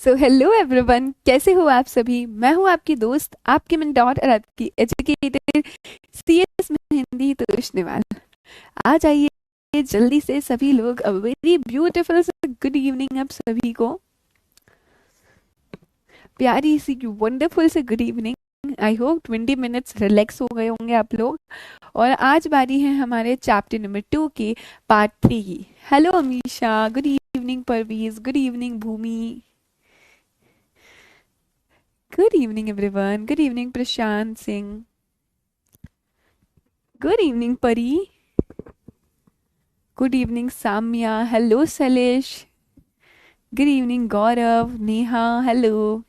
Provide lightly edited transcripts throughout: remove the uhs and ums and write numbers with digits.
So hello everyone, कैसे हो आप सभी। मैं हूं आपकी दोस्त, आपकी मेंटोर और आपकी एजुकेटर सीएस में हिंदी तुष्निवाल। आ जाइए जल्दी से सभी लोग। A very beautiful good evening आप सभी को। प्यारी सी वंडरफुल से good evening. I hope 20 minutes relax हो गए होंगे आप लोग। और आज बारी है हमारे चैप्टर नंबर 2 की पार्ट 3 की। Hello Amisha, good evening Parvez, good evening Bhumi, good evening everyone, good evening Prashant Singh, good evening Pari, good evening Samya, hello Salesh, good evening Gaurav, Neha, hello,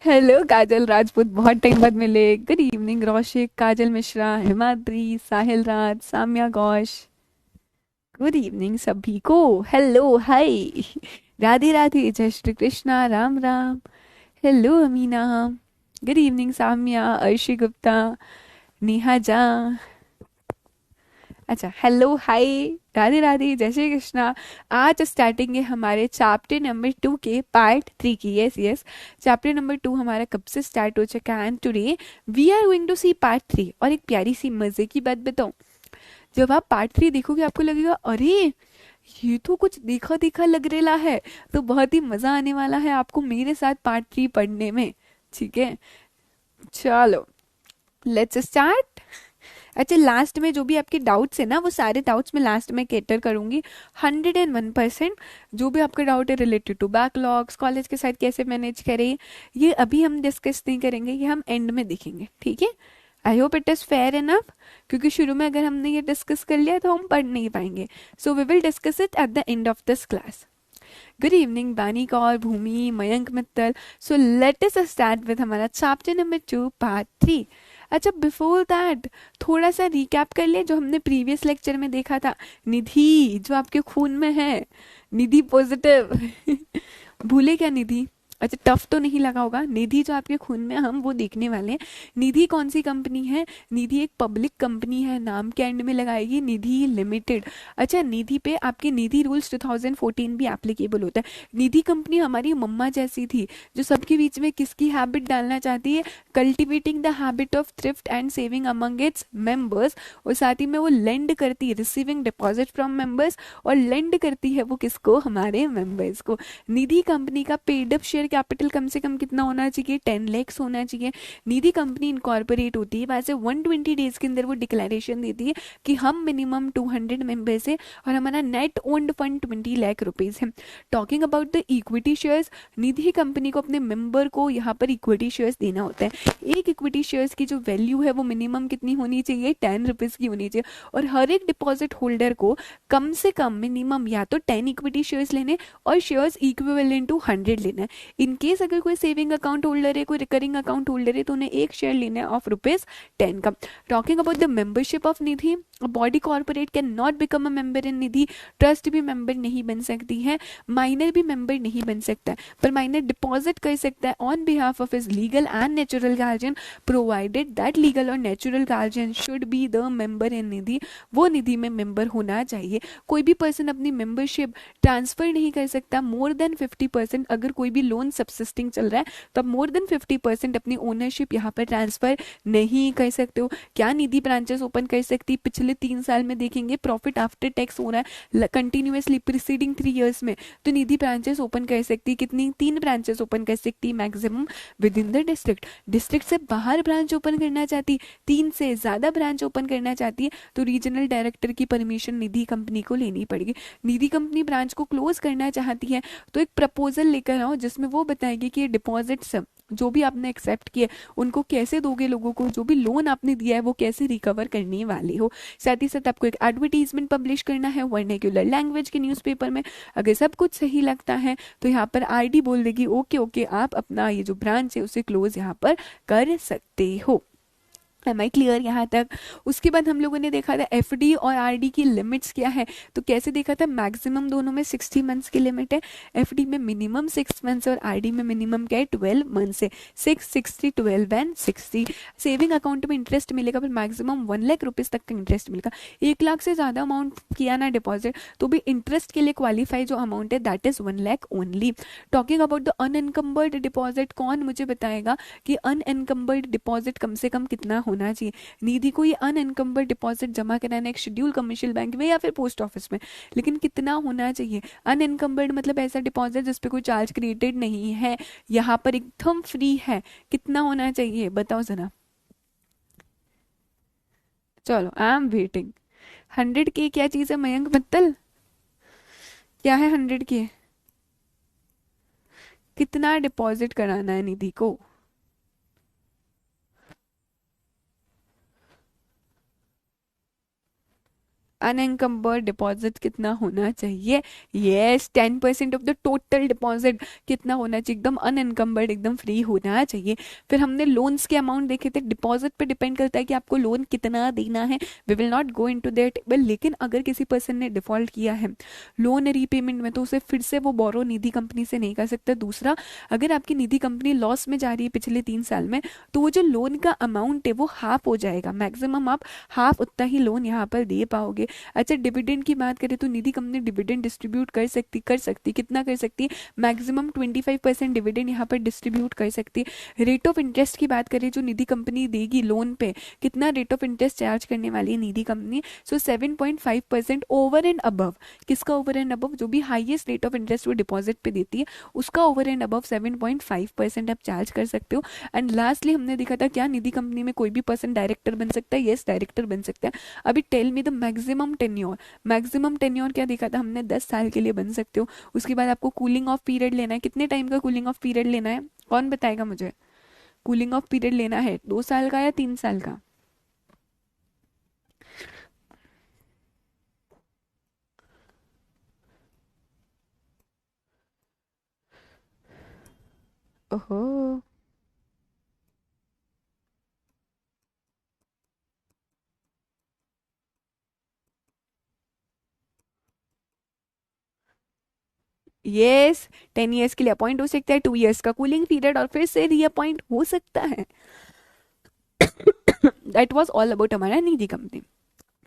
hello Kajal Rajput, बहुत टाइम बाद मिले। Good evening Roshik, Kajal Mishra, Himadri, Sahil Raj, Samya Ghosh, good evening सभी को। हेलो हाय, राधे राधे, जय Shri Krishna, Ram Ram, hello Amina, good evening Samya, Arshi Gupta, Neha जा, अच्छा हेलो हाय, राधे राधे, जय श्री कृष्णा। आज स्टार्टिंग है हमारे चैप्टर नंबर 2 के पार्ट 3 की। यस यस, चैप्टर नंबर 2 हमारा कब से स्टार्ट हो चुका है and today we are going to see part 3। और एक प्यारी सी मजे की बात बताऊं, जब आप पार्ट 3 देखोगे आपको लगेगा अरे ये तो कुछ देखा देखा लग रहा है। तो बहुत ही मजा आने वाला है आपको मेरे साथ पार्ट 3 पढ़ने में। ठीक है, चलो लेट्स स्टार्ट। अच्छा, लास्ट में जो भी आपके डाउट्स है ना, वो सारे डाउट्स मैं लास्ट में कैटर करूंगी 101%। जो भी आपका डाउट है रिलेटेड टू बैकलॉग्स, कॉलेज के साथ कैसे मैनेज करें, ये अभी हम डिस्कस नहीं करेंगे, ये हम एंड में देखेंगे। ठीक है, I hope it is fair enough. क्योंकि शुरू में अगर हमने ये डिस्कस कर लिया तो हम पढ़ नहीं पाएंगे। So we will discuss it at the end of this class. Good evening Bani Kaur, Bhumi, Mayank Mittal. So let us start with हमारा चैप्टर नंबर 2 पार्ट 3। अच्छा, बिफोर दैट थोड़ा सा रिकैप कर ले जो हमने प्रीवियस लेक्चर में देखा था। निधि जो आपके खून में है, निधि पॉजिटिव भूले क्या निधि? अच्छा, टफ तो नहीं लगा होगा। निधि जो आपके खून में, हम वो देखने वाले हैं। निधि कौन सी कंपनी है? निधि एक पब्लिक कंपनी है, नाम के एंड में लगाएगी निधि लिमिटेड। अच्छा, निधि पे आपके निधि रूल्स 2014 भी एप्लीकेबल होता है। निधि कंपनी हमारी मम्मा जैसी थी, जो सबके बीच में किसकी हैबिट डालना चाहती है? Cultivating the habit of thrift and saving among its members. और साथ ही में वो लेंड करती है, रिसीविंग डिपॉजिट फ्रॉम मेंबर्स, और लेंड करती है वो किसको? हमारे मेंबर्स को। निधि कंपनी का पेड अप शेयर कैपिटल कम से कम कितना होना चाहिए? 10 lakhs होना चाहिए। निधि कंपनी इनकॉर्पोरेट होती है, वैसे 120 डेज के अंदर वो डिक्लेरेशन देती है कि हम मिनिमम 200 मेंबर्स है और हमारा net owned fund 20 lakh rupees है। Talking about the equity shares, Nidhi company को अपने मेंबर को यहाँ पर इक्विटी शेयर्स देना होता है। एक इक्विटी शेयर्स की जो वैल्यू है वो मिनिमम कितनी होनी चाहिए? 10 रुपीज की होनी चाहिए। और हर एक डिपॉजिट होल्डर को कम से कम मिनिमम या तो 10 इक्विटी शेयर्स लेने और शेयर्स इक्विवेलेंट टू 100 लेना है। इन केस अगर कोई सेविंग अकाउंट होल्डर है, कोई रिकरिंग अकाउंट होल्डर है, तो उन्हें एक शेयर लेना है ऑफ रुपीज 10 का। Talking about the membership of Nidhi, body corporate can not become a member in Nidhi. Trust भी मेंबर नहीं बन सकती है, माइनर भी मेंबर नहीं बन सकता है, पर माइनर डिपॉजिट कर सकता है on behalf of his legal and natural guardian, provided that legal और natural guardian should be the member in Nidhi. वो निधि में मेंबर होना चाहिए। कोई भी पर्सन अपनी मेंबरशिप ट्रांसफर नहीं कर सकता मोर देन 50%। अगर कोई भी लोन सबसिस्टिंग चल रहा है तो मोर देन 50% अपनी ओनरशिप यहाँ पर ट्रांसफर नहीं कर सकते हो। क्या निधि ब्रांचेस ओपन कर सकती? पिछले 3 साल में देखेंगे प्रॉफिट आफ्टर टैक्स हो रहा है कंटिन्यूसली प्रीसीडिंग 3 years में, तो निधि ब्रांचेस ओपन कर सकती। कितनी? 3 ब्रांचेस ओपन कर सकती maximum with in the district. District से बाहर ब्रांच ओपन करना चाहती, 3 से ज्यादा ब्रांच ओपन करना चाहती है, तो रीजनल डायरेक्टर की परमिशन निधि कंपनी को लेनी पड़ेगी। निधि कंपनी ब्रांच को क्लोज करना चाहती है तो एक प्रपोजल लेकर आओ जिसमें वो बताएगी कि ये डिपॉजिट्स जो भी आपने एक्सेप्ट किए उनको कैसे दोगे, लोगों को जो भी लोन आपने दिया है वो कैसे रिकवर करने वाले हो। साथ ही साथ आपको एक एडवर्टीजमेंट पब्लिश करना है वर्नाक्युलर लैंग्वेज के न्यूज़पेपर में। अगर सब कुछ सही लगता है तो यहाँ पर आरडी बोल देगी ओके ओके, आप अपना ये जो ब्रांच है उसे क्लोज यहाँ पर कर सकते हो। एम आई क्लियर यहाँ तक? उसके बाद हम लोगों ने देखा था एफडी और आरडी की लिमिट्स क्या है, तो कैसे देखा था, मैक्सिमम दोनों में 60 मंथ्स की लिमिट है, एफडी में मिनिमम 6 मंथ्स और आरडी में मिनिमम क्या है 12 मंथ्स है, 6, 60, 12 एंड 60। सेविंग अकाउंट में इंटरेस्ट मिलेगा पर मैक्सिमम 1 लाख रुपीज तक का इंटरेस्ट मिलेगा। 1 लाख से ज़्यादा अमाउंट किया ना डिपॉजिट तो भी इंटरेस्ट के लिए क्वालिफाई जो अमाउंट है that is 1 lakh only. Talking about the unencumbered deposit, कौन मुझे बताएगा कि अनएनकम्बर्ड डिपॉजिट कम से कम कितना होना चाहिए? निधि को ये अनएनकम्बर्ड डिपॉजिट जमा कराना है एक शेड्यूल कमर्शियल बैंक में या फिर पोस्ट ऑफिस में, लेकिन कितना होना चाहिए? अनएनकम्बर्ड मतलब ऐसा डिपॉजिट जिसपे कोई चार्ज क्रिएटेड नहीं है, यहाँ पर एकदम फ्री है, कितना होना चाहिए बताओ जरा। चलो आई एम वेटिंग। 100 के क्या चीज़ है मयंक मित्तल, क्या है 100 के? कितना डिपॉजिट कराना है निधि को? अनएनकम्बर्ड डिपॉजिट कितना होना चाहिए? Yes, 10% of the total deposit कितना होना चाहिए? एकदम अनएनकम्बर्ड, एकदम फ्री होना चाहिए। फिर हमने लोन्स के अमाउंट देखे थे, डिपॉजिट पे डिपेंड करता है कि आपको लोन कितना देना है, we will not go into that. लेकिन अगर किसी पर्सन ने डिफॉल्ट किया है लोन रीपेमेंट में तो उसे फिर से वो बोरो निधि कंपनी से नहीं कर सकता। दूसरा, अगर आपकी निधि कंपनी लॉस में जा रही है पिछले 3 साल में तो वो जो लोन का अमाउंट है वो हाफ हो जाएगा, मैक्सिमम आप हाफ उतना ही लोन यहाँ पर दे पाओगे। अच्छा, डिविडेंड की बात करें तो निधि कंपनी डिविडेंड डिस्ट्रीब्यूट कर सकती कितना कर सकती है? मैक्सिमम 25% डिविडेंड यहाँ पर डिस्ट्रीब्यूट कर सकती है। रेट ऑफ इंटरेस्ट की बात करें जो निधि कंपनी देगी लोन पे, कितना रेट ऑफ इंटरेस्ट चार्ज करने वाली है Nidhi company? So 7.5% over and above. किसका ओवर एंड अबव? जो भी हाईएस्ट रेट ऑफ इंटरेस्ट वो डिपॉजिट पे देती है उसका ओवर एंड अबव 7.5% आप चार्ज कर सकते हो। एंड लास्टली हमने देखा था क्या निधि कंपनी में कोई भी पर्सन डायरेक्टर बन सकता है? यस, डायरेक्टर बन सकता है। अभी tell me the maximum tenure. Maximum tenure क्या देखा था हमने? 10 साल के लिए बन सकते हो। उसके बाद आपको कूलिंग ऑफ पीरियड लेना है, कितने टाइम का कूलिंग ऑफ पीरियड लेना है? कौन बताएगा मुझे? कूलिंग ऑफ पीरियड लेना है 2 साल का या 3 साल का? ओहो, यस, 10 ईयर्स के लिए अपॉइंट हो सकता है, 2 ईयर्स का कूलिंग पीरियड और फिर से रीअपॉइंट हो सकता है। दैट वॉज ऑल अबाउट हमारा निधि कंपनी।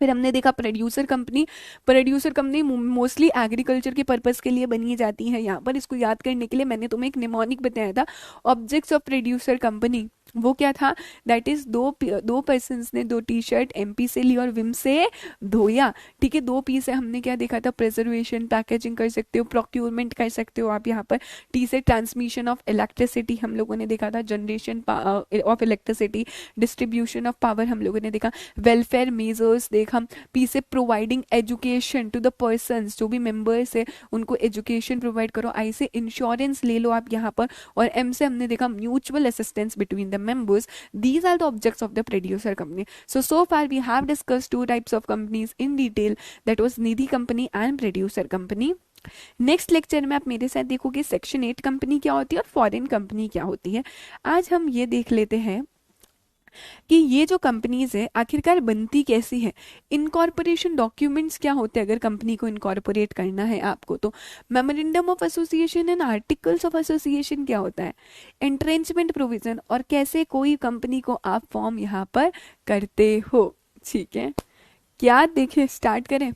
फिर हमने देखा producer company. Producer company mostly agriculture के पर्पस के लिए बनी जाती है। यहाँ पर इसको याद करने के लिए मैंने तुम्हें एक निमोनिक बताया था, ऑब्जेक्ट्स ऑफ प्रोड्यूसर कंपनी। वो क्या था? दैट इज दो पर्सन ने 2 टी-शर्ट एमपी से ली और विम से धोया। ठीक है, 2 पी से हमने क्या देखा था? प्रिजर्वेशन, पैकेजिंग कर सकते हो, प्रोक्यूरमेंट कर सकते हो आप यहाँ पर। टी से ट्रांसमिशन ऑफ इलेक्ट्रिसिटी हम लोगों ने देखा था, generation of electricity, distribution of power हम लोगों ने देखा, वेलफेयर मेजर्स देखा। पी से providing education to the persons, जो भी मेंबर्स है उनको एजुकेशन प्रोवाइड करो। आई से इंश्योरेंस ले लो आप यहाँ पर। और एम से हमने देखा mutual assistance between the members. These are the objects of the producer company. So far we have discussed 2 types of companies in detail, that was Nidhi company and producer company. Next lecture में आप मेरे साथ देखोगे section 8 company क्या होती है और foreign company क्या होती है। आज हम ये देख लेते हैं कि ये जो कंपनीज है आखिरकार बनती कैसी है, इनकॉर्पोरेशन डॉक्यूमेंट्स क्या होते हैं अगर कंपनी को इनकॉर्पोरेट करना है आपको तो। Memorandum of association and articles of association क्या होता है, एंट्रेंचमेंट प्रोविजन, और कैसे कोई कंपनी को आप फॉर्म यहाँ पर करते हो। ठीक है, क्या देखें, स्टार्ट करें।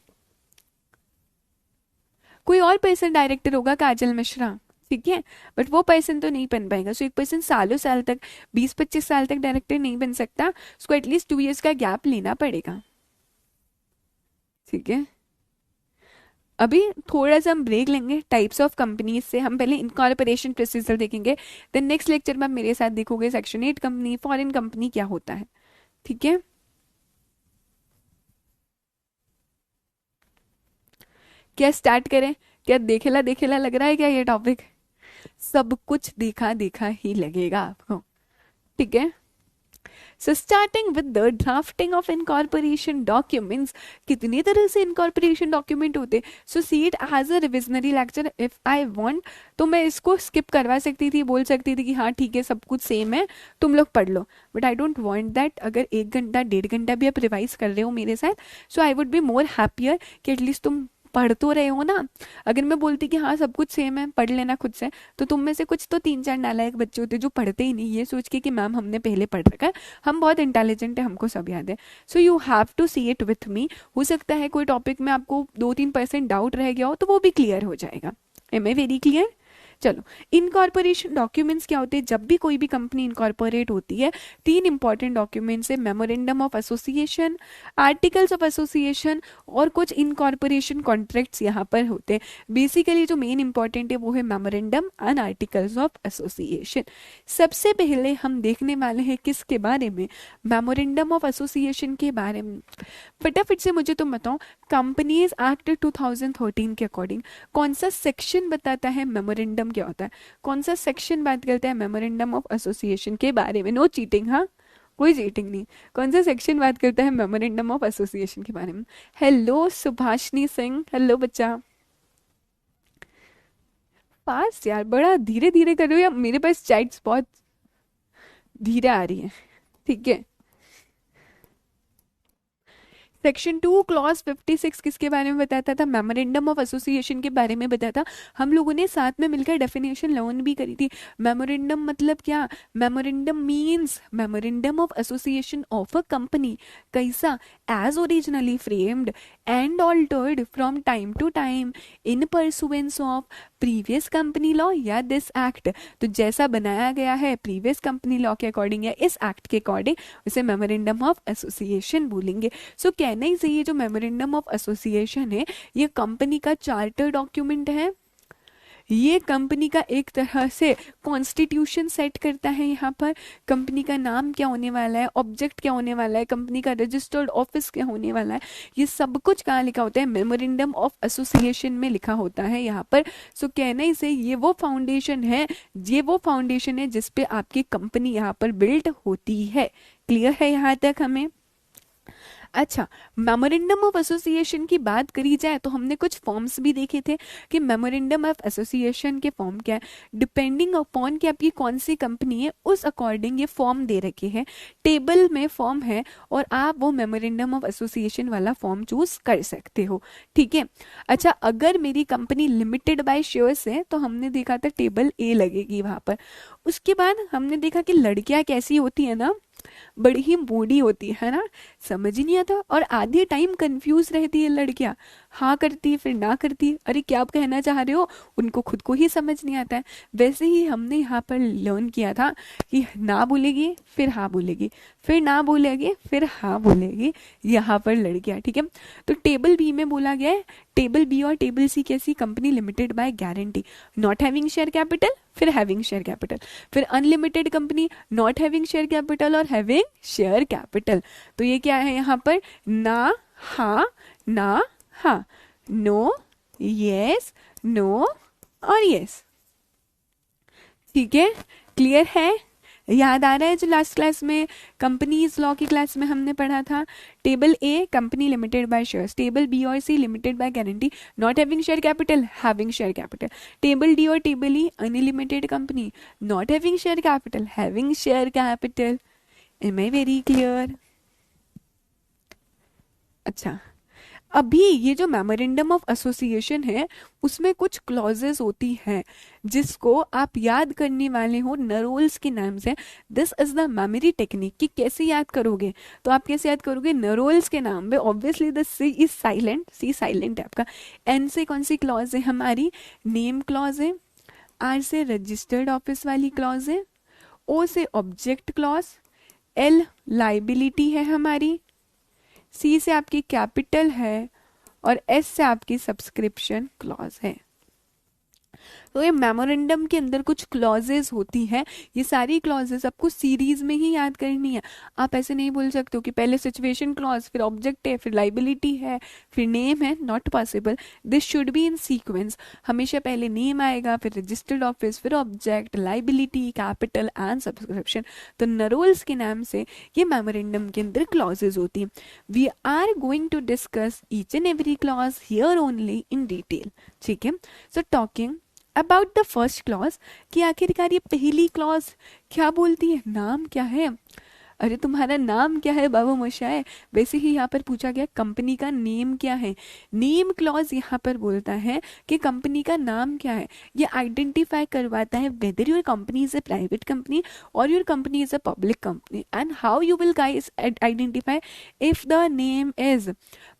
कोई और पर्सन डायरेक्टर होगा, काजल मिश्रा, ठीक है, बट वो पर्सन तो नहीं बन पाएगा। सो एक पर्सन सालों साल तक 20-25 साल तक डायरेक्टर नहीं बन सकता, उसको एटलीस्ट 2 इयर्स का गैप लेना पड़ेगा। ठीक है, अभी थोड़ा सा हम ब्रेक लेंगे टाइप्स ऑफ कंपनीज से। हम पहले इनकॉर्पोरेशन प्रोसीजर देखेंगे, देन नेक्स्ट लेक्चर में आप मेरे साथ देखोगे सेक्शन 8 कंपनी, फॉरेन कंपनी क्या होता है। ठीक है, क्या स्टार्ट करें? क्या देखेला देखेला लग रहा है क्या ये टॉपिक? सब कुछ देखा देखा ही लगेगा आपको। ठीक है, so starting with the drafting of incorporation documents, कितनी तरह से इनकॉर्पोरेशन डॉक्यूमेंट होते, so see it as a revisionary lecture if I want, तो मैं इसको स्किप करवा सकती थी, बोल सकती थी कि हाँ ठीक है सब कुछ सेम है तुम लोग पढ़ लो, but I don't want that. अगर 1 घंटा 1.5 घंटा भी आप रिवाइज कर रहे हो मेरे साथ, so I would be more happier कि एटलीस्ट तुम पढ़ तो रहे हो ना। अगर मैं बोलती कि हाँ सब कुछ सेम है पढ़ लेना खुद से, तो तुम में से कुछ तो 3-4 नालायक बच्चे होते जो पढ़ते ही नहीं, ये सोच के कि मैम हमने पहले पढ़ रखा है, हम बहुत इंटेलिजेंट है, हमको सब याद है। So you have to see it with me. हो सकता है कोई टॉपिक में आपको 2-3% डाउट रह गया हो तो वो भी क्लियर हो जाएगा। Am I very clear? चलो, इनकॉर्पोरेशन डॉक्यूमेंट्स क्या होते हैं? जब भी कोई भी कंपनी इनकॉर्पोरेट होती है, 3 इंपॉर्टेंट डॉक्यूमेंट्स है, memorandum of association, articles of association और कुछ इनकॉर्पोरेशन कॉन्ट्रैक्ट्स यहाँ पर होते हैं। बेसिकली जो मेन इंपॉर्टेंट है वो है memorandum and articles of association. सबसे पहले हम देखने वाले हैं किसके बारे में? मेमोरेंडम ऑफ एसोसिएशन के बारे में। फटाफट से मुझे तुम बताओ, कंपनीज एक्ट 2013 के अकॉर्डिंग कौन सा सेक्शन बताता है मेमोरेंडम क्या होता है? कौन सा सेक्शन बात करता है मेमोरेंडम ऑफ एसोसिएशन के बारे में? नो चीटिंग, हाँ कोई चीटिंग नहीं। कौन सा सेक्शन बात करता है मेमोरेंडम ऑफ एसोसिएशन के बारे में? हेलो सुभाषनी सिंह, हेलो बच्चा। पास यार, बड़ा धीरे धीरे कर रहे हो या मेरे पास चैट्स बहुत धीरे आ रही है? ठीक है। सेक्शन 2 क्लॉज 56 किसके बारे में बताता था? मेमोरेंडम ऑफ एसोसिएशन के बारे में बताता। हम लोगों ने साथ में मिलकर डेफिनेशन लर्न भी करी थी। मेमोरेंडम मतलब क्या? Memorandum means memorandum of association of a company. कैसा? As originally framed and altered from time to time in pursuance of previous company law या दिस एक्ट। तो जैसा बनाया गया है प्रीवियस कंपनी लॉ के अकॉर्डिंग या इस एक्ट के अकॉर्डिंग, उसे मेमोरेंडम ऑफ एसोसिएशन बोलेंगे। सो कहना ही सही है, जो मेमोरेंडम ऑफ एसोसिएशन है ये कंपनी का चार्टर डॉक्यूमेंट है। ये कंपनी का एक तरह से कॉन्स्टिट्यूशन सेट करता है। यहाँ पर कंपनी का नाम क्या होने वाला है, ऑब्जेक्ट क्या होने वाला है, कंपनी का रजिस्टर्ड ऑफिस क्या होने वाला है, ये सब कुछ कहाँ लिखा होता है? मेमोरेंडम ऑफ एसोसिएशन में लिखा होता है यहाँ पर। सो कहना ही से ये वो फाउंडेशन है, ये वो फाउंडेशन है जिसपे आपकी कंपनी यहाँ पर बिल्ड होती है। क्लियर है यहाँ तक हमें? अच्छा, मेमोरेंडम ऑफ एसोसिएशन की बात करी जाए तो हमने कुछ फॉर्म्स भी देखे थे कि मेमोरेंडम ऑफ एसोसिएशन के फॉर्म क्या है। डिपेंडिंग अपॉन कि आपकी कौन सी कंपनी है उस अकॉर्डिंग ये फॉर्म दे रखे हैं, टेबल में फॉर्म है और आप वो मेमोरेंडम ऑफ एसोसिएशन वाला फॉर्म चूज कर सकते हो। ठीक है। अच्छा, अगर मेरी कंपनी लिमिटेड बाय शेयर्स है तो हमने देखा था टेबल ए लगेगी वहां पर। उसके बाद हमने देखा कि लड़कियां कैसी होती है ना, बड़ी ही मूडी होती है ना, समझ ही नहीं आता और आधी टाइम कंफ्यूज रहती है लड़कियां, हाँ करती है फिर ना करती है, अरे क्या आप कहना चाह रहे हो, उनको खुद को ही समझ नहीं आता है। वैसे ही हमने यहाँ पर लर्न किया था कि ना बोलेगी फिर हाँ बोलेगी, फिर ना बोलेगी फिर हाँ बोलेगी यहाँ पर लड़कियां। ठीक है। तो टेबल बी में बोला गया है, टेबल बी और टेबल सी कैसी? Company limited by guarantee, not having share capital, फिर हैविंग शेयर कैपिटल, फिर unlimited company, not having share capital और हैविंग शेयर कैपिटल। तो ये क्या है यहाँ पर? ना हाँ, नो यस नो और यस। ठीक है, क्लियर है? याद आ रहा है जो लास्ट क्लास में कंपनीज लॉ की क्लास में हमने पढ़ा था? Table A company limited by shares, table B और C limited by guarantee, not having share capital, having share capital, table D और table E unlimited company, not having share capital, having share capital. Am I very clear? अच्छा, अभी ये जो memorandum of association है उसमें कुछ clauses होती हैं जिसको आप याद करने वाले हो नरोल्स के नाम से। This is the memory technique कि कैसे याद करोगे, तो आप कैसे याद करोगे? नरोल्स के नाम पे। Obviously the C is silent, C silent है आपका। एन से कौन सी क्लॉज है हमारी? नेम क्लॉज है। आर से रजिस्टर्ड ऑफिस वाली क्लॉज है। ओ से ऑब्जेक्ट क्लॉज। एल लाइबिलिटी है हमारी। सी से आपकी कैपिटल है और एस से आपकी सब्सक्रिप्शन क्लॉज है। तो ये मेमोरेंडम के अंदर कुछ क्लॉजेस होती हैं, ये सारी क्लॉजेस आपको सीरीज में ही याद करनी है। आप ऐसे नहीं बोल सकते हो कि पहले सिचुएशन क्लॉज, फिर ऑब्जेक्ट है, फिर लाइबिलिटी है, फिर नेम है, not possible. This should be in sequence. हमेशा पहले नेम आएगा, फिर रजिस्टर्ड ऑफिस, फिर object, liability, capital and subscription. तो नरोल्स के नाम से ये मेमोरेंडम के अंदर क्लॉजेस होती हैं। We are going to discuss each and every clause here only in detail, ठीक है। So talking about the first clause, कि आखिरकार ये पहली क्लॉज क्या बोलती है, नाम क्या है। अरे तुम्हारा नाम क्या है बाबू मोशाय, वैसे ही यहाँ पर पूछा गया कंपनी का नेम क्या है। नेम क्लॉज यहाँ पर बोलता है कि कंपनी का नाम क्या है। ये आइडेंटिफाई करवाता है whether your company is a private company और your company is a public company, and how you will guys identify if the name is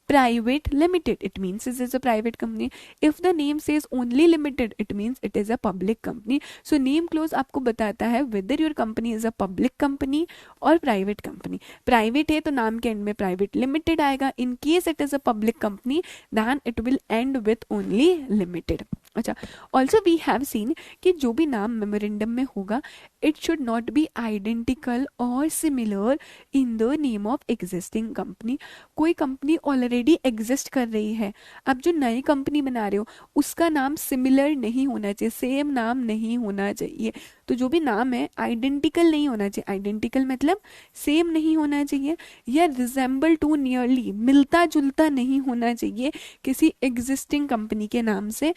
private limited, it means it is a private company. If the name says only limited, it means it is a public company. So name clause आपको बताता है whether your company is a public company और private company. Private है तो नाम के end में private limited आएगा. In case it is a public company, then it will end with only limited. अच्छा, ऑल्सो वी हैव सीन कि जो भी नाम मेमोरेंडम में होगा it should not be identical और similar in the name of existing company. कोई company already exist कर रही है, आप जो नई कंपनी बना रहे हो उसका नाम सिमिलर नहीं होना चाहिए, सेम नाम नहीं होना चाहिए। तो जो भी नाम है आइडेंटिकल नहीं होना चाहिए, आइडेंटिकल मतलब सेम नहीं होना चाहिए, या रिजेंबल टू नियरली, मिलता जुलता नहीं होना चाहिए, किसी एग्जिस्टिंग कंपनी के नाम से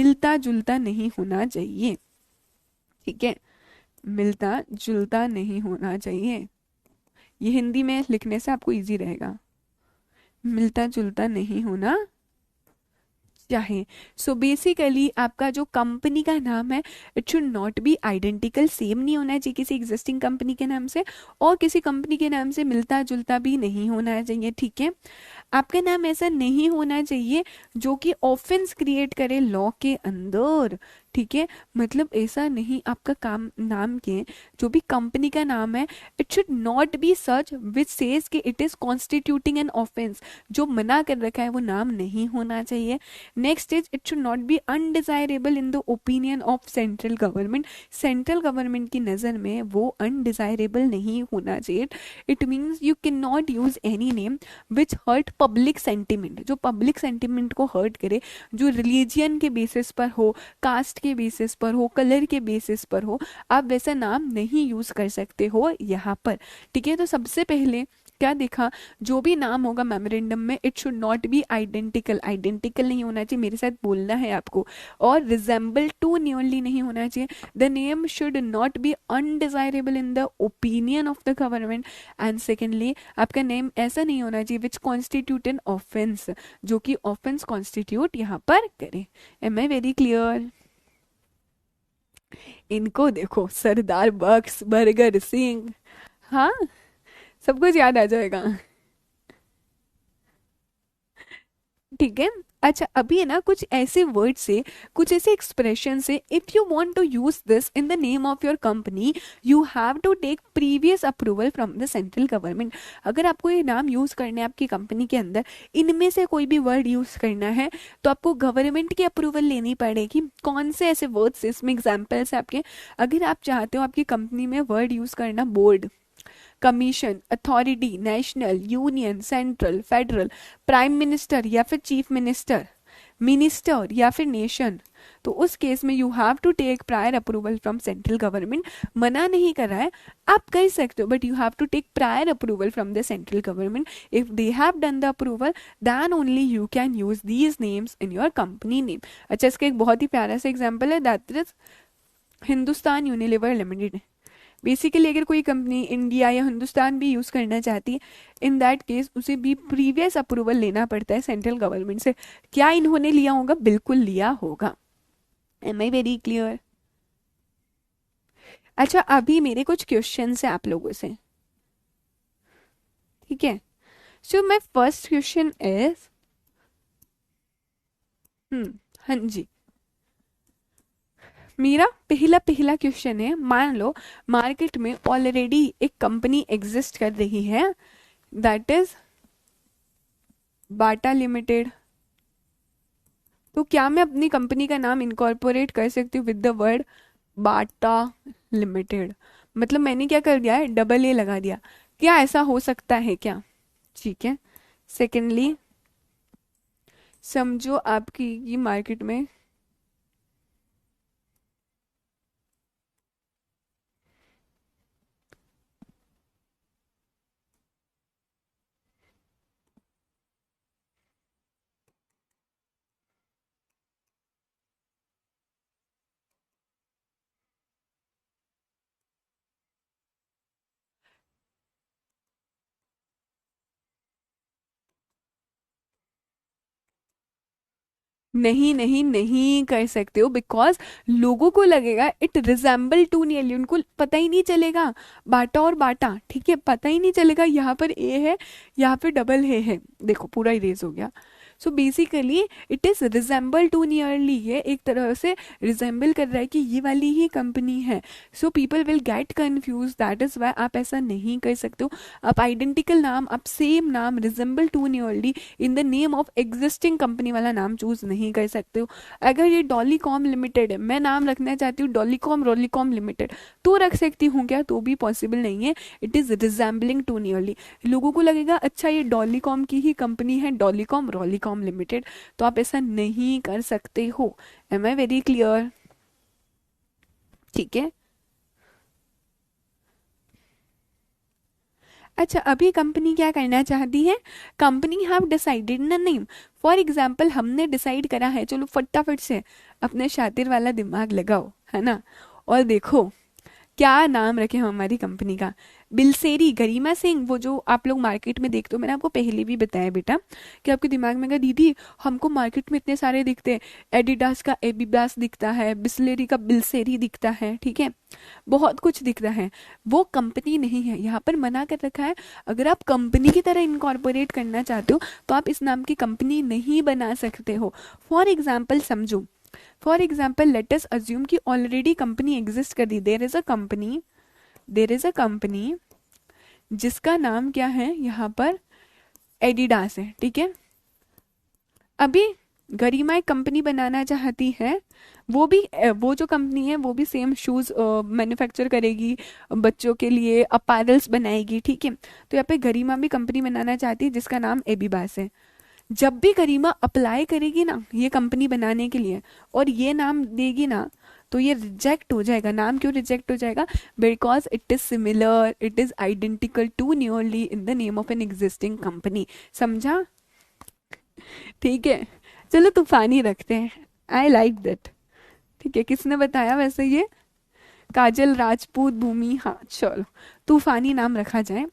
मिलता जुलता नहीं होना चाहिए, ठीक है, मिलता जुलता नहीं होना चाहिए। ये हिंदी में लिखने से आपको इजी रहेगा, मिलता जुलता नहीं होना चाहे। सो बेसिकली आपका जो कंपनी का नाम है it should not be identical, same नहीं होना चाहिए किसी एग्जिस्टिंग कंपनी के नाम से, और किसी कंपनी के नाम से मिलता जुलता भी नहीं होना चाहिए, ठीक है। आपका नाम ऐसा नहीं होना चाहिए जो कि ऑफेंस क्रिएट करे लॉ के अंदर, ठीक है। मतलब ऐसा नहीं, आपका काम नाम के जो भी कंपनी का नाम है it should not be such which says कि it is constituting an offence, जो मना कर रखा है वो नाम नहीं होना चाहिए। Next is it should not be undesirable in the opinion of central government, central government की नज़र में वो अनडिजायरेबल नहीं होना चाहिए। It means you can not use any name which hurt public sentiment, जो पब्लिक सेंटिमेंट को हर्ट करे, जो रिलीजियन के बेसिस पर हो, कास्ट के बेसिस पर हो, कलर के बेसिस पर हो, आप वैसा नाम नहीं यूज कर सकते हो यहाँ पर, ठीक है। तो सबसे पहले क्या देखा, जो भी नाम होगा मेमोरेंडम में it should not be identical, identical नहीं होना चाहिए, मेरे साथ बोलना है आपको, और रिजेंबल टू नियरली नहीं होना चाहिए। The name should not be undesirable in the opinion of the government, and secondly आपका नेम ऐसा नहीं होना चाहिए विच कॉन्स्टिट्यूट एन ऑफेंस, जो कि ऑफेंस कॉन्स्टिट्यूट यहाँ पर करे। Am I very clear? इनको देखो, सरदार बक्स, बर्गर सिंह, हाँ सब कुछ याद आ जाएगा, ठीक है। अच्छा, अभी है ना कुछ ऐसे वर्ड से, कुछ ऐसे एक्सप्रेशन से, if you want to use this in the name of your company you have to take previous approval from the central government. अगर आपको ये नाम यूज करना है आपकी कंपनी के अंदर, इनमें से कोई भी वर्ड यूज करना है तो आपको गवर्नमेंट की अप्रूवल लेनी पड़ेगी। कौन से ऐसे वर्ड्स, इसमें एग्जाम्पल्स है आपके। अगर आप चाहते हो आपकी कंपनी में वर्ड यूज करना board, commission, authority, national, union, central, federal, prime minister या फिर चीफ मिनिस्टर, मिनिस्टर या फिर नेशन, तो उस केस में you have to take prior approval from central government. मना नहीं कर रहा है, आप कर सकते हो, but you have to take prior approval from the central government. If they have done the approval then only you can use these names in your company name. अच्छा, इसका एक बहुत ही प्यारा सा एग्जाम्पल है, that is Hindustan Unilever Limited. Basically अगर कोई कंपनी इंडिया या हिंदुस्तान भी यूज करना चाहती है, इन दैट केस उसे भी प्रीवियस अप्रूवल लेना पड़ता है सेंट्रल गवर्नमेंट से। क्या इन्होंने लिया होगा? बिल्कुल लिया होगा। Am I very clear? अच्छा, अभी मेरे कुछ क्वेश्चन है आप लोगों से, ठीक है। So my first question is, हाँ जी, मेरा पहला क्वेश्चन है, मान लो मार्केट में ऑलरेडी एक कंपनी एग्जिस्ट कर रही है, दैट इज बाटा लिमिटेड, तो क्या मैं अपनी कंपनी का नाम इनकॉर्पोरेट कर सकती हूँ with the word Bata limited? मतलब मैंने क्या कर दिया है, डबल ए लगा दिया। क्या ऐसा हो सकता है क्या? ठीक है। सेकेंडली, समझो आपकी ये मार्केट में नहीं नहीं नहीं कर सकते हो, बिकॉज लोगों को लगेगा इट रिजेंबल टू नियरली, उनको पता ही नहीं चलेगा बाटा और बाटा, ठीक है, पता ही नहीं चलेगा यहाँ पर ए है, यहाँ पे डबल ए है। देखो पूरा इरेज हो गया। So basically it is resemble to nearly, ये एक तरह से रिजेंबल कर रहा है कि ये वाली ही कंपनी है। So people will get confuse, that is why आप ऐसा नहीं कर सकते हो। आप आइडेंटिकल नाम, आप सेम नाम resemble to nearly in the name of existing company वाला नाम चूज नहीं कर सकते हो। अगर ये डॉलीकॉम लिमिटेड है, मैं नाम रखना चाहती हूँ डॉलीकॉम रॉलीकॉम लिमिटेड, तो रख सकती हूँ क्या? तो भी पॉसिबल नहीं है। It is resembling to nearly, लोगों को लगेगा अच्छा ये डॉलीकॉम की ही कंपनी है, डॉलीकॉम रॉलीकॉम लिमिटेड, तो आप ऐसा नहीं कर सकते हो। Am I very clear? ठीक है। अच्छा, अभी कंपनी क्या करना चाहती है? Company have decided a name. For example हमने डिसाइड करा है, चलो फटाफट से अपने शातिर वाला दिमाग लगाओ, है ना, और देखो क्या नाम रखे हम हमारी कंपनी का। बिलसेरी गरिमा सिंह, वो जो आप लोग मार्केट में देखते हो, मैंने आपको पहले भी बताया बेटा कि आपके दिमाग में कहा दीदी हमको मार्केट में इतने सारे दिखते हैं, एडिडास का एबिबास दिखता है, बिस्लेरी का बिलसेरी दिखता है, ठीक है, बहुत कुछ दिखता है। वो कंपनी नहीं है, यहाँ पर मना कर रखा है। अगर आप कंपनी की तरह इनकॉर्पोरेट करना चाहते हो तो आप इस नाम की कंपनी नहीं बना सकते हो। फॉर एग्जाम्पल समझो, for example let us assume कि ऑलरेडी कंपनी एग्जिस्ट कर दी, there is a company, there is a company जिसका नाम क्या है यहाँ पर, एडिडास है, ठीक है। अभी गरिमा एक कंपनी बनाना चाहती है, वो भी वो जो कंपनी है वो भी सेम शूज मैन्युफैक्चर करेगी, बच्चों के लिए अपैरल्स बनाएगी, ठीक है। तो यहाँ पे गरिमा भी कंपनी बनाना चाहती है जिसका नाम एबिबास है। जब भी गरिमा अप्लाई करेगी ना ये कंपनी बनाने के लिए और ये नाम देगी ना, तो ये रिजेक्ट हो जाएगा। नाम क्यों रिजेक्ट हो जाएगा? Because it is similar, it is identical to nearly in the name of an existing company. समझा? ठीक है, चलो तूफानी रखते हैं, आई लाइक दैट। ठीक है, किसने बताया वैसे ये? काजल राजपूत भूमि, हाँ चलो तूफानी नाम रखा जाए।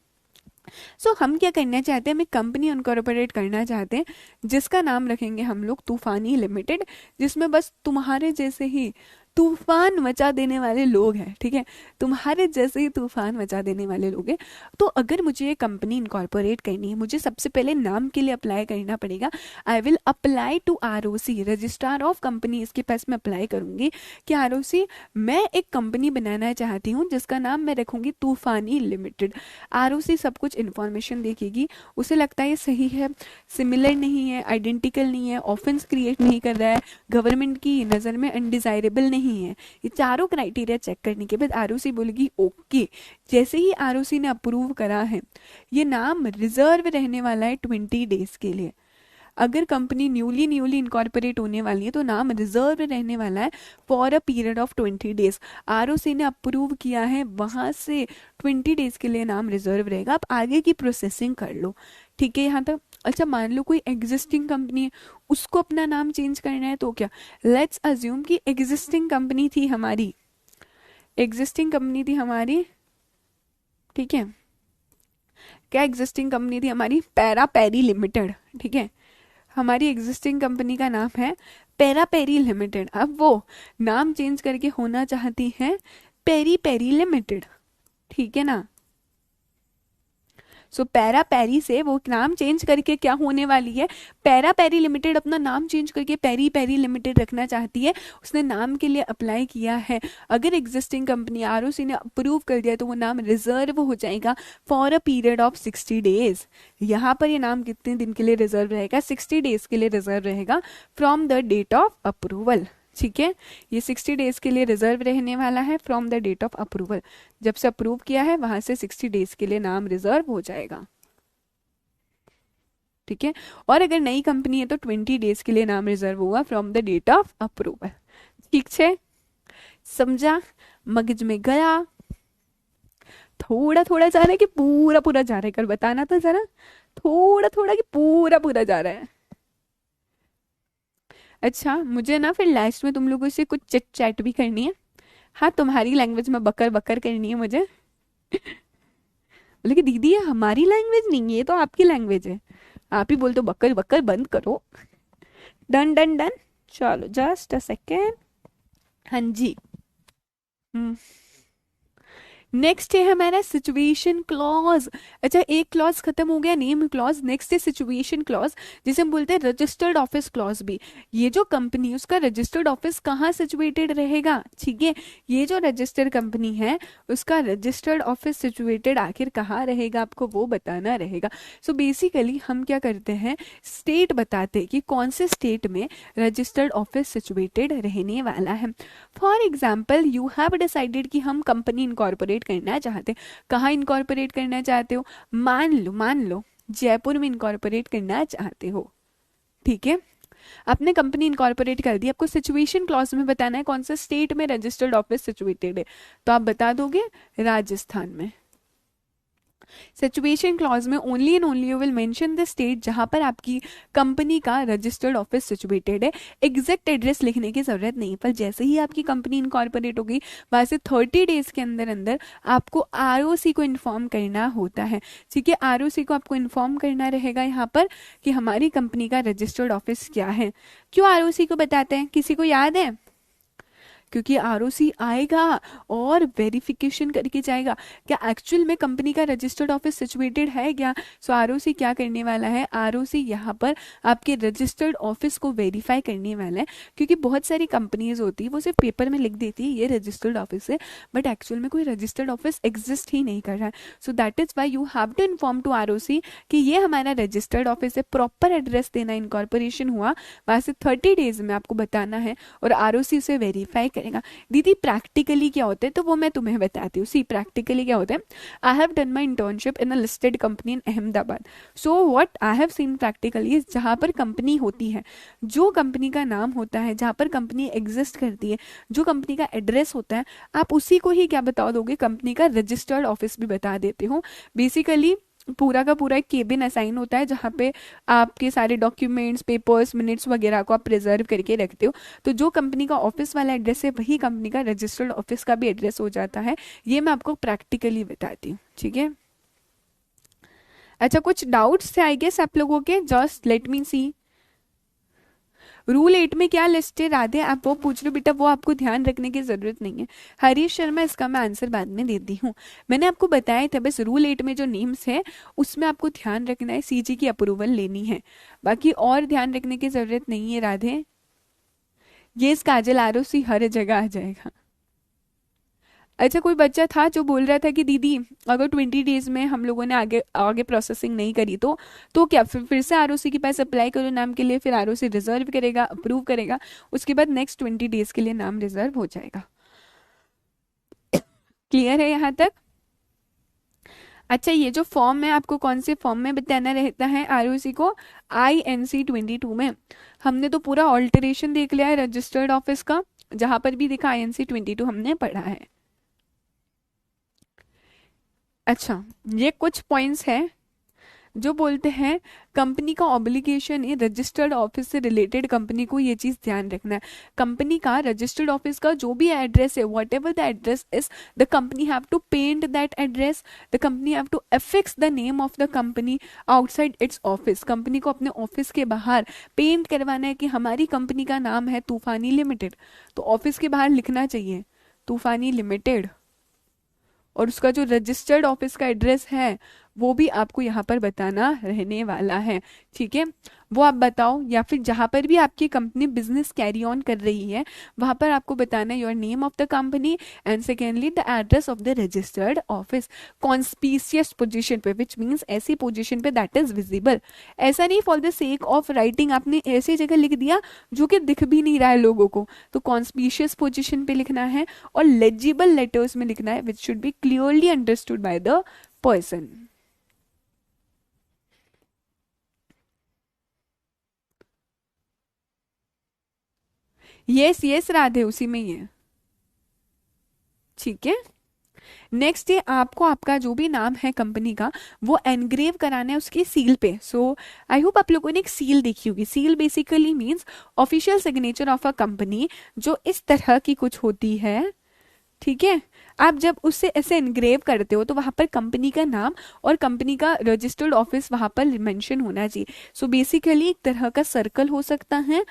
हम क्या करना चाहते हैं, हम एक कंपनी इनकॉर्पोरेट करना चाहते हैं जिसका नाम रखेंगे हम लोग तूफानी लिमिटेड, जिसमें बस तुम्हारे जैसे ही तूफान मचा देने वाले लोग हैं, ठीक है, तुम्हारे जैसे ही तूफान मचा देने वाले लोग हैं। तो अगर मुझे ये कंपनी इनकॉर्पोरेट करनी है, मुझे सबसे पहले नाम के लिए अप्लाई करना पड़ेगा। I will apply to ROC, registrar of company, इसके पास मैं अप्लाई करूंगी कि आरओसी मैं एक कंपनी बनाना चाहती हूँ जिसका नाम मैं रखूंगी तूफानी लिमिटेड। आरओसी सब कुछ इन्फॉर्मेशन देखेगी, उसे लगता है ये सही है, सिमिलर नहीं है, आइडेंटिकल नहीं है, ऑफेंस क्रिएट नहीं कर रहा है, गवर्नमेंट की नज़र में अनडिजायरेबल नहीं है, ये चारों क्राइटेरिया चेक करने के बाद आरओसी बोलेगी ओके। जैसे ही आरओसी ने अप्रूव करा है, ये नाम रिजर्व रहने वाला है 20 डेज के लिए। अगर कंपनी न्यूली न्यूली इनकॉर्पोरेट होने वाली है तो नाम रिजर्व रहने वाला है for a period of 20 days. ROC ने अप्रूव किया है, वहां से 20 डेज के लिए नाम रिजर्व रहेगा। आप आगे की प्रोसेसिंग कर लो, ठीक है यहाँ तक। अच्छा, मान लो कोई एग्जिस्टिंग कंपनी है, उसको अपना नाम चेंज करना है तो क्या? लेट्स अज्यूम कि एग्जिस्टिंग कंपनी थी हमारी, एग्जिस्टिंग कंपनी थी हमारी, ठीक है, क्या एग्जिस्टिंग कंपनी थी हमारी? पैरा पेरी लिमिटेड, ठीक है, हमारी एग्जिस्टिंग कंपनी का नाम है पेरा पेरी लिमिटेड। अब वो नाम चेंज करके होना चाहती है पेरी पेरी लिमिटेड, ठीक है ना। सो पैरा पैरी से वो नाम चेंज करके क्या होने वाली है, पैरा पैरी लिमिटेड अपना नाम चेंज करके पेरी पैरी लिमिटेड रखना चाहती है, उसने नाम के लिए अप्लाई किया है। अगर एग्जिस्टिंग कंपनी आरओसी ने अप्रूव कर दिया तो वो नाम रिजर्व हो जाएगा for a period of 60 days. यहाँ पर ये नाम कितने दिन के लिए रिजर्व रहेगा, 60 डेज के लिए रिजर्व रहेगा from the date of approval. ठीक है, ये 60 डेज के लिए रिजर्व रहने वाला है from the date of approval. जब से अप्रूव किया है वहां से 60 डेज के लिए नाम रिजर्व हो जाएगा। ठीक है, और अगर नई कंपनी है तो 20 डेज के लिए नाम रिजर्व होगा from the date of approval. ठीक है, समझा, मगज में गया, थोड़ा थोड़ा जा रहा है कि पूरा पूरा जा रहा है, कर बताना तो जरा, थोड़ा थोड़ा कि पूरा पूरा जा रहा है। अच्छा, मुझे ना फिर लास्ट में तुम लोगों से कुछ चिट चैट भी करनी है। हाँ, तुम्हारी लैंग्वेज में बकर बकर करनी है मुझे। बोले कि दीदी ये हमारी लैंग्वेज नहीं है, ये तो आपकी लैंग्वेज है, आप ही बोल तो बकर बकर बंद करो। डन डन डन, चलो जस्ट अ सेकेंड। हाँ जी, नेक्स्ट है हमारा सिचुएशन क्लॉज। अच्छा, एक क्लॉज खत्म हो गया, नेम क्लॉज, नेक्स्ट है सिचुएशन क्लॉज, जिसे हम बोलते हैं रजिस्टर्ड ऑफिस क्लॉज भी। ये जो कंपनी उसका रजिस्टर्ड ऑफिस कहाँ सिचुएटेड रहेगा, ठीक है, ये जो रजिस्टर्ड कंपनी है उसका रजिस्टर्ड ऑफिस सिचुएटेड आखिर कहाँ रहेगा आपको वो बताना रहेगा। सो बेसिकली हम क्या करते हैं, स्टेट बताते हैं कि कौन से स्टेट में रजिस्टर्ड ऑफिस सिचुएटेड रहने वाला है। For example you have decided कि हम कंपनी इनकॉर्पोरेट करना चाहते हैं। कहाँ इनकॉर्पोरेट करना चाहते हो, मान लो जयपुर में इनकॉर्पोरेट करना चाहते हो। ठीक है, आपने कंपनी इनकॉर्पोरेट कर दी, आपको सिचुएशन क्लॉज में बताना है कौन सा स्टेट में रजिस्टर्ड ऑफिस सिचुएटेड है, तो आप बता दोगे राजस्थान में। सिचुएशन क्लॉज में only and only you will mention the state जहां पर आपकी कंपनी का रजिस्टर्ड ऑफिस सिचुएटेड है। एग्जैक्ट एड्रेस लिखने की जरूरत नहीं, पर जैसे ही आपकी कंपनी इनकॉर्पोरेट होगी वहां से 30 डेज के अंदर अंदर आपको आरओसी को इन्फॉर्म करना होता है। ठीक है, आरओसी को आपको इन्फॉर्म करना रहेगा यहाँ पर कि हमारी कंपनी का रजिस्टर्ड ऑफिस क्या है। क्यों आरओसी को बताते हैं, किसी को याद है? क्योंकि आरओसी आएगा और वेरिफिकेशन करके जाएगा क्या एक्चुअल में कंपनी का रजिस्टर्ड ऑफिस सिचुएटेड है क्या। सो आरओसी क्या करने वाला है, आरओसी यहाँ पर आपके रजिस्टर्ड ऑफिस को वेरीफाई करने वाला है। क्योंकि बहुत सारी कंपनीज होती है वो सिर्फ पेपर में लिख देती है ये रजिस्टर्ड ऑफिस है, बट एक्चुअल में कोई रजिस्टर्ड ऑफिस एग्जिस्ट ही नहीं कर रहा है। So that is why you have to inform to ROC कि ये हमारा रजिस्टर्ड ऑफिस है, प्रॉपर एड्रेस देना, इनकॉर्पोरेशन हुआ वहां से 30 डेज में आपको बताना है और आरओसी उसे वेरीफाई करेगा। दीदी प्रैक्टिकली क्या होता है, तो वो मैं तुम्हें बताती हूँ। सी प्रैक्टिकली क्या होता है, I have done my internship in a listed company in Ahmedabad. So what I have seen practically जहाँ पर कंपनी होती है, जो कंपनी का नाम होता है, जहाँ पर कंपनी एग्जिस्ट करती है, जो कंपनी का एड्रेस होता है, आप उसी को ही क्या बता दोगे, कंपनी का रजिस्टर्ड ऑफिस भी बता देते हो। बेसिकली पूरा का पूरा एक केबिन असाइन होता है जहाँ पे आपके सारे डॉक्यूमेंट्स, पेपर्स, मिनट्स वगैरह को आप प्रिजर्व करके रखते हो। तो जो कंपनी का ऑफिस वाला एड्रेस है वही कंपनी का रजिस्टर्ड ऑफिस का भी एड्रेस हो जाता है। ये मैं आपको प्रैक्टिकली बताती हूँ। ठीक है, अच्छा कुछ डाउट्स थे आई गेस आप लोगों के, जस्ट लेट मी सी। रूल 8 में क्या लिस्ट है राधे, आप वो पूछ लो बेटा, वो आपको ध्यान रखने की जरूरत नहीं है। हरीश शर्मा, इसका मैं आंसर बाद में देती हूँ। मैंने आपको बताया था बस रूल 8 में जो नेम्स है उसमें आपको ध्यान रखना है, सीजी की अप्रूवल लेनी है, बाकी और ध्यान रखने की जरूरत नहीं है राधे। ये काजल आरओसी हर जगह आ जाएगा। अच्छा, कोई बच्चा था जो बोल रहा था कि दीदी अगर 20 डेज में हम लोगों ने आगे आगे प्रोसेसिंग नहीं करी तो क्या फिर से आरओसी के पास अप्लाई करो नाम के लिए, फिर आरओसी रिजर्व करेगा, अप्रूव करेगा, उसके बाद नेक्स्ट 20 डेज के लिए नाम रिजर्व हो जाएगा। क्लियर है यहाँ तक? अच्छा, ये जो फॉर्म है आपको कौन से फॉर्म में बताना रहता है आरओसी को, INC 22 में। हमने तो पूरा ऑल्टरेशन देख लिया है रजिस्टर्ड ऑफिस का, जहां पर भी देखा INC 22 हमने पढ़ा है। अच्छा, ये कुछ पॉइंट्स हैं जो बोलते हैं कंपनी का ऑब्लिगेशन है रजिस्टर्ड ऑफिस से रिलेटेड कंपनी को ये चीज ध्यान रखना है। कंपनी का रजिस्टर्ड ऑफिस का जो भी एड्रेस है, whatever the address is, the company have to paint that address, the company have to affix the name of the company outside its office. Company को अपने ऑफिस के बाहर paint करवाना है कि हमारी कंपनी का नाम है तूफानी लिमिटेड, तो ऑफिस के बाहर लिखना चाहिए तूफानी लिमिटेड, और उसका जो रजिस्टर्ड ऑफिस का एड्रेस है वो भी आपको यहाँ पर बताना रहने वाला है, ठीक है। वो आप बताओ, या फिर जहाँ पर भी आपकी कंपनी बिजनेस कैरी ऑन कर रही है वहाँ पर आपको बताना your name of the company and secondly the address of the registered office conspicuous position पे, विच मीन्स ऐसी पोजीशन पे दैट इज विजिबल। ऐसा नहीं for the sake of writing आपने ऐसी जगह लिख दिया जो कि दिख भी नहीं रहा है लोगों को, तो कॉन्स्पीशियस पोजीशन पे लिखना है और लेजिबल लेटर्स में लिखना है which should be clearly understood by the person. Yes yes Radhe, उसी में ही है, ठीक है। नेक्स्ट ये आपको आपका जो भी नाम है कंपनी का वो एनग्रेव कराना है उसकी सील पे। सो आई होप आप लोगों ने एक सील देखी होगी। Seal basically means official signature of a company, जो इस तरह की कुछ होती है, ठीक है। आप जब उससे ऐसे एनग्रेव करते हो तो वहां पर कंपनी का नाम और कंपनी का रजिस्टर्ड ऑफिस वहां पर मेंशन होना चाहिए। सो बेसिकली एक तरह का सर्कल हो सकता है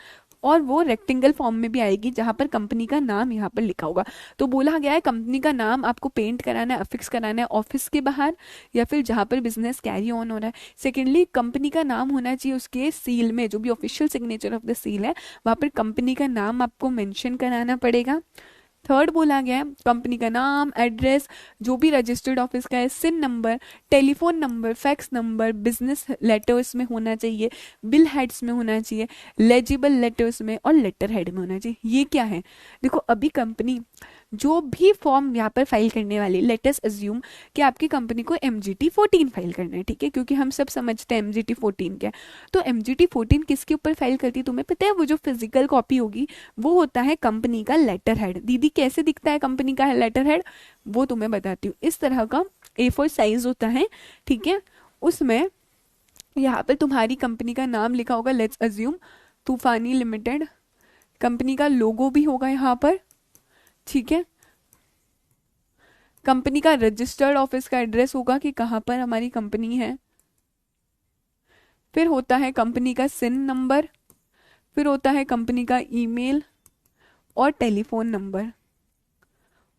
और वो रेक्टेंगल फॉर्म में भी आएगी जहां पर कंपनी का नाम यहाँ पर लिखा होगा। तो बोला गया है कंपनी का नाम आपको पेंट कराना है, अफिक्स कराना है ऑफिस के बाहर या फिर जहां पर बिजनेस कैरी ऑन हो रहा है। सेकेंडली कंपनी का नाम होना चाहिए उसके सील में, जो भी official signature of the seal है वहां पर कंपनी का नाम आपको मेंशन कराना पड़ेगा। थर्ड बोला गया है कंपनी का नाम, एड्रेस, जो भी रजिस्टर्ड ऑफिस का है, CIN number, telephone number, fax number business letters में होना चाहिए, बिल हेड्स में होना चाहिए, लेजिबल लेटर्स में और लेटर हेड में होना चाहिए। ये क्या है, देखो अभी कंपनी जो भी फॉर्म यहाँ पर फाइल करने वाली, लेटेस्ट अज्यूम कि आपकी कंपनी को MGT 14 फाइल करना है, ठीक है, क्योंकि हम सब समझते हैं MGT 14 क्या है। तो MGT 14 किसके ऊपर फाइल करती है तुम्हें पता है? वो जो फिजिकल कॉपी होगी वो होता है कंपनी का लेटर हेड। दीदी कैसे दिखता है कंपनी का लेटर हेड, वो तुम्हें बताती हूँ। इस तरह का A4 साइज होता है, ठीक है। उसमें यहाँ पर तुम्हारी कंपनी का नाम लिखा होगा, लेट्स अज्यूम तूफानी लिमिटेड। कंपनी का लोगो भी होगा यहाँ पर, ठीक है। कंपनी का रजिस्टर्ड ऑफिस का एड्रेस होगा कि कहाँ पर हमारी कंपनी है। फिर होता है कंपनी का सिन नंबर, फिर होता है कंपनी का ईमेल और टेलीफोन नंबर।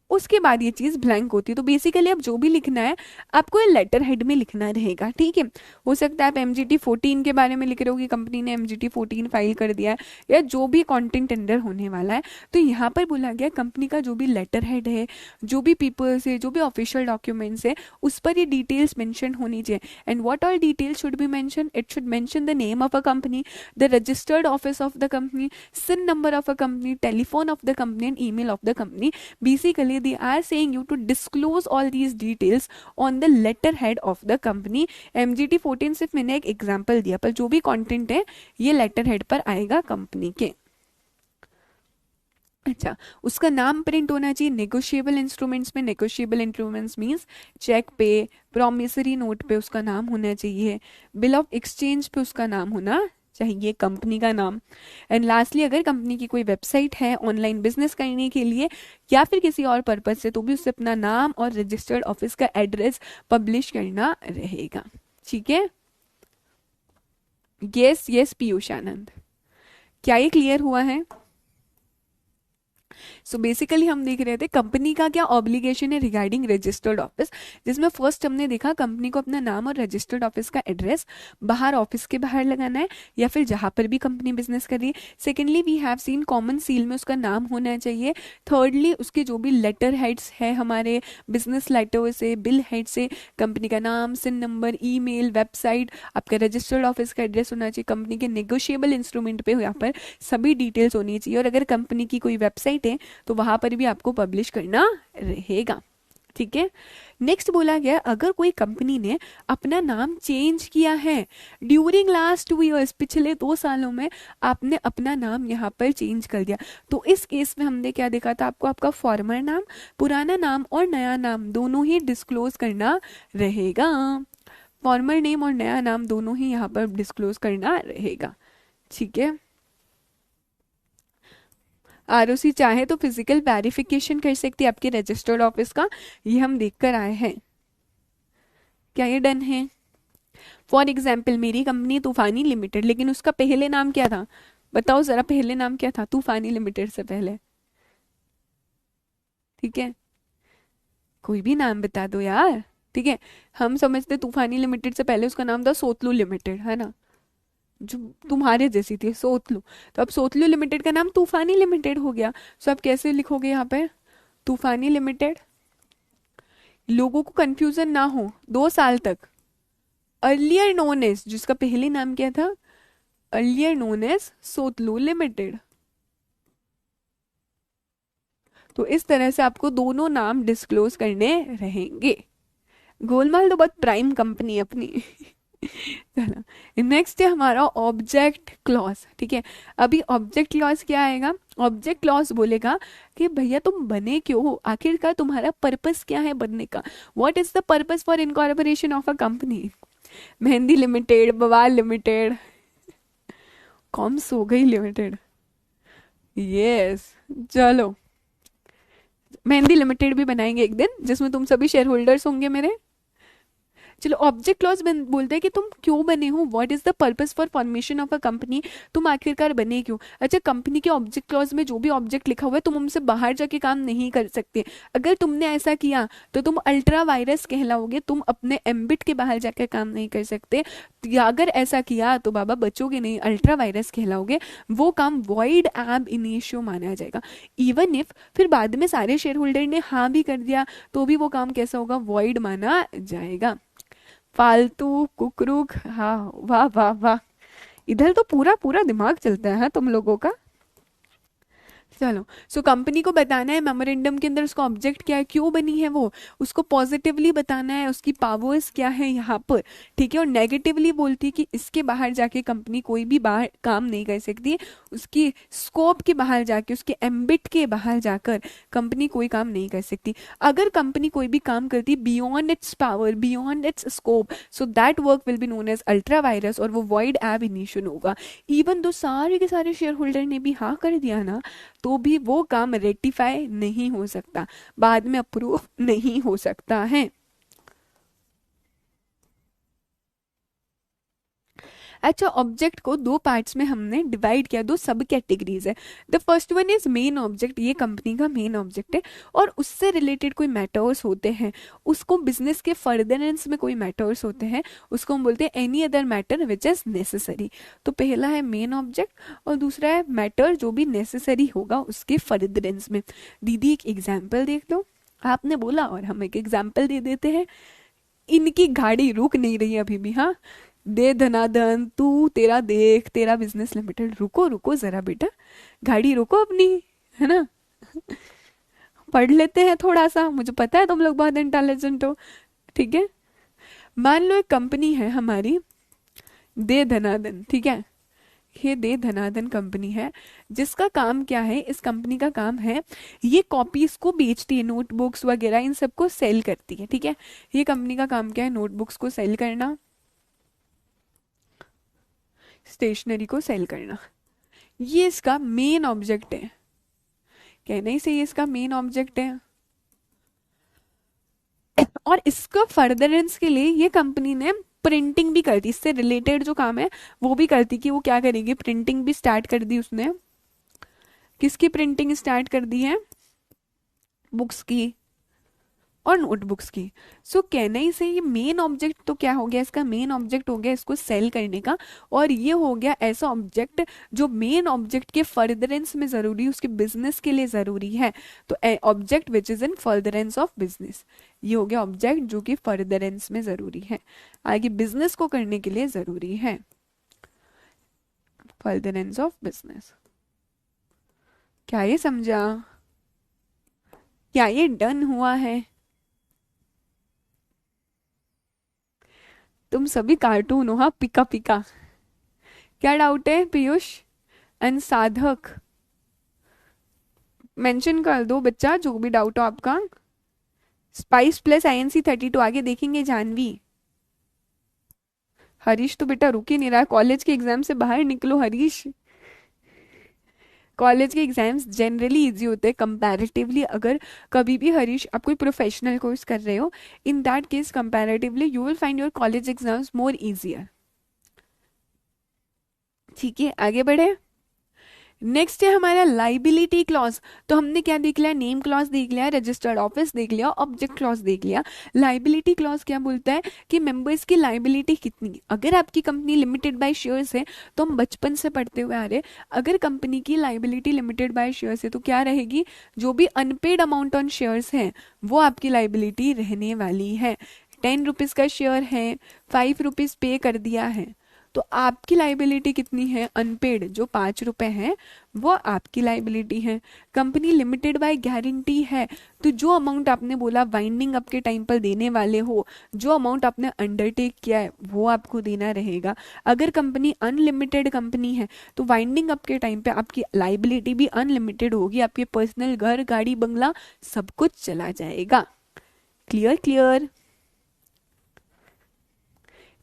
उसके बाद ये चीज ब्लैंक होती है। तो बेसिकली अब जो भी लिखना है आपको ये लेटर हेड में लिखना रहेगा, ठीक है। हो सकता है आप MGT 14 के बारे में लिख रहे हो कि कंपनी ने MGT 14 फाइल कर दिया है, या जो भी कंटेंट टेंडर होने वाला है। तो यहाँ पर बोला गया कंपनी का जो भी लेटर हेड है, जो भी पीपल्स है, जो भी ऑफिशियल डॉक्यूमेंट्स है, उस पर ये डिटेल्स मेंशन होनी चाहिए। And what all details should be mention, it should mention the name of a company, the registered office of the company, CIN number of a company, telephone of the company and email of the company. Basically they are saying you to disclose all these details on the letterhead of the company। MGT 14 सिर्फ मैंने एक example दिया, पर जो भी content है ये letter head पर आएगा कंपनी के। अच्छा, उसका नाम प्रिंट होना चाहिए नेगोशिएबल इंस्ट्रूमेंट्स में। नेगोशिएबल इंस्ट्रूमेंट्स मींस चेक पे, प्रॉमिसरी नोट पे उसका नाम होना चाहिए, बिल ऑफ एक्सचेंज पे उसका नाम होना चाहिए, कंपनी का नाम। एंड लास्टली अगर कंपनी की कोई वेबसाइट है ऑनलाइन बिजनेस करने के लिए या फिर किसी और पर्पज से, तो भी उससे अपना नाम और रजिस्टर्ड ऑफिस का एड्रेस पब्लिश करना रहेगा, ठीक है। यस यस पीयूष आनंद, क्या ये क्लियर हुआ है? सो बेसिकली हम देख रहे थे कंपनी का क्या ऑब्लिगेशन है रिगार्डिंग रजिस्टर्ड ऑफिस, जिसमें फर्स्ट हमने देखा कंपनी को अपना नाम और रजिस्टर्ड ऑफिस का एड्रेस बाहर ऑफिस के बाहर लगाना है या फिर जहां पर भी कंपनी बिजनेस कर रही है। Secondly we have seen common seal में उसका नाम होना चाहिए। थर्डली उसके जो भी लेटर हेड्स है हमारे बिजनेस लेटर से, बिल हेड से, कंपनी का नाम, सिन नंबर, ईमेल, वेबसाइट, आपका रजिस्टर्ड ऑफिस का एड्रेस होना चाहिए। कंपनी के नेगोशिएबल इंस्ट्रूमेंट पे यहाँ पर सभी डिटेल्स होनी चाहिए। और अगर कंपनी की कोई वेबसाइट है तो वहां पर भी आपको पब्लिश करना रहेगा, ठीक है। नेक्स्ट बोला गया अगर कोई कंपनी ने अपना नाम चेंज किया है ड्यूरिंग लास्ट 2 ईयर्स, पिछले 2 सालों में आपने अपना नाम यहाँ पर चेंज कर दिया, तो इस केस में हमने क्या देखा था, आपको आपका फॉर्मर नाम, पुराना नाम और नया नाम दोनों ही डिस्क्लोज करना रहेगा। फॉर्मर नेम और नया नाम दोनों ही यहाँ पर डिस्क्लोज करना रहेगा, ठीक है। ROC चाहे तो फिजिकल वेरिफिकेशन कर सकती है आपके रजिस्टर्ड ऑफिस का, ये हम देख कर आए हैं। क्या ये डन है? फॉर एग्जाम्पल मेरी कंपनी तूफानी लिमिटेड, लेकिन उसका पहले नाम क्या था बताओ जरा, पहले नाम क्या था तूफानी लिमिटेड से पहले? ठीक है, कोई भी नाम बता दो यार। ठीक है, हम समझते तूफानी लिमिटेड से पहले उसका नाम था सोतलू लिमिटेड, है ना, जो तुम्हारे जैसी थी सोतलू। तो अब सोतलू लिमिटेड का नाम तूफानी लिमिटेड हो गया। सो आप कैसे लिखोगे यहाँ पे तूफानी लिमिटेड, लोगों को कंफ्यूजन ना हो 2 साल तक। अर्लियर नोन एज, जिसका पहले नाम क्या था, अर्लियर नोन एज सोतलू लिमिटेड। तो इस तरह से आपको दोनों नाम डिस्क्लोज करने रहेंगे। गोलमाल तो बहुत प्राइम कंपनी है अपनी। चलो नेक्स्ट है हमारा ऑब्जेक्ट क्लॉज। ठीक है, अभी ऑब्जेक्ट क्लॉज क्या आएगा, ऑब्जेक्ट क्लॉज बोलेगा कि भैया तुम बने क्यों हो, आखिरकार तुम्हारा पर्पस क्या है बनने का। What is the purpose for incorporation of a company. Mehndi limited, बवाल लिमिटेड, कॉम्स हो गई लिमिटेड, यस। चलो मेहंदी लिमिटेड भी बनाएंगे एक दिन, जिसमें तुम सभी शेयर होल्डर्स होंगे मेरे। चलो ऑब्जेक्ट क्लॉज बोलते हैं कि तुम क्यों बने हो, what is the purpose for formation of a company, तुम आखिरकार बने क्यों। अच्छा, कंपनी के ऑब्जेक्ट क्लॉज में जो भी ऑब्जेक्ट लिखा हुआ है तुम उनसे बाहर जाके काम नहीं कर सकते। अगर तुमने ऐसा किया तो तुम अल्ट्रा वायरस कहलाओगे, तुम अपने एम्बिट के बाहर जाकर काम नहीं कर सकते। या अगर ऐसा किया तो बाबा बचोगे नहीं, अल्ट्रा वायरस कहलाओगे, वो काम वॉइड एब इनिशियो माना जाएगा। इवन इफ फिर बाद में सारे शेयर होल्डर ने हाँ भी कर दिया तो भी वो काम कैसा होगा, वॉइड माना जाएगा। फालतू कुकरुक, हाँ वाह वाह वाह, इधर तो पूरा पूरा दिमाग चलता है हाँ, तुम लोगों का। चलो सो कंपनी को बताना है मेमोरेंडम के अंदर उसका ऑब्जेक्ट क्या है, क्यों बनी है वो, उसको पॉजिटिवली बताना है उसकी पावर्स क्या है यहाँ पर। ठीक है, और नेगेटिवली बोलती है कि इसके बाहर जाके कंपनी कोई भी बाहर काम नहीं कर सकती, उसकी स्कोप के बाहर जाके, उसके एम्बिट के बाहर जाकर कंपनी कोई काम नहीं कर सकती। अगर कंपनी कोई भी काम करती beyond its power, beyond its scope, so that work will be known as ultra vires, और वो वॉइड एब इनिशियो होगा। इवन दो सारे के सारे शेयर होल्डर ने भी हाँ कर दिया ना, तो भी वो काम रेटिफाई नहीं हो सकता, बाद में अप्रूव नहीं हो सकता है। अच्छा, ऑब्जेक्ट को दो पार्ट्स में हमने डिवाइड किया, दो सब कैटेगरीज है। The first one is main object, ये कंपनी का मेन ऑब्जेक्ट है और उससे रिलेटेड कोई मैटर्स होते हैं, उसको बिजनेस के फर्दरेंस में कोई मैटर्स होते हैं, उसको हम बोलते हैं any other matter which is necessary. तो पहला है मेन ऑब्जेक्ट और दूसरा है मैटर जो भी नेसेसरी होगा उसके फर्दरेंस में। दीदी एक एग्जाम्पल देख लो, आपने बोला और हम एक एग्जाम्पल दे देते हैं। इनकी गाड़ी रुक नहीं रही अभी भी, हाँ, दे धनाधन तू तेरा देख तेरा बिजनेस लिमिटेड, रुको रुको जरा बेटा, गाड़ी रुको अपनी, है ना। पढ़ लेते हैं थोड़ा सा, मुझे पता है तुम लोग बहुत इंटेलिजेंट हो। ठीक है, मान लो एक कंपनी है हमारी दे धनाधन, ठीक है, ये दे धनाधन कंपनी है, जिसका काम क्या है, इस कंपनी का काम है ये कॉपीज को बेचती है, नोटबुक्स वगैरह इन सबको सेल करती है। ठीक है, ये कंपनी का काम क्या है, नोटबुक्स को सेल करना, स्टेशनरी को सेल करना, ये इसका मेन ऑब्जेक्ट है। कहना ही सही, इसका मेन ऑब्जेक्ट है। और इसका फर्दरेंस के लिए ये कंपनी ने प्रिंटिंग भी कर दी, इससे रिलेटेड जो काम है वो भी करती, कि वो क्या करेगी, प्रिंटिंग भी स्टार्ट कर दी उसने। किसकी प्रिंटिंग स्टार्ट कर दी है, बुक्स की और नोटबुक्स की। सो कहना ही से ये मेन ऑब्जेक्ट तो क्या हो गया, इसका मेन ऑब्जेक्ट हो गया इसको सेल करने का, और ये हो गया ऐसा ऑब्जेक्ट जो मेन ऑब्जेक्ट के फर्दरेंस में जरूरी, उसके बिजनेस के लिए जरूरी है। तो object which is in furtherance of business, ये हो गया ऑब्जेक्ट जो कि फर्दरेंस में जरूरी है, आगे बिजनेस को करने के लिए जरूरी है, फर्दरेंस ऑफ बिजनेस। क्या ये समझा, क्या ये डन हुआ है। तुम सभी कार्टून हो हाँ, पिका पिका। क्या डाउट है पीयूष एंड साधक, मेंशन कर दो बच्चा जो भी डाउट हो आपका। स्पाइस प्लस INC32 आगे देखेंगे जानवी। हरीश तो बेटा रुक ही नहीं रहा, कॉलेज के एग्जाम से बाहर निकलो हरीश। कॉलेज के एग्जाम्स जनरली इजी होते हैं कंपैरेटिवली। अगर कभी भी हरीश आप कोई प्रोफेशनल कोर्स कर रहे हो, इन that case comparatively you will find your college exams more easier. ठीक है, आगे बढ़े। नेक्स्ट है हमारा लाइबिलिटी क्लॉज। तो हमने क्या देख लिया, नेम क्लॉज देख लिया, रजिस्टर्ड ऑफिस देख लिया, ऑब्जेक्ट क्लॉज देख लिया। लाइबिलिटी क्लॉज क्या बोलता है कि मेंबर्स की लाइबिलिटी कितनी, अगर आपकी कंपनी लिमिटेड बाय शेयर्स है, तो हम बचपन से पढ़ते हुए आ रहे, अगर कंपनी की लाइबिलिटी लिमिटेड बाय शेयर्स है तो क्या रहेगी, जो भी अनपेड अमाउंट ऑन शेयर्स है वो आपकी लाइबिलिटी रहने वाली है। 10 रुपीज का शेयर है, 5 रुपीज पे कर दिया है, तो आपकी लाइबिलिटी कितनी है, अनपेड जो 5 रुपए है वो आपकी लाइबिलिटी है। कंपनी लिमिटेड बाय गारंटी है, तो जो अमाउंट आपने बोला वाइंडिंग अप के टाइम पर देने वाले हो, जो अमाउंट आपने अंडरटेक किया है वो आपको देना रहेगा। अगर कंपनी अनलिमिटेड कंपनी है तो वाइंडिंग अप के टाइम पे आपकी लाइबिलिटी भी अनलिमिटेड होगी, आपके पर्सनल घर गाड़ी बंगला सब कुछ चला जाएगा। Clear clear.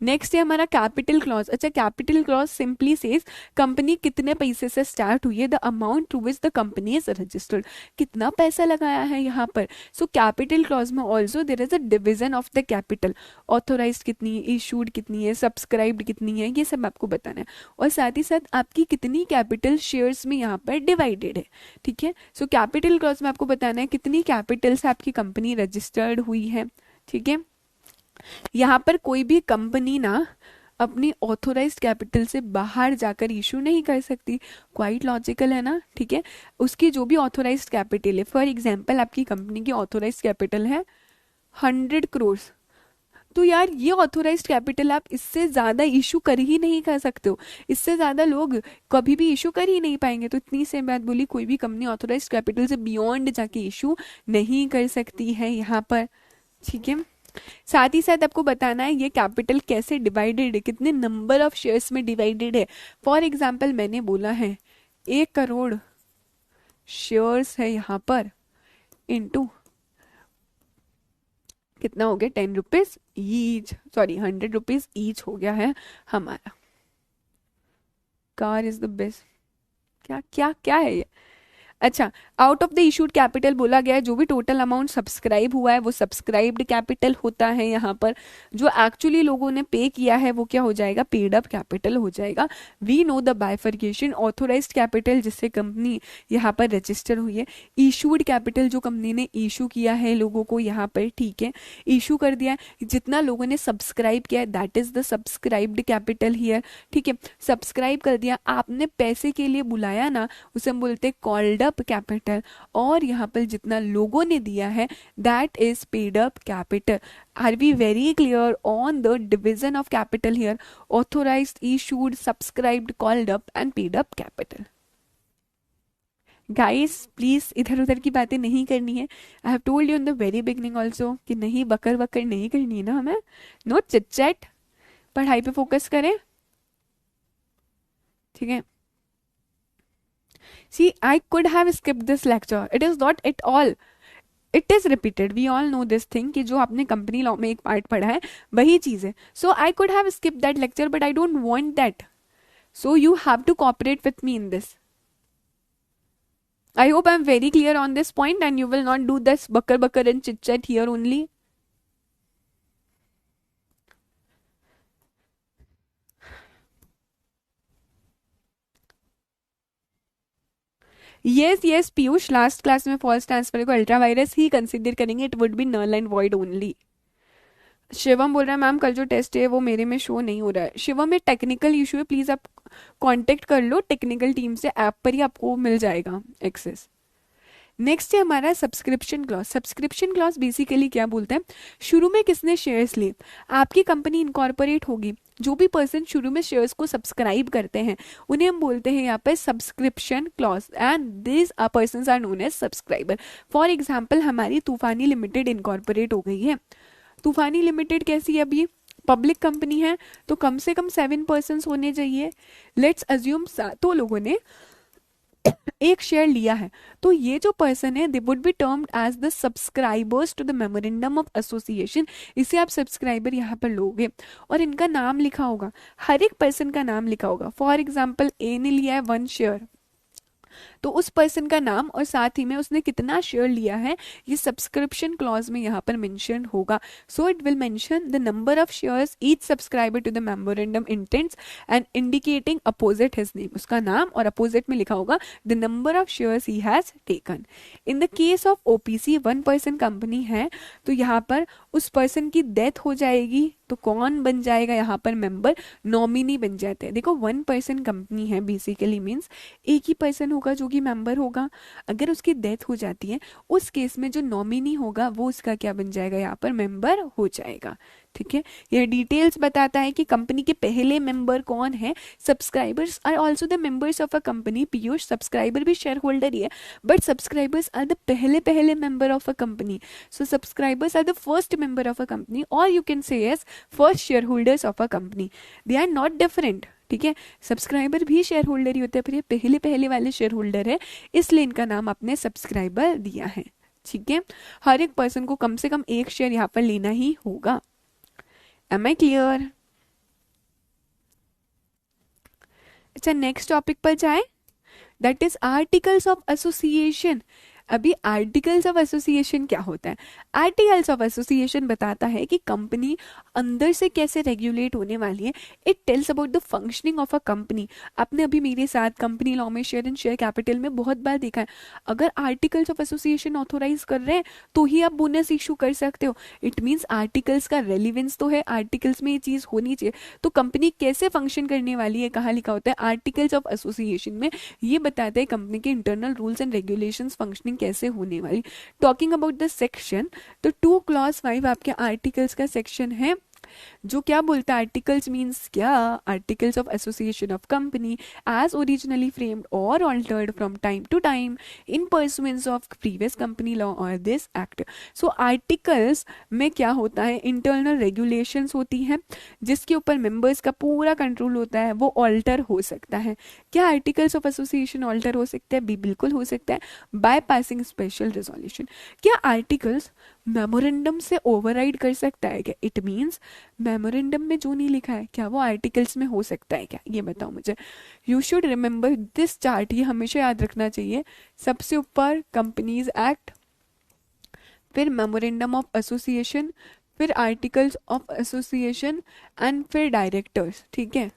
नेक्स्ट है हमारा कैपिटल क्लॉज। अच्छा, capital clause simply says company कितने पैसे से स्टार्ट हुई है, the amount to which the company is registered, कितना पैसा लगाया है यहाँ पर। सो कैपिटल क्लॉज में also there is a division of the capital, authorised कितनी है, इशूड कितनी है, सब्सक्राइब्ड कितनी है, ये सब आपको बताना है, और साथ ही साथ आपकी कितनी कैपिटल शेयर्स में यहाँ पर डिवाइडेड है। ठीक है, सो कैपिटल क्लॉज में आपको बताना है कितनी कैपिटल से आपकी कंपनी रजिस्टर्ड हुई है। ठीक है, यहाँ पर कोई भी कंपनी ना अपनी ऑथोराइज्ड कैपिटल से बाहर जाकर इशू नहीं कर सकती, क्वाइट लॉजिकल है ना। ठीक है, उसकी जो भी ऑथोराइज्ड कैपिटल है, फॉर एग्जांपल आपकी कंपनी की ऑथोराइज्ड कैपिटल है 100 करोड़, तो यार ये ऑथोराइज्ड कैपिटल आप इससे ज्यादा इशू कर ही नहीं कर सकते हो, इससे ज्यादा लोग कभी भी इशू कर ही नहीं पाएंगे। तो इतनी से बात बोली, कोई भी कंपनी ऑथोराइज्ड कैपिटल से बियॉन्ड जाके इशू नहीं कर सकती है यहाँ पर। ठीक है, साथ ही साथ आपको बताना है ये कैपिटल कैसे डिवाइडेड है, कितने नंबर ऑफ शेयर्स में डिवाइडेड है। फॉर एग्जांपल मैंने बोला है 1 करोड़ शेयर्स है यहाँ पर, इनटू कितना हो गया, 10 rupees each, sorry 100 rupees each हो गया है हमारा। कार इज द बेस्ट, क्या क्या क्या है ये। अच्छा, out of the issued capital बोला गया है जो भी टोटल अमाउंट सब्सक्राइब हुआ है वो सब्सक्राइब्ड कैपिटल होता है यहाँ पर, जो एक्चुअली लोगों ने पे किया है वो क्या हो जाएगा, पेड अप कैपिटल हो जाएगा। We know the bifurcation, authorised capital जिससे कंपनी यहाँ पर रजिस्टर हुई है, इशूड कैपिटल जो कंपनी ने इशू किया है लोगों को यहाँ पर, ठीक है, इशू कर दिया है, जितना लोगों ने सब्सक्राइब किया है that is the subscribed capital here. ठीक है, सब्सक्राइब कर दिया, आपने पैसे के लिए बुलाया ना, उसे हम बोलते हैं कॉल्ड अप कैपिटल, और यहाँ पर जितना लोगों ने दिया है that is paid up capital. Are we very clear on the division of capital here, authorised, issued, subscribed, called up and paid up capital. Guys please इधर उधर की बातें नहीं करनी है, I have told you in the very beginning also कि नहीं बकर बकर नहीं करनी है ना हमें, नो चिट चैट, पढ़ाई पे फोकस करें। ठीक है, see I could have skipped this lecture, it is not at all, it is repeated, we all know this thing कि जो आपने कंपनी लॉ में एक पार्ट पढ़ा है वही चीज है। so I could have skipped that lecture but I don't want that, so you have to cooperate with me in this. I hope I'm very clear on this point and you will not do this bakar bakar and chit chat here only. Yes yes Piyush, last class में false transfer को ultra vires ही consider करेंगे, it would be null and void only. Shivam बोल रहा है ma'am कल जो test है वो मेरे में शो नहीं हो रहा है। शिवम में टेक्निकल इशू है, प्लीज आप कांटेक्ट कर लो टेक्निकल टीम से, ऐप पर ही आपको मिल जाएगा एक्सेस। नेक्स्ट है हमारा subscription clause. Subscription clause basically क्या बोलते हैं, शुरू में किसने शेयर्स लिए, आपकी कंपनी इनकॉर्पोरेट होगी, जो भी पर्सन शुरू में शेयर्स को सब्सक्राइब करते हैं उन्हें हम बोलते हैं यहाँ पर subscription clause, and this persons are known as subscriber. For example हमारी तूफानी लिमिटेड इनकॉर्पोरेट हो गई है, तूफानी लिमिटेड कैसी है, अभी पब्लिक कंपनी है तो कम से कम 7 पर्सन होने चाहिए। लेट्स अज्यूम 7 लोगों ने एक शेयर लिया है, तो ये जो पर्सन है they would be termed as the subscribers to the memorandum of association. इसे आप सब्सक्राइबर यहाँ पर लोगे और इनका नाम लिखा होगा, हर एक पर्सन का नाम लिखा होगा। फॉर एग्जाम्पल ए ने लिया है 1 शेयर, तो उस पर्सन का नाम और साथ ही में उसने कितना शेयर लिया है ये सब्सक्रिप्शन क्लॉज में यहाँ पर मेंशन होगा. So it will mention the number of shares each subscriber to the memorandum intents and indicating opposite his name. उसका नाम और अपोजिट में लिखा होगा the number of shares he has taken. In the case of OPC one person company है तो यहाँ पर उस पर्सन की डेथ हो जाएगी तो कौन बन जाएगा यहाँ पर मेंबर, नॉमिनी बन जाते हैं. देखो वन पर्सन कंपनी है बेसिकली मीन्स एक ही पर्सन होगा जो कि मेंबर होगा. अगर उसकी डेथ हो जाती है उस केस में जो नॉमिनी होगा वो उसका क्या बन जाएगा, यहाँ पर मेंबर हो जाएगा. ठीक है, यह डिटेल्स बताता है कि कंपनी के पहले मेंबर कौन है. Subscribers are also the members of a company. Piyush subscriber भी शेयर होल्डर ही है बट सब्सक्राइबर्स आर द पहले member of a company. So subscribers are the first member of a company और you can say as first shareholders of a company. They are not different. ठीक है, subscriber भी shareholder ही होते हैं, पर ये पहले वाले शेयर होल्डर है इसलिए इनका नाम आपने सब्सक्राइबर दिया है. ठीक है, हर एक पर्सन को कम से कम एक शेयर यहाँ पर लेना ही होगा. Am I clear? अच्छा, नेक्स्ट टॉपिक पर जाए, that is articles of association. अभी आर्टिकल्स ऑफ एसोसिएशन क्या होता है? आर्टिकल्स ऑफ एसोसिएशन बताता है कि कंपनी अंदर से कैसे रेगुलेट होने वाली है. It tells about the functioning of a company. आपने अभी मेरे साथ कंपनी लॉ में शेयर एंड शेयर कैपिटल में बहुत बार देखा है, अगर आर्टिकल्स ऑफ एसोसिएशन ऑथोराइज कर रहे हैं तो ही आप बोनस इशू कर सकते हो. इट मीन्स आर्टिकल्स का रेलिवेंस तो है, आर्टिकल्स में ये चीज होनी चाहिए. तो कंपनी कैसे फंक्शन करने वाली है कहाँ लिखा होता है? आर्टिकल्स ऑफ एसोसिएशन में. ये बताता है कंपनी के internal rules and regulations functioning कैसे होने वाली. टॉकिंग अबाउट द सेक्शन, तो 2 क्लॉज 5 आपके आर्टिकल्स का सेक्शन है जो क्या बोलता है? आर्टिकल्स मीन्स क्या? Articles of association of company as originally framed और altered from time to time in pursuance of previous company law और दिस एक्ट. सो आर्टिकल्स में क्या होता है? इंटरनल रेगुलेशंस होती हैं जिसके ऊपर मेंबर्स का पूरा कंट्रोल होता है, वो ऑल्टर हो सकता है. क्या आर्टिकल्स ऑफ एसोसिएशन ऑल्टर हो सकते हैं? भी बिल्कुल हो सकता है बाय पासिंग स्पेशल रिजोल्यूशन. क्या आर्टिकल्स मेमोरेंडम से ओवरराइड कर सकता है क्या? इट मीन्स मेमोरेंडम में जो नहीं लिखा है क्या वो आर्टिकल्स में हो सकता है क्या? ये बताओ मुझे. You should remember this chart, ये हमेशा याद रखना चाहिए. सबसे ऊपर कंपनीज एक्ट, फिर मेमोरेंडम ऑफ एसोसिएशन, फिर आर्टिकल्स ऑफ एसोसिएशन एंड फिर डायरेक्टर्स. ठीक है,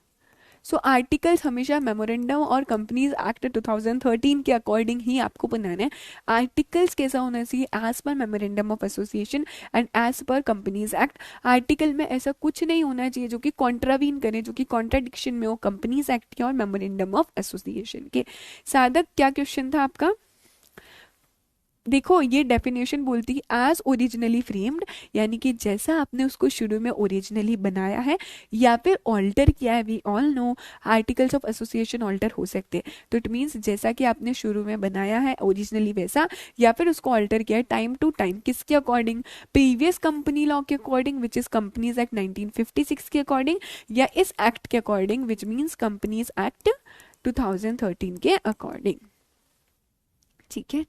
सो आर्टिकल्स हमेशा मेमोरेंडम और कंपनीज एक्ट 2013 के अकॉर्डिंग ही आपको बनाना है. आर्टिकल्स कैसा होना चाहिए? As per memorandum of association and as per companies act. Article में ऐसा कुछ नहीं होना चाहिए जो कि कॉन्ट्रावीन करे, जो कि कॉन्ट्राडिक्शन में हो कंपनीज एक्ट के और मेमोरेंडम ऑफ एसोसिएशन के. साधक, क्या क्वेश्चन था आपका? देखो ये डेफिनेशन बोलती है एज ओरिजिनली फ्रेम्ड, यानी कि जैसा आपने उसको शुरू में ओरिजिनली बनाया है या फिर ऑल्टर किया है. We all know articles of association alter हो सकते हैं, तो इट मीन्स जैसा कि आपने शुरू में बनाया है ओरिजिनली वैसा, या फिर उसको ऑल्टर किया है टाइम टू टाइम. किसके अकॉर्डिंग? प्रीवियस कंपनी लॉ के according which is companies act 1956 के अकॉर्डिंग, या इस एक्ट के according which means companies act 2013 के अकॉर्डिंग. ठीक है.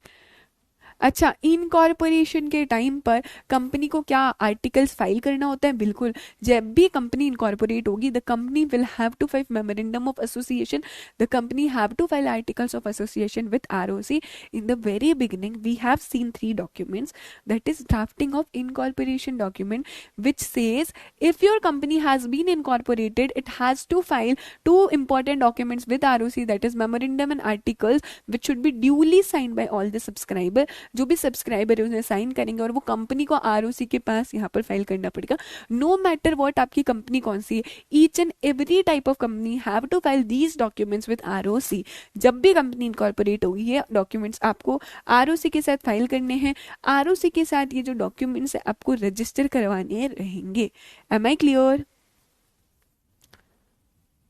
अच्छा, इनकॉर्पोरेशन के टाइम पर कंपनी को क्या आर्टिकल्स फाइल करना होता है? बिल्कुल. जब भी कंपनी इनकॉर्पोरेट होगी the company will have to file memorandum of association, the company have to file articles of association with ROC. In the very beginning we have seen 3 documents, that is drafting of incorporation document which says if your company has been incorporated it has to file 2 important documents with ROC, that is memorandum and articles which should be duly signed by all the subscriber. जो भी subscriber है उन्हें sign करेंगे और वो company को ROC के पास यहाँ पर फाइल करना पड़ेगा. नो मैटर व्हाट आपकी कंपनी कौन सी है, each and every type of company have to file these documents with ROC. जब भी कंपनी इनकॉर्पोरेट होगी ये डॉक्यूमेंट्स आपको आरओसी के साथ फाइल करने हैं. आरओसी के साथ ये जो डॉक्यूमेंट्स है आपको रजिस्टर करवाने रहेंगे. Am I clear?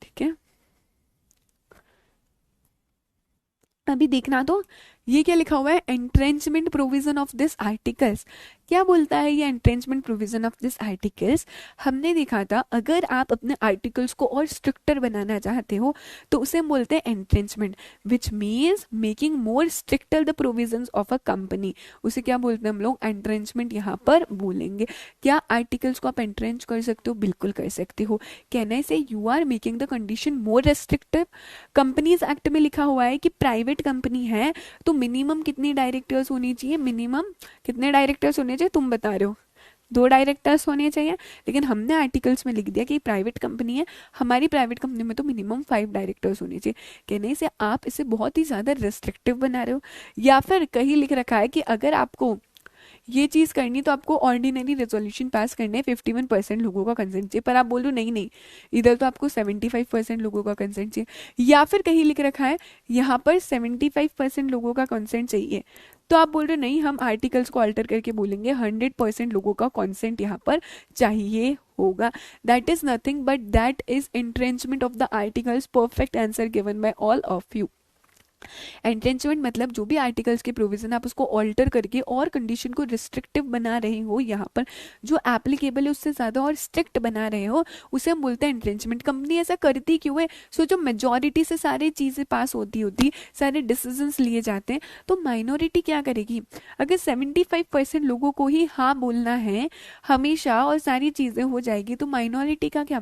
ठीक है, अभी देखना तो ये क्या लिखा हुआ है, entrenchment provision of this articles. क्या बोलता है ये entrenchment provision of this articles? हमने देखा था अगर आप अपने आर्टिकल्स को और स्ट्रिक्टर बनाना चाहते हो तो उसे हम बोलते हैं entrenchment, which means making more stricter the provisions of a company. उसे क्या बोलते हैं हम लोग, एंट्रेंचमेंट यहाँ पर बोलेंगे। क्या आर्टिकल्स को आप एंट्रेंच कर सकते हो? बिल्कुल कर सकते हो। Can I say you are making the condition more restrictive? Companies act में लिखा हुआ है कि प्राइवेट कंपनी है तो मिनिमम कितनी डायरेक्टर्स होनी चाहिए, मिनिमम कितने डायरेक्टर्स होने चाहिए, तुम बता रहे हो 2 डायरेक्टर्स होने चाहिए, लेकिन हमने आर्टिकल्स में लिख दिया कि प्राइवेट कंपनी है, हमारी प्राइवेट कंपनी में तो मिनिमम 5 डायरेक्टर्स होने चाहिए। कहने से आप इसे बहुत ही ज्यादा रेस्ट्रिक्टिव बना रहे हो। या फिर कहीं लिख रखा है कि अगर आपको ये चीज करनी तो आपको ऑर्डिनरी रेजोल्यूशन पास करने 51% लोगों का कंसेंट चाहिए, पर आप बोल रहे हो नहीं नहीं, इधर तो आपको 75% लोगों का कंसेंट चाहिए। या फिर कहीं लिख रखा है यहाँ पर 75% लोगों का कंसेंट चाहिए, तो आप बोल रहे हो नहीं, हम आर्टिकल्स को अल्टर करके बोलेंगे 100% लोगों का कंसेंट यहाँ पर चाहिए होगा। That is nothing but that is entrenchment of the articles. Perfect answer given by all of you. Entrenchment मतलब जो भी आर्टिकल्स के प्रोविजन आप उसको ऑल्टर करके और कंडीशन को रिस्ट्रिक्टिव बना रहे हो, यहाँ पर जो एप्लीकेबल है उससे ज्यादा और स्ट्रिक्ट बना रहे हो, उसे हम बोलते हैं एंट्रेंचमेंट। कंपनी ऐसा करती क्यों है? सोचो मेजोरिटी से सारी चीजें पास होती सारे डिसीजंस लिए जाते हैं, तो माइनॉरिटी क्या करेगी? अगर 75% लोगों को ही हाँ बोलना है हमेशा और सारी चीजें हो जाएगी, तो माइनॉरिटी का क्या?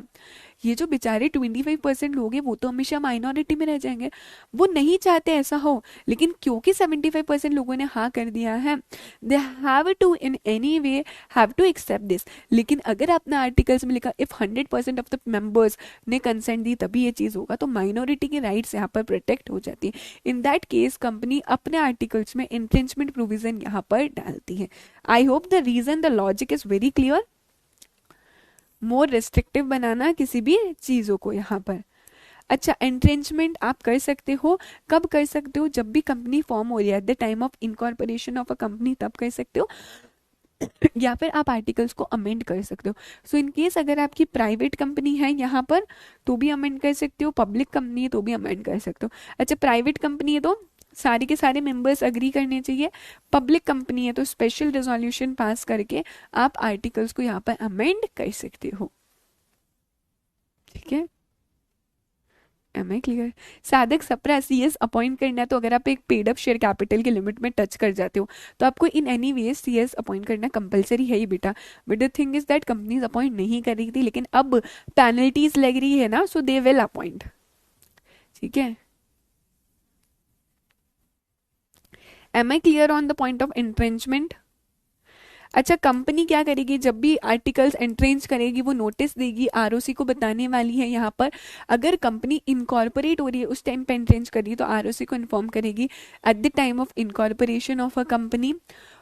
ये जो बेचारे 25% लोग हैं वो तो हमेशा माइनॉरिटी में रह जाएंगे। वो नहीं चाहते ऐसा हो, लेकिन क्योंकि 75% लोगों ने हाँ कर दिया है, they have to in any way have to accept this. लेकिन अगर आपने आर्टिकल्स में लिखा इफ 100% ऑफ द मेंबर्स ने कंसेंट दी तभी ये चीज होगा, तो माइनॉरिटी के राइट्स यहाँ पर प्रोटेक्ट हो जाती है। इन दैट केस कंपनी अपने आर्टिकल्स में एंट्रेंचमेंट प्रोविजन यहाँ पर डालती है। I hope the reason the logic is very clear. More restrictive बनाना किसी भी चीजों को यहाँ पर। अच्छा, एंट्रेंचमेंट आप कर सकते हो, कब कर सकते हो? जब भी कंपनी फॉर्म हो रही है, eight the time of incorporation of a company, तब कर सकते हो। या फिर आप आर्टिकल्स को अमेंड कर सकते हो। सो इन केस अगर आपकी प्राइवेट कंपनी है यहाँ पर तो भी अमेंड कर सकते हो, पब्लिक कंपनी है तो भी अमेंड कर सकते हो। अच्छा, प्राइवेट कंपनी है तो सारे के सारे मेंबर्स अग्री करने चाहिए, पब्लिक कंपनी है तो स्पेशल रेजोल्यूशन पास करके आप आर्टिकल्स को यहाँ पर अमेंड कर सकते हो। ठीक है, एम आई क्लियर? साधक सप्रा सीएस अपॉइंट करना है तो अगर आप एक पेड अप शेयर कैपिटल के लिमिट में टच कर जाते हो तो आपको in any way CS appoint करना कंपलसरी है ही बेटा। But the thing is that companies appoint नहीं कर रही थी, लेकिन अब पेनल्टीज लग रही है ना, सो दे विल अपॉइंट। ठीक है, am I clear on the point of entrenchment? अच्छा, कंपनी क्या करेगी जब भी आर्टिकल्स एंट्रेंच करेगी, वो नोटिस देगी, आरओसी को बताने वाली है यहाँ पर। अगर कंपनी इनकॉर्पोरेट हो रही है उस टाइम पे एंट्रेंच कर रही है तो आरओसी को इन्फॉर्म करेगी eight the time of incorporation of a company.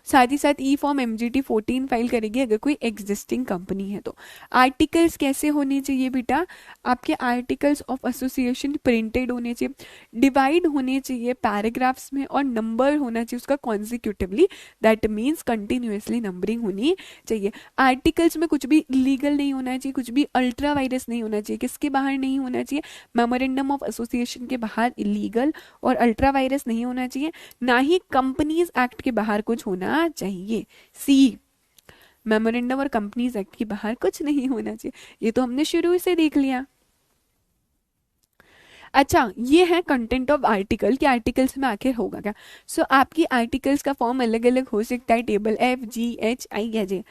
साथ ही साथ ई फॉर्म एमजीटी 14 फाइल करेगी अगर कोई एग्जिस्टिंग कंपनी है तो। आर्टिकल्स कैसे होने चाहिए बेटा? आपके आर्टिकल्स ऑफ एसोसिएशन प्रिंटेड होने चाहिए, डिवाइड होने चाहिए पैराग्राफ्स में, और नंबर होना चाहिए उसका consecutively, that means continuously numbering होनी चाहिए। आर्टिकल्स में कुछ भी इलीगल नहीं होना चाहिए, कुछ भी अल्ट्रा वायरस नहीं होना चाहिए। किसके बाहर नहीं होना चाहिए? मेमोरेंडम ऑफ एसोसिएशन के बाहर इलीगल और अल्ट्रा वायरस नहीं होना चाहिए, ना ही कंपनीज एक्ट के बाहर कुछ होना चाहिए। सी, मेमोरेंडम और कंपनीज एक्ट के बाहर कुछ नहीं होना चाहिए। ये तो हमने शुरू से देख लिया। अच्छा, ये है कंटेंट ऑफ आर्टिकल कि आर्टिकल्स में आखिर होगा क्या। सो आपकी आर्टिकल्स का फॉर्म अलग अलग हो सकता है, table F G H I या जे।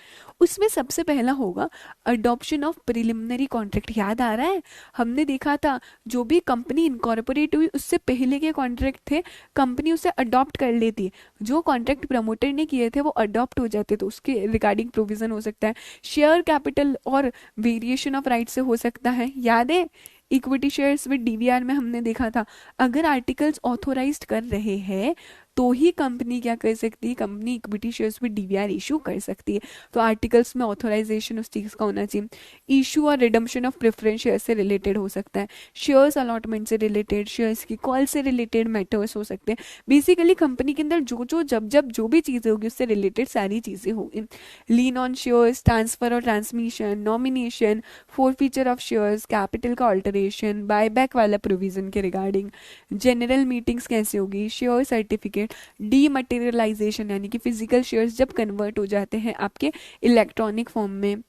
उसमें सबसे पहला होगा अडॉप्शन ऑफ प्रिलिमिनरी कॉन्ट्रैक्ट। याद आ रहा है हमने देखा था जो भी कंपनी इनकॉर्पोरेट हुई उससे पहले के कॉन्ट्रैक्ट थे कंपनी उसे अडॉप्ट कर लेती है, जो कॉन्ट्रैक्ट प्रमोटर ने किए थे वो अडॉप्ट हो जाते, तो उसके रिगार्डिंग प्रोविजन हो सकता है। शेयर कैपिटल और वेरिएशन ऑफ राइट से हो सकता है। याद है इक्विटी शेयर्स विद डीवीआर में हमने देखा था अगर आर्टिकल्स ऑथोराइज्ड कर रहे हैं तो ही कंपनी क्या कर सकती है, company equity shares with DVR issue कर सकती है। तो आर्टिकल्स में ऑथोराइजेशन उस चीज का होना चाहिए। इशू और रिडम्पशन ऑफ प्रेफरेंस शेयर्स से रिलेटेड हो सकता है, शेयर्स अलॉटमेंट से रिलेटेड, शेयर्स की कॉल से रिलेटेड मैटर्स हो सकते हैं। बेसिकली कंपनी के अंदर जो जो जब जो भी चीजें होगी उससे रिलेटेड सारी चीजें होगी। लीन ऑन शेयर्स, ट्रांसफर और transmission, nomination, forfeiture of shares, capital का ऑल्टरेशन, बायबैक वाला प्रोविजन के रिगार्डिंग, जनरल मीटिंग्स कैसे होगी, शेयर सर्टिफिकेट, डीमटेरियलाइजेशन यानी कि फिजिकल शेयर्स जब कन्वर्ट हो जाते हैं आपके इलेक्ट्रॉनिक फॉर्म में,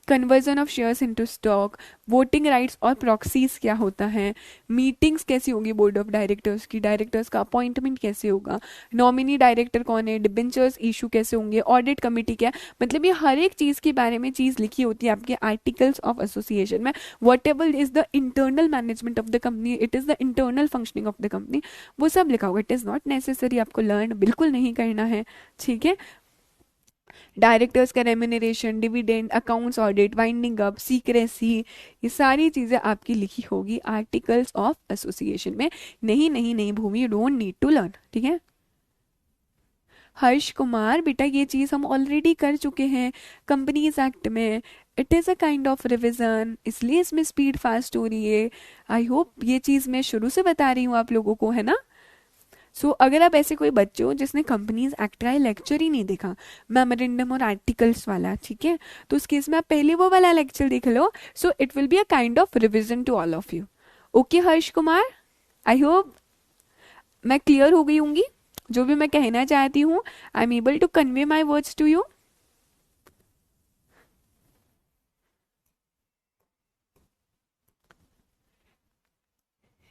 conversion of shares into stock, voting rights और प्रॉक्सीज क्या होता है, मीटिंग्स कैसी होगी बोर्ड ऑफ डायरेक्टर्स की, डायरेक्टर्स का अपॉइंटमेंट कैसे होगा, नॉमिनी डायरेक्टर कौन है, डिबेंचर्स इशू कैसे होंगे, ऑडिट कमेटी क्या है, मतलब ये हर एक चीज़ के बारे में चीज़ लिखी होती है आपके आर्टिकल्स ऑफ एसोसिएशन में। What ever is the internal management of the company, it is the internal functioning of the company, वो सब लिखा होगा। इट इज़ नॉट नेसेसरी, आपको लर्न बिल्कुल नहीं करना है, ठीक है। डायरेक्टर्स का remuneration, dividend, accounts audit, winding up, secrecy, ये सारी चीज़ें आपकी लिखी होगी आर्टिकल्स ऑफ एसोसिएशन में। नहीं नहीं नहीं Bhumi, you don't need to learn, ठीक है। हर्ष कुमार बेटा ये चीज़ हम ऑलरेडी कर चुके हैं कंपनीज एक्ट में, it is a kind of revision, इसलिए इसमें स्पीड फास्ट हो रही है। आई होप ये चीज़ मैं शुरू से बता रही हूँ आप लोगों को, है ना। अगर आप ऐसे कोई बच्चे हो जिसने कंपनीज एक्ट का लेक्चर ही नहीं देखा, मेमोरेंडम और आर्टिकल्स वाला, ठीक है, तो उस केस में आप पहले वो वाला लेक्चर देख लो। It will be a kind of revision to all of you. Okay Harsh Kumar, I hope मैं क्लियर हो गई होंगी, जो भी मैं कहना चाहती हूँ I am able to convey my words to you.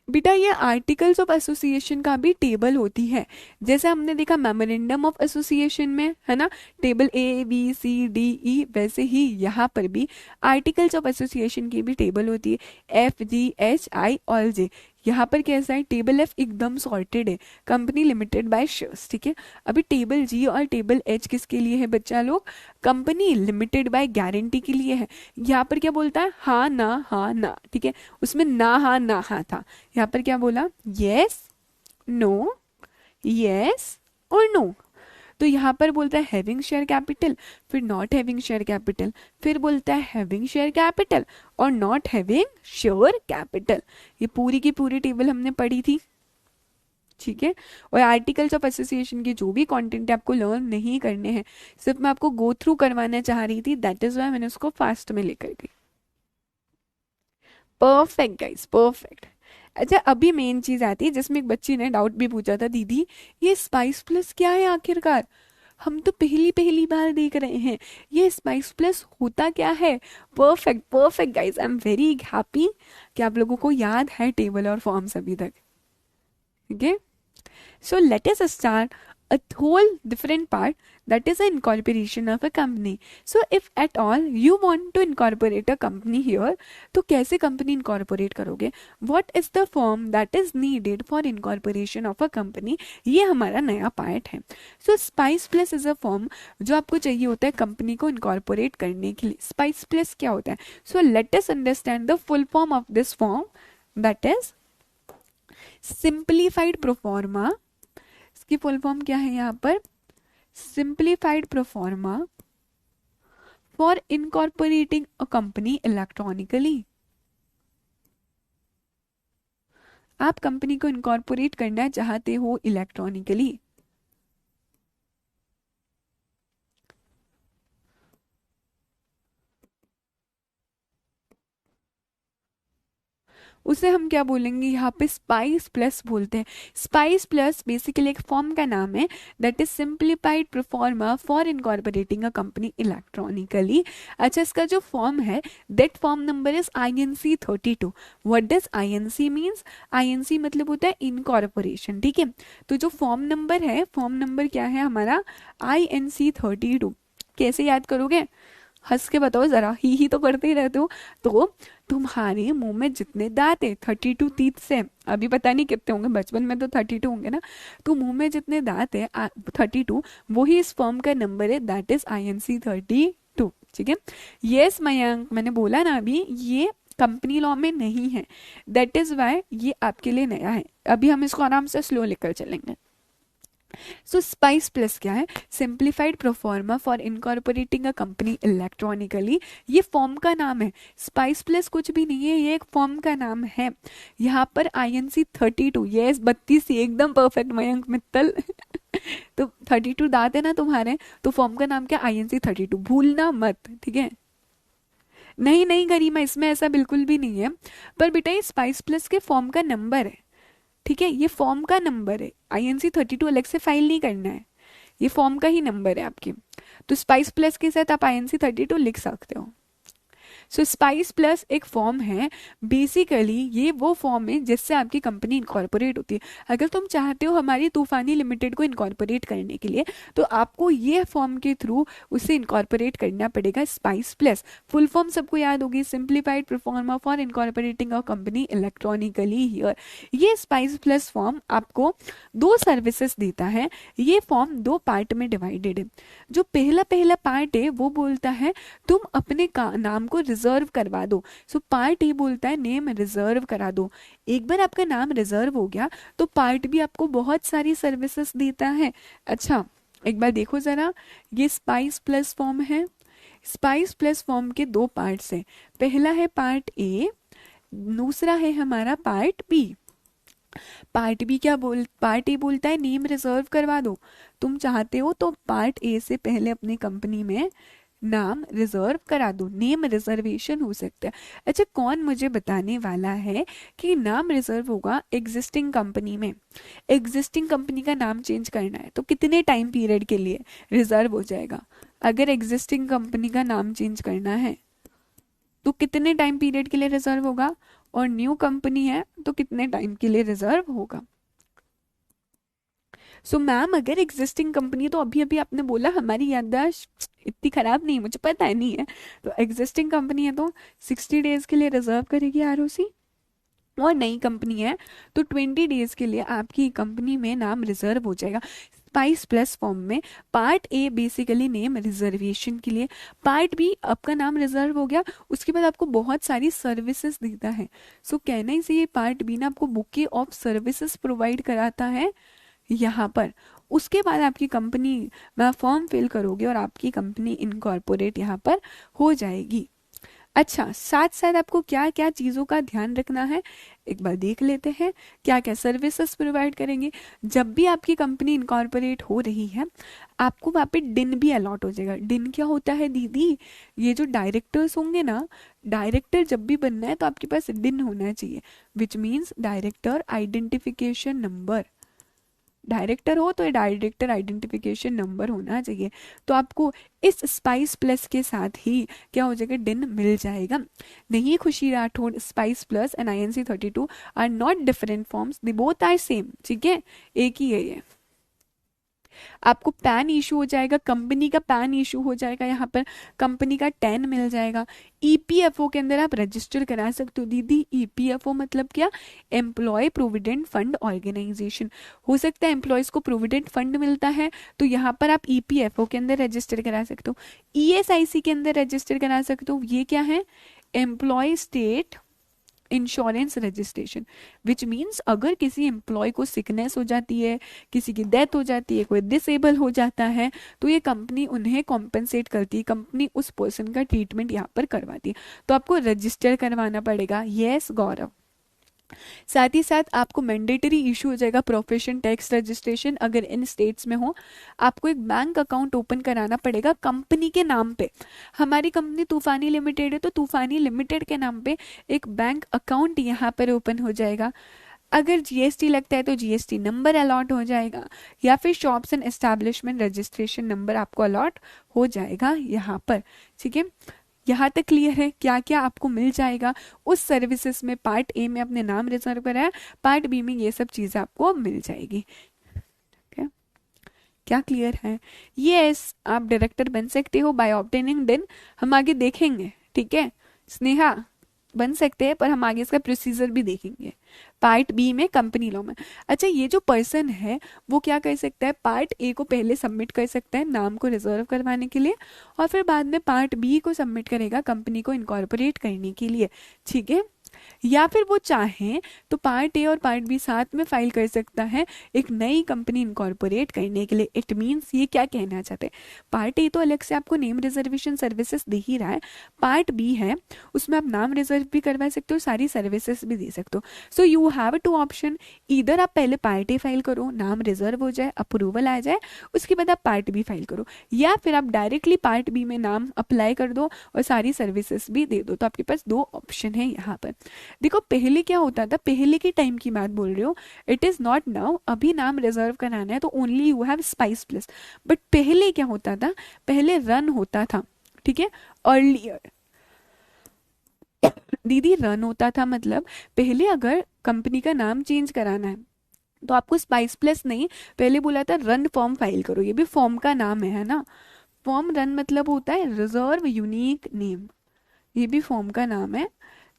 बेटा ये आर्टिकल्स ऑफ एसोसिएशन का भी टेबल होती है, जैसे हमने देखा मेमोरेंडम ऑफ एसोसिएशन में, है ना, टेबल ABCDE, वैसे ही यहाँ पर भी आर्टिकल्स ऑफ एसोसिएशन की भी टेबल होती है, FGHI ऑल J। यहाँ पर कैसा है, टेबल F एकदम सॉर्टेड है, कंपनी लिमिटेड बाय शेयर्स, ठीक है। अभी टेबल G और टेबल H किसके लिए है बच्चा लोग, कंपनी लिमिटेड बाय गारंटी के लिए है। यहाँ पर क्या बोलता है, हाँ ना, ठीक है, उसमें ना हाँ था, यहाँ पर क्या बोला, यस नो, यस और नो। तो यहाँ पर बोलता है हैविंग शेयर कैपिटल, फिर नॉट हैविंग शेयर कैपिटल, फिर बोलता है हैविंग शेयर कैपिटल और नॉट हैविंग शेयर कैपिटल। ये पूरी की पूरी टेबल हमने पढ़ी थी, ठीक है। और आर्टिकल्स ऑफ एसोसिएशन के जो भी कंटेंट आपको लर्न नहीं करने हैं, सिर्फ मैं आपको गो थ्रू करवाना चाह रही थी, दैट इज वाई मैंने उसको फास्ट में लेकर गई। Perfect guys, perfect. अच्छा अभी मेन चीज आती है जिसमें एक बच्ची ने डाउट भी पूछा था, दीदी ये स्पाइस प्लस क्या है आखिरकार, हम तो पहली पहली बार देख रहे हैं, ये स्पाइस प्लस होता क्या है। Perfect perfect guys, I am very happy कि आप लोगों को याद है टेबल और फॉर्म्स अभी तक, ठीक है। So let us start a whole different part, that is the incorporation of a company. So if at all you want to incorporate a company here, तो कैसे company incorporate करोगे, what is the form that is needed for incorporation of a company, ये हमारा नया part है। So Spice Plus is a form जो आपको चाहिए होता है कंपनी को incorporate करने के लिए। Spice Plus क्या होता है, so let us understand the full form of this form, that is simplified proforma. इसकी फुल फॉर्म क्या है यहाँ पर, simplified proforma for incorporating a company electronically. आप कंपनी को इनकॉर्पोरेट करना चाहते हो इलेक्ट्रॉनिकली, उसे हम क्या बोलेंगे, यहाँ पे स्पाइस प्लस बोलते हैं। स्पाइस प्लस बेसिकली एक फॉर्म का नाम है, that is simplified proforma for incorporating a company electronically. अच्छा इसका जो फॉर्म है, that form number is INC 32। What does INC means, INC मतलब होता है इनकॉर्पोरेशन, ठीक है। तो जो फॉर्म नंबर है, फॉर्म नंबर क्या है हमारा, INC 32। कैसे याद करोगे, हंस के बताओ जरा, ही तो करते ही रहते हो। तो तुम्हारे मुंह में जितने दांत है 32 टीथ से, अभी पता नहीं कितने होंगे, बचपन में तो 32 होंगे ना, तो मुंह में जितने दांत है 32, वही इस फॉर्म का नंबर है, दैट इज INC 32, ठीक है। यस मयंक, मैंने बोला ना अभी ये कंपनी लॉ में नहीं है, दैट इज वाई ये आपके लिए नया है। अभी हम इसको आराम से स्लो लेकर चलेंगे। सो स्पाइस प्लस क्या है, simplified proforma for incorporating a company electronically. ये फॉर्म का नाम है, स्पाइस प्लस कुछ भी नहीं है, ये एक फॉर्म का नाम है। यहाँ पर INC 32, यस 32, एकदम परफेक्ट मयंक मित्तल तो 32 दांत है ना तुम्हारे, तो फॉर्म का नाम क्या, INC 32, भूलना मत, ठीक है। नहीं गरिमा, इसमें ऐसा बिल्कुल भी नहीं है, पर बेटा ये स्पाइस प्लस के फॉर्म का नंबर है, ठीक है, ये फॉर्म का नंबर है, INC32 अलग से फाइल नहीं करना है, ये फॉर्म का ही नंबर है आपकी। तो स्पाइस प्लस के साथ आप INC32 लिख सकते हो। सो स्पाइस प्लस एक फॉर्म है, बेसिकली ये वो फॉर्म है जिससे आपकी कंपनी इनकॉर्पोरेट होती है। अगर तुम चाहते हो हमारी तूफानी लिमिटेड को इनकॉर्पोरेट करने के लिए, तो आपको ये फॉर्म के थ्रू उसे इनकॉर्पोरेट करना पड़ेगा, स्पाइस प्लस। फुल फॉर्म सबको याद होगी, simplified proforma for incorporating a company electronically here. ये स्पाइस प्लस फॉर्म आपको 2 सर्विसेज देता है। ये फॉर्म 2 पार्ट में डिवाइडेड है। जो पहला पहला पार्ट है वो बोलता है तुम अपने नाम को रिजर्व करवा दो। सो पार्ट ए बोलता है नेम रिजर्व करा दो। एक बार आपका नाम रिजर्व हो गया तो पार्ट बी आपको बहुत सारी सर्विसेज देता है। अच्छा, एक बार देखो जरा, ये स्पाइस प्लस फॉर्म है। स्पाइस प्लस फॉर्म के 2 पार्ट्स हैं, पहला है पार्ट ए, दूसरा है हमारा पार्ट बी। पार्ट ए बोलता है नेम रिजर्व करवा दो। तुम चाहते हो तो पार्ट ए से पहले अपनी कंपनी में नाम रिजर्व करा दो, नेम रिजर्वेशन हो सकता है। अच्छा, कौन मुझे बताने वाला है कि नाम रिजर्व होगा एग्जिस्टिंग कंपनी में? एग्जिस्टिंग कंपनी का नाम चेंज करना है तो कितने टाइम पीरियड के लिए रिजर्व हो जाएगा? अगर एग्जिस्टिंग कंपनी का नाम चेंज करना है तो कितने टाइम पीरियड के लिए रिजर्व होगा, और न्यू कंपनी है तो कितने टाइम के लिए रिजर्व होगा? सो मैम अगर एग्जिस्टिंग कंपनी, तो अभी अभी आपने बोला हमारी याददाश्त इतनी खराब नहीं, मुझे पता है नहीं है, तो एग्जिस्टिंग कंपनी है तो 60 डेज के लिए रिजर्व करेगी ROC, और नई कंपनी है तो 20 डेज के लिए आपकी कंपनी में नाम रिजर्व हो जाएगा। स्पाइस प्लस फॉर्म में part A basically name reservation के लिए, पार्ट बी आपका नाम रिजर्व हो गया, उसके बाद आपको बहुत सारी सर्विसेज देता है। सो कहना ही चाहिए पार्ट बी ना आपको बुके ऑफ सर्विसेज प्रोवाइड कराता है यहाँ पर। उसके बाद आपकी कंपनी में फॉर्म फिल करोगे और आपकी कंपनी इनकॉर्पोरेट यहाँ पर हो जाएगी। अच्छा, साथ साथ आपको क्या क्या चीज़ों का ध्यान रखना है एक बार देख लेते हैं। क्या क्या सर्विसेज प्रोवाइड करेंगे? जब भी आपकी कंपनी इनकॉर्पोरेट हो रही है आपको वहाँ पे डिन भी अलॉट हो जाएगा। डिन क्या होता है दीदी? ये जो डायरेक्टर्स होंगे ना, डायरेक्टर जब भी बनना है तो आपके पास डिन होना चाहिए, which means director identification number. Director हो तो डायरेक्टर आइडेंटिफिकेशन नंबर होना चाहिए। तो आपको इस स्पाइस प्लस के साथ ही क्या हो जाएगा, डिन मिल जाएगा। नहीं Khushi Rathore, spice plus and INC32 are not different forms, they both are same, ठीक है, एक ही है ये। आपको पैन इशू हो जाएगा, कंपनी का पैन इशू हो जाएगा, यहाँ पर कंपनी का 10 मिल जाएगा। EPFO के अंदर आप रजिस्टर करा सकते हो दीदी। EPFO मतलब क्या? Employ provident fund organisation. हो सकता है एम्प्लॉयज को प्रोविडेंट फंड मिलता है तो यहाँ पर आप EPFO के अंदर रजिस्टर करा सकते हो। ESIC के अंदर रजिस्टर करा सकते हो। ये क्या है? Employ state insurance registration, which means अगर किसी एम्प्लॉय को सिकनेस हो जाती है, किसी की डेथ हो जाती है, कोई डिसेबल हो जाता है, तो ये कंपनी उन्हें कॉम्पेंसेट करती है, कंपनी उस पर्सन का ट्रीटमेंट यहाँ पर करवाती है। तो आपको रजिस्टर करवाना पड़ेगा। यस गौरव। साथ ही साथ आपको मैंडेटरी इशू हो जाएगा प्रोफेशन टैक्स रजिस्ट्रेशन, अगर इन स्टेट्स में हो। आपको एक बैंक अकाउंट ओपन कराना पड़ेगा कंपनी के नाम पे। हमारी कंपनी तूफानी लिमिटेड है तो तूफानी लिमिटेड के नाम पे एक बैंक अकाउंट यहाँ पर ओपन हो जाएगा। अगर GST लगता है तो GST नंबर अलॉट हो जाएगा, या फिर shops and establishment registration number आपको अलॉट हो जाएगा यहाँ पर, ठीक है। यहाँ तक क्लियर है क्या क्या आपको मिल जाएगा उस सर्विसेज में? पार्ट ए में अपने नाम रिजर्व करा है, पार्ट बी में ये सब चीजें आपको मिल जाएगी। okay? क्या क्लियर है? यस, आप डायरेक्टर बन सकते हो बाय ऑब्टेनिंग डिन। हम आगे देखेंगे, ठीक है स्नेहा, बन सकते हैं पर हम आगे इसका प्रोसीजर भी देखेंगे पार्ट बी में कंपनी लॉ में। अच्छा, ये जो पर्सन है वो क्या कर सकता है? पार्ट ए को पहले सबमिट कर सकता है नाम को रिजर्व करवाने के लिए, और फिर बाद में पार्ट बी को सबमिट करेगा कंपनी को इनकॉर्पोरेट करने के लिए, ठीक है। या फिर वो चाहे तो पार्ट ए और पार्ट बी साथ में फाइल कर सकता है एक नई कंपनी इनकॉर्पोरेट करने के लिए। इट मीन्स ये क्या कहना चाहते हैं? पार्ट ए तो अलग से आपको नेम रिजर्वेशन सर्विसेज दे ही रहा है, पार्ट बी है उसमें आप नाम रिजर्व भी करवा सकते हो, सारी सर्विसेज भी दे सकते हो। सो यू हैव 2 ऑप्शन, इधर आप पहले पार्ट ए फाइल करो, नाम रिजर्व हो जाए, अप्रूवल आ जाए, उसके बाद आप पार्ट बी फाइल करो, या फिर आप डायरेक्टली पार्ट बी में नाम अप्लाई कर दो और सारी सर्विसेज भी दे दो। तो आपके पास 2 ऑप्शन है यहाँ पर। देखो पहले क्या होता था, पहले के टाइम की बात बोल रही हूँ, इट इज नॉट नाउ, अभी नाम रिजर्व कराना है तो only you have spice plus. But पहले क्या होता था, पहले रन होता था, ठीक है, अर्लियर दीदी रन होता था, मतलब पहले अगर कंपनी का नाम चेंज कराना है तो आपको स्पाइस प्लस नहीं, पहले बोला था रन फॉर्म फाइल करो, ये भी फॉर्म का नाम है ना। फॉर्म रन मतलब होता है रिजर्व यूनिक नेम, ये भी फॉर्म का नाम है,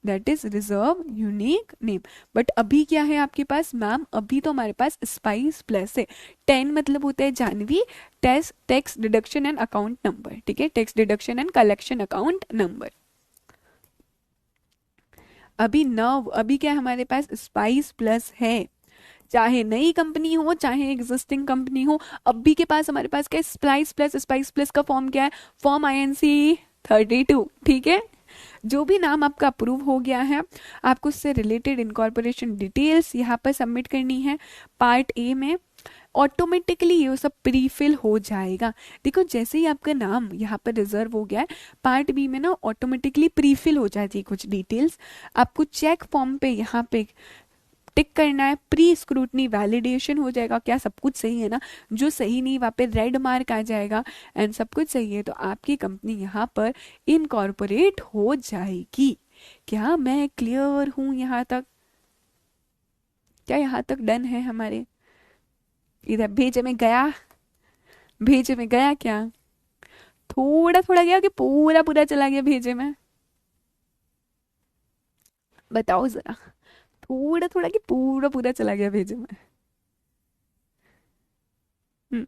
that is reserve unique name. But अभी क्या है आपके पास मैम, अभी तो हमारे पास स्पाइस प्लस है। 10 मतलब होता है Janvi, tax deduction and account number, ठीक है, tax deduction and collection account number. अभी नव, अभी क्या हमारे पास स्पाइस प्लस है, चाहे नई कंपनी हो चाहे एग्जिस्टिंग कंपनी हो, अभी के पास हमारे पास क्या है, स्पाइस प्लस का फॉर्म क्या है, फॉर्म INC 32, ठीक है। जो भी नाम आपका अप्रूव हो गया है, आपको उससे रिलेटेड इनकॉर्पोरेशन डिटेल्स यहाँ पर सबमिट करनी है। पार्ट ए में ऑटोमेटिकली ये सब प्री फिल हो जाएगा। देखो जैसे ही आपका नाम यहाँ पर रिजर्व हो गया है, पार्ट बी में ना ऑटोमेटिकली प्री फिल हो जाती है कुछ डिटेल्स। आपको चेक फॉर्म पे यहाँ पे टिक करना है, प्री स्क्रूटनी वैलिडेशन हो जाएगा, क्या सब कुछ सही है ना, जो सही नहीं वहाँ पे रेड मार्क आ जाएगा, एंड सब कुछ सही है तो आपकी कंपनी यहाँ पर इनकॉर्पोरेट हो जाएगी। क्या मैं क्लियर हूँ यहाँ तक? क्या यहाँ तक डन है हमारे? इधर भेजे में गया, भेजे में गया क्या? थोड़ा थोड़ा गया कि पूरा पूरा चला गया भेजे में? बताओ जरा, थोड़ा थोड़ा कि पूरा पूरा चला गया भेजे में? हम्म,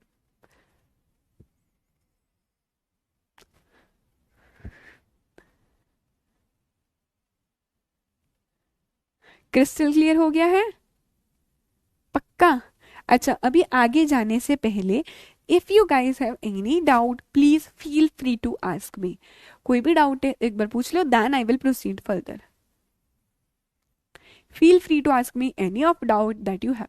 क्रिस्टल क्लियर हो गया है पक्का? अच्छा अभी आगे जाने से पहले, if you guys have any doubt please feel free to ask me. कोई भी डाउट है एक बार पूछ लो, then I will proceed further. Feel free to ask me any of doubt that you have.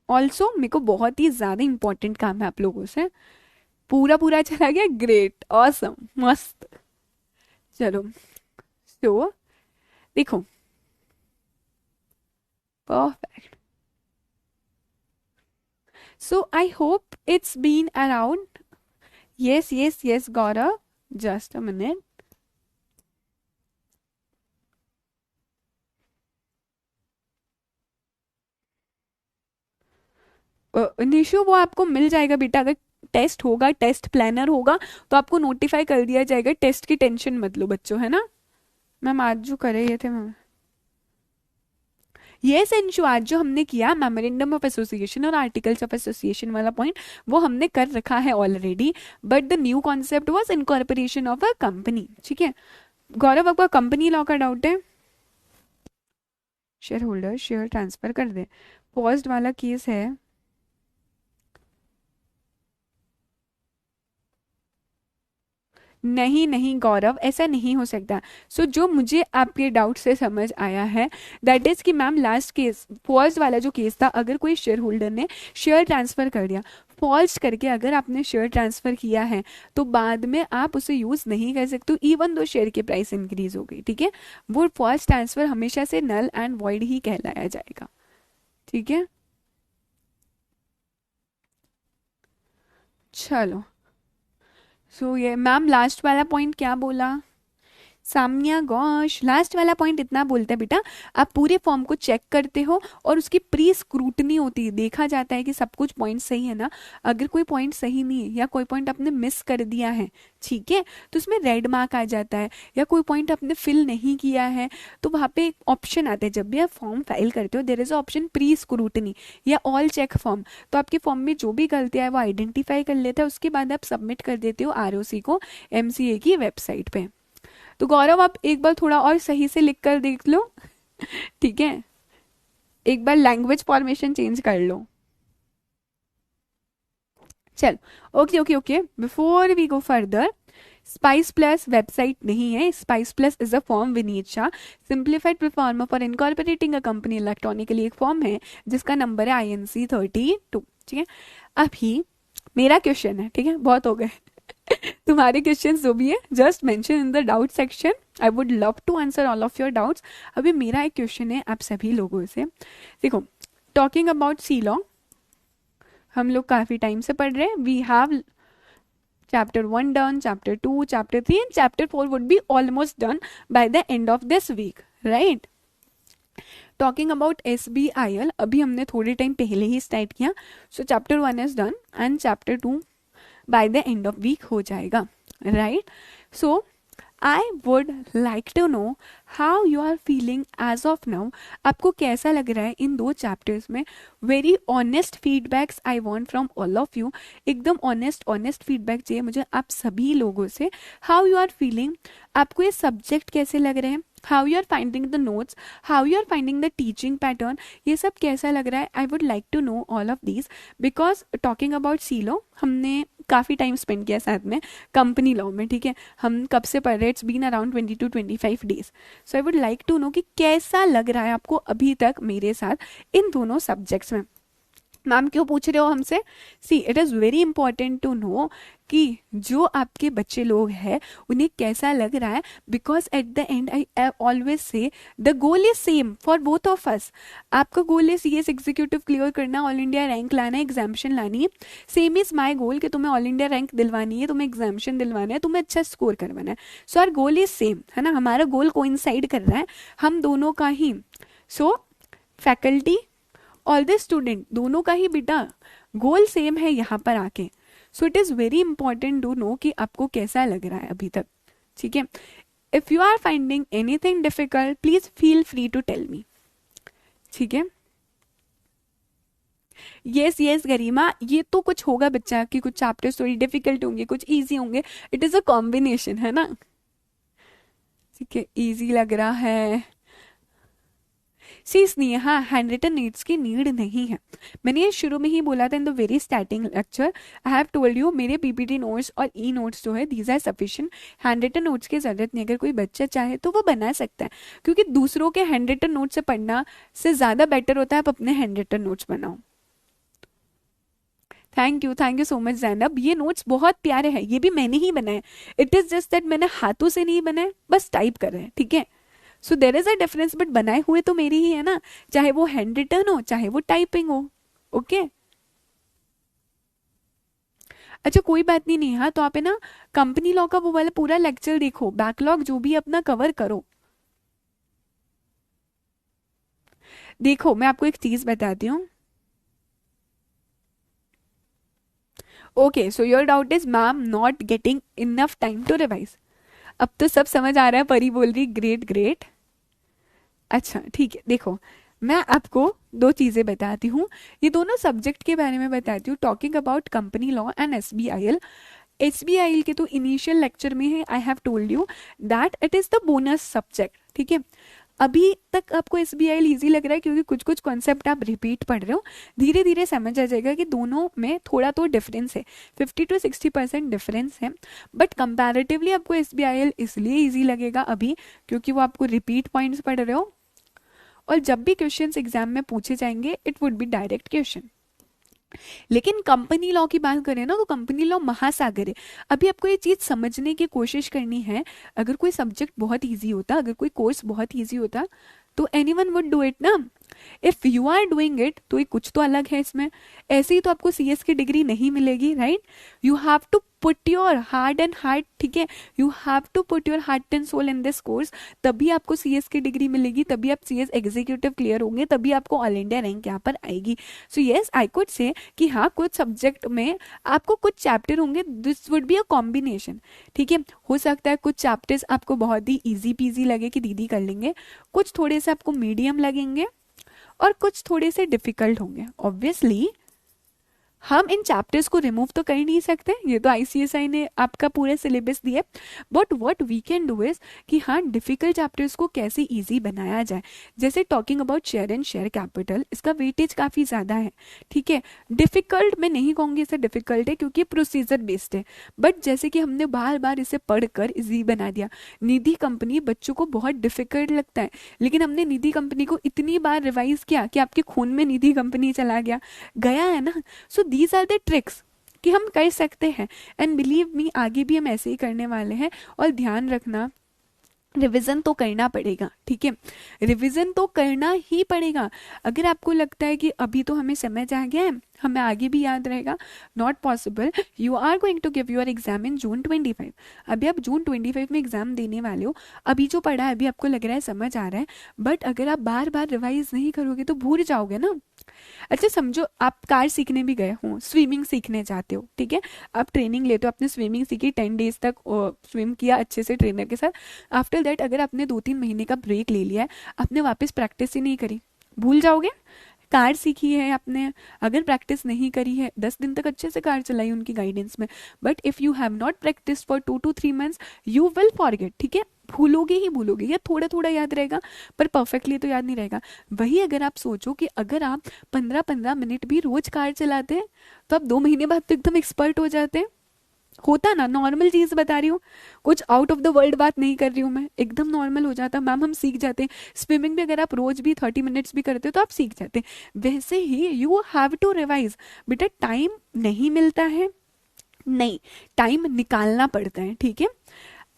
Also मेरे को बहुत ही ज्यादा इंपॉर्टेंट काम है आप लोगों से। पूरा पूरा चला गया, ग्रेट, ऑसम, मस्त। चलो तो देखो, perfect. So I hope it's been around, yes yes yes Gaurav, just a minute. Nishu वो आपको मिल जाएगा बेटा, अगर टेस्ट होगा, टेस्ट प्लानर होगा तो आपको नोटिफाई कर दिया जाएगा। टेस्ट की टेंशन मत लो बच्चों, है ना। मैम आज जो करे ये थे मैम, ये अंशु आज जो हमने किया मेमोरेंडम ऑफ एसोसिएशन और आर्टिकल्स ऑफ एसोसिएशन वाला पॉइंट, वो हमने कर रखा है already. But the new concept was incorporation of a company, ठीक है। गौरव आपका कंपनी लॉ का डाउट है, शेयर होल्डर शेयर ट्रांसफर कर दे, पॉज्ड वाला केस है। नहीं नहीं गौरव, ऐसा नहीं हो सकता। जो मुझे आपके डाउट से समझ आया है, दैट इज कि मैम लास्ट केस फॉल्स वाला जो केस था, अगर कोई शेयर होल्डर ने शेयर ट्रांसफर कर दिया, फॉल्स करके अगर आपने शेयर ट्रांसफर किया है तो बाद में आप उसे यूज नहीं कर सकते, इवन दो शेयर की प्राइस इंक्रीज हो गई, ठीक है। वो फॉल्स ट्रांसफर हमेशा से नल एंड वॉइड ही कहलाया जाएगा, ठीक है। चलो ये मैम लास्ट वाला पॉइंट क्या बोला सामिया गौश? लास्ट वाला पॉइंट इतना बोलता है बेटा, आप पूरे फॉर्म को चेक करते हो और उसकी प्री स्क्रूटनी होती है, देखा जाता है कि सब कुछ पॉइंट सही है ना। अगर कोई पॉइंट सही नहीं है या कोई पॉइंट आपने मिस कर दिया है, ठीक है, तो उसमें रेड मार्क आ जाता है। या कोई पॉइंट आपने फिल नहीं किया है तो वहाँ पे एक ऑप्शन आता है, जब भी आप फॉर्म फाइल करते हो there is option pre scrutiny या ऑल चेक फॉर्म। तो आपके फॉर्म में जो भी गलतियां है वो आइडेंटिफाई कर लेता है, उसके बाद आप सबमिट कर देते हो ROC को, MCA की वेबसाइट पे। तो गौरव आप एक बार थोड़ा और सही से लिख कर देख लो, ठीक है, एक बार लैंग्वेज फॉर्मेशन चेंज कर लो। चल okay okay okay, before we go further, spice plus website नहीं है, spice plus is a form विनीत शाह simplified proforma for incorporating a company electronically, एक फॉर्म है जिसका नंबर है INC 32, ठीक है। अभी मेरा क्वेश्चन है, ठीक है, बहुत हो गए। तुम्हारे क्वेश्चन जो भी है just mention in the doubt section, I would love to answer all of your doubts. अभी मेरा एक क्वेश्चन है आप सभी लोगों से, देखो टॉकिंग अबाउट सी लॉ हम लोग काफी टाइम से पढ़ रहे हैं, we have chapter 1 done, chapter 2, chapter 3 and chapter 4 would be almost done by the end of this week, right? Talking about SBIL अभी हमने थोड़े टाइम पहले ही स्टार्ट किया, so chapter 1 is done and chapter 2 by the end of week हो जाएगा, right? So I would like to know how you are feeling as of now, आपको कैसा लग रहा है इन 2 चैप्टर्स में। Very honest feedbacks I want from all of you, एकदम ऑनेस्ट फीडबैक चाहिए मुझे आप सभी लोगों से। हाउ यू आर फीलिंग, आपको ये सब्जेक्ट कैसे लग रहे हैं, how you are finding the notes, how you are finding the teaching pattern, ये सब कैसा लग रहा है। I would like to know all of these because talking about C law हमने काफ़ी टाइम स्पेंड किया साथ में कंपनी लॉ में, ठीक है, हम कब से पढ़ रहे हैं, it's been around 20 to 25 days। So I would like to know कि कैसा लग रहा है आपको अभी तक मेरे साथ इन दोनों सब्जेक्ट्स में। मैम क्यों पूछ रहे हो हमसे, see it is very important to know कि जो आपके बच्चे लोग हैं उन्हें कैसा लग रहा है, because at the and I always say the goal is same for both of us. आपका गोल है CS एग्जीक्यूटिव क्लियर करना, ऑल इंडिया रैंक लाना है, एग्जामिशन लानी है। सेम इज माई गोल कि तुम्हें ऑल इंडिया रैंक दिलवानी है, तुम्हें एग्जामिशन दिलवाना है, तुम्हें अच्छा स्कोर करवाना है। So our goal is same, है ना, हमारा गोल कोइंसाइड कर रहा है हम दोनों का ही। सो फैकल्टी ऑल द स्टूडेंट दोनों का ही बेटा गोल सेम है यहाँ पर आके। So it is very important to know कि आपको कैसा लग रहा है अभी तक, ठीक है। If you are finding anything difficult please feel free to tell me, ठीक है। यस गरिमा, ये तो कुछ होगा बच्चा कि कुछ चैप्टर्स थोड़ी डिफिकल्ट होंगे, कुछ इजी होंगे, इट इज अ कॉम्बिनेशन, है ना, ठीक है। इजी लग रहा है, सीज नहीं है, हाँ हैंड रिटन नीड्स की नीड नहीं है। मैंने ये शुरू में ही बोला था in the very starting lecture, I have told you मेरे PPT नोट्स और ई नोट्स जो है these are sufficient, hand written notes की जरूरत नहीं। अगर कोई बच्चा चाहे तो वो बना सकता है, क्योंकि दूसरों के हैंड रिटन नोट से पढ़ना से ज्यादा बेटर होता है आप अपने हैंड रिटन नोट्स बनाओ। Thank you so much Zainab, ये नोट्स बहुत प्यारे हैं, ये भी मैंने ही बनाए, इट इज जस्ट दैट मैंने हाथों से नहीं बनाए, बस टाइप कर रहे हैं, ठीक है। So there is a difference, but बनाए हुए तो मेरी ही है ना, चाहे वो हैंड रिटन हो चाहे वो टाइपिंग हो, ओके अच्छा कोई बात नहीं नेहा, तो आप है ना कंपनी लॉ का वो वाला पूरा लेक्चर देखो, बैकलॉग जो भी अपना कवर करो। देखो मैं आपको एक चीज बताती हूँ, okay so your doubt is ma'am not getting enough time to revise. अब तो सब समझ आ रहा है, परी बोल रही ग्रेट। अच्छा ठीक है, देखो मैं आपको 2 चीज़ें बताती हूँ, ये दोनों सब्जेक्ट के बारे में बताती हूँ। Talking about company law and SBIL के तो इनिशियल लेक्चर में है, I have told you that it is the bonus subject, ठीक है। अभी तक आपको SBIL इजी लग रहा है क्योंकि कुछ कुछ कॉन्सेप्ट आप रिपीट पढ़ रहे हो, धीरे धीरे समझ आ जाएगा कि दोनों में थोड़ा तो डिफरेंस है, 50 to 60% डिफरेंस है। बट कंपैरेटिवली आपको SBIL इसलिए इजी लगेगा अभी क्योंकि वो आपको रिपीट पॉइंट्स पढ़ रहे हो, और जब भी क्वेश्चंस एग्जाम में पूछे जाएंगे it would B direct question. लेकिन कंपनी लॉ की बात करें ना तो कंपनी लॉ महासागर है। अभी आपको ये चीज समझने की कोशिश करनी है, अगर कोई सब्जेक्ट बहुत इजी होता, अगर कोई कोर्स बहुत इजी होता तो एनीवन वुड डू इट ना। If you are doing it तो ये कुछ तो अलग है इसमें, ऐसे ही तो आपको CS की डिग्री नहीं मिलेगी, right. You have to put your heart and heart, ठीक है, you have to put your heart and soul in this course, तभी आपको CS की डिग्री मिलेगी, तभी आप CS एग्जीक्यूटिव क्लियर होंगे, तभी आपको ऑल इंडिया रैंक यहाँ पर आएगी। So yes I could say कि हाँ कुछ सब्जेक्ट में आपको कुछ चैप्टर होंगे, this would be a combination, ठीक है। हो सकता है कुछ चैप्टर्स आपको बहुत ही ईजी पीजी लगे कि दीदी कर लेंगे, कुछ थोड़े से आपको मीडियम लगेंगे और कुछ थोड़े से डिफिकल्ट होंगे। ऑब्वियसली हम इन चैप्टर्स को रिमूव तो कर नहीं सकते, ये तो ICSI ने आपका पूरे सिलेबस दिए, but what we can do is कि हाँ डिफिकल्ट चैप्टर्स को कैसे इजी बनाया जाए। जैसे talking about share and share capital, इसका वेटेज काफ़ी ज़्यादा है, ठीक है। डिफिकल्ट मैं नहीं कहूँगी इसे डिफिकल्ट है क्योंकि प्रोसीजर बेस्ड है, बट जैसे कि हमने बार बार इसे पढ़कर इजी बना दिया। निधि कंपनी बच्चों को बहुत डिफिकल्ट लगता है, लेकिन हमने निधि कंपनी को इतनी बार रिवाइज किया कि आपके खून में निधि कंपनी चला गया है ना। So these are the tricks कि हम कर सकते हैं। एंड बिलीव मी, आगे भी हम ऐसे ही करने वाले हैं। और ध्यान रखना, रिवीजन तो करना पड़ेगा, ठीक है, रिवीजन तो करना ही पड़ेगा। अगर आपको लगता है कि अभी तो हमें समझ आ गया है, हमें आगे भी याद रहेगा, not possible. You are going to give your exam in June 25। अभी आप जून 25 में एग्जाम देने वाले हो, अभी जो पढ़ा है अभी आपको लग रहा है समझ आ रहा है, बट अगर आप बार बार रिवाइज नहीं करोगे तो भूल जाओगे ना। अच्छा समझो आप कार सीखने भी गए हो, स्विमिंग सीखने जाते हो, ठीक है, आप ट्रेनिंग लेते हो, आपने स्विमिंग सीखी, 10 days तक स्विम किया अच्छे से ट्रेनर के साथ। आफ्टर दैट अगर आपने 2-3 महीने का ब्रेक ले लिया है, आपने वापस प्रैक्टिस ही नहीं करी, भूल जाओगे। कार सीखी है आपने, अगर प्रैक्टिस नहीं करी है, 10 दिन तक अच्छे से कार चलाई उनकी गाइडेंस में, but if you have not practice for 2 to 3 months you will forget, ठीक है, भूलोगे ही भूलोगे, या थोड़ा थोड़ा याद रहेगा पर परफेक्टली तो याद नहीं रहेगा। वही अगर आप सोचो कि अगर आप 15-15 मिनट भी रोज कार चलाते हैं तो आप 2 महीने बाद तो एकदम एक्सपर्ट हो जाते हैं। होता ना, नॉर्मल चीज बता रही हूँ, कुछ आउट ऑफ द वर्ल्ड बात नहीं कर रही हूँ मैं, एकदम नॉर्मल हो जाता मैम, हम सीख जाते हैं। स्विमिंग भी अगर आप रोज भी 30 मिनट्स भी करते हो तो आप सीख जाते हैं। वैसे ही यू हैव टू रिवाइज। बेटा टाइम नहीं मिलता है, नहीं, टाइम निकालना पड़ता है, ठीक है।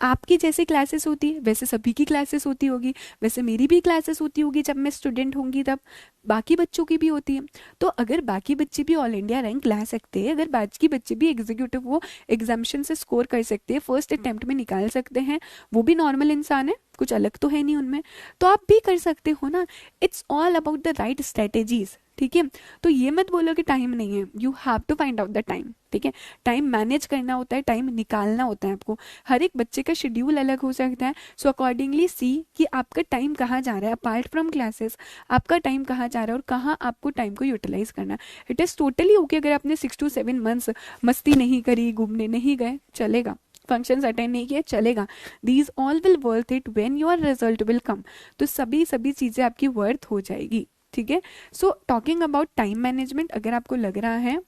आपकी जैसे क्लासेस होती है वैसे सभी की क्लासेस होती होगी, वैसे मेरी भी क्लासेस होती होगी जब मैं स्टूडेंट होंगी, तब बाकी बच्चों की भी होती है। तो अगर बाकी बच्चे भी ऑल इंडिया रैंक ला सकते हैं, अगर बाकी बच्चे भी एग्जीक्यूटिव वो एग्जामिशन से स्कोर कर सकते हैं, फर्स्ट अटेम्प्ट में निकाल सकते हैं, वो भी नॉर्मल इंसान है, कुछ अलग तो है नहीं उनमें, तो आप भी कर सकते हो ना। It's all about the right strategies, ठीक है। तो ये मत बोलो कि टाइम नहीं है, you have to find out the time, ठीक है। टाइम मैनेज करना होता है, टाइम निकालना होता है आपको। हर एक बच्चे का शेड्यूल अलग हो सकता है, सो अकॉर्डिंगली सी कि आपका टाइम कहाँ जा रहा है, अपार्ट फ्रॉम क्लासेस आपका टाइम कहाँ जा रहा है और कहाँ आपको टाइम को यूटिलाइज करना है। इट इज़ टोटली ओके अगर आपने 6 to 7 months मस्ती नहीं करी, घूमने नहीं गए, चलेगा, फंक्शंस अटेंड नहीं किए, चलेगा। These all will worth it when your result will come. तो सभी सभी चीज़ें आपकी वर्थ हो जाएगी, ठीक है। So talking about time management, अगर आपको लग रहा है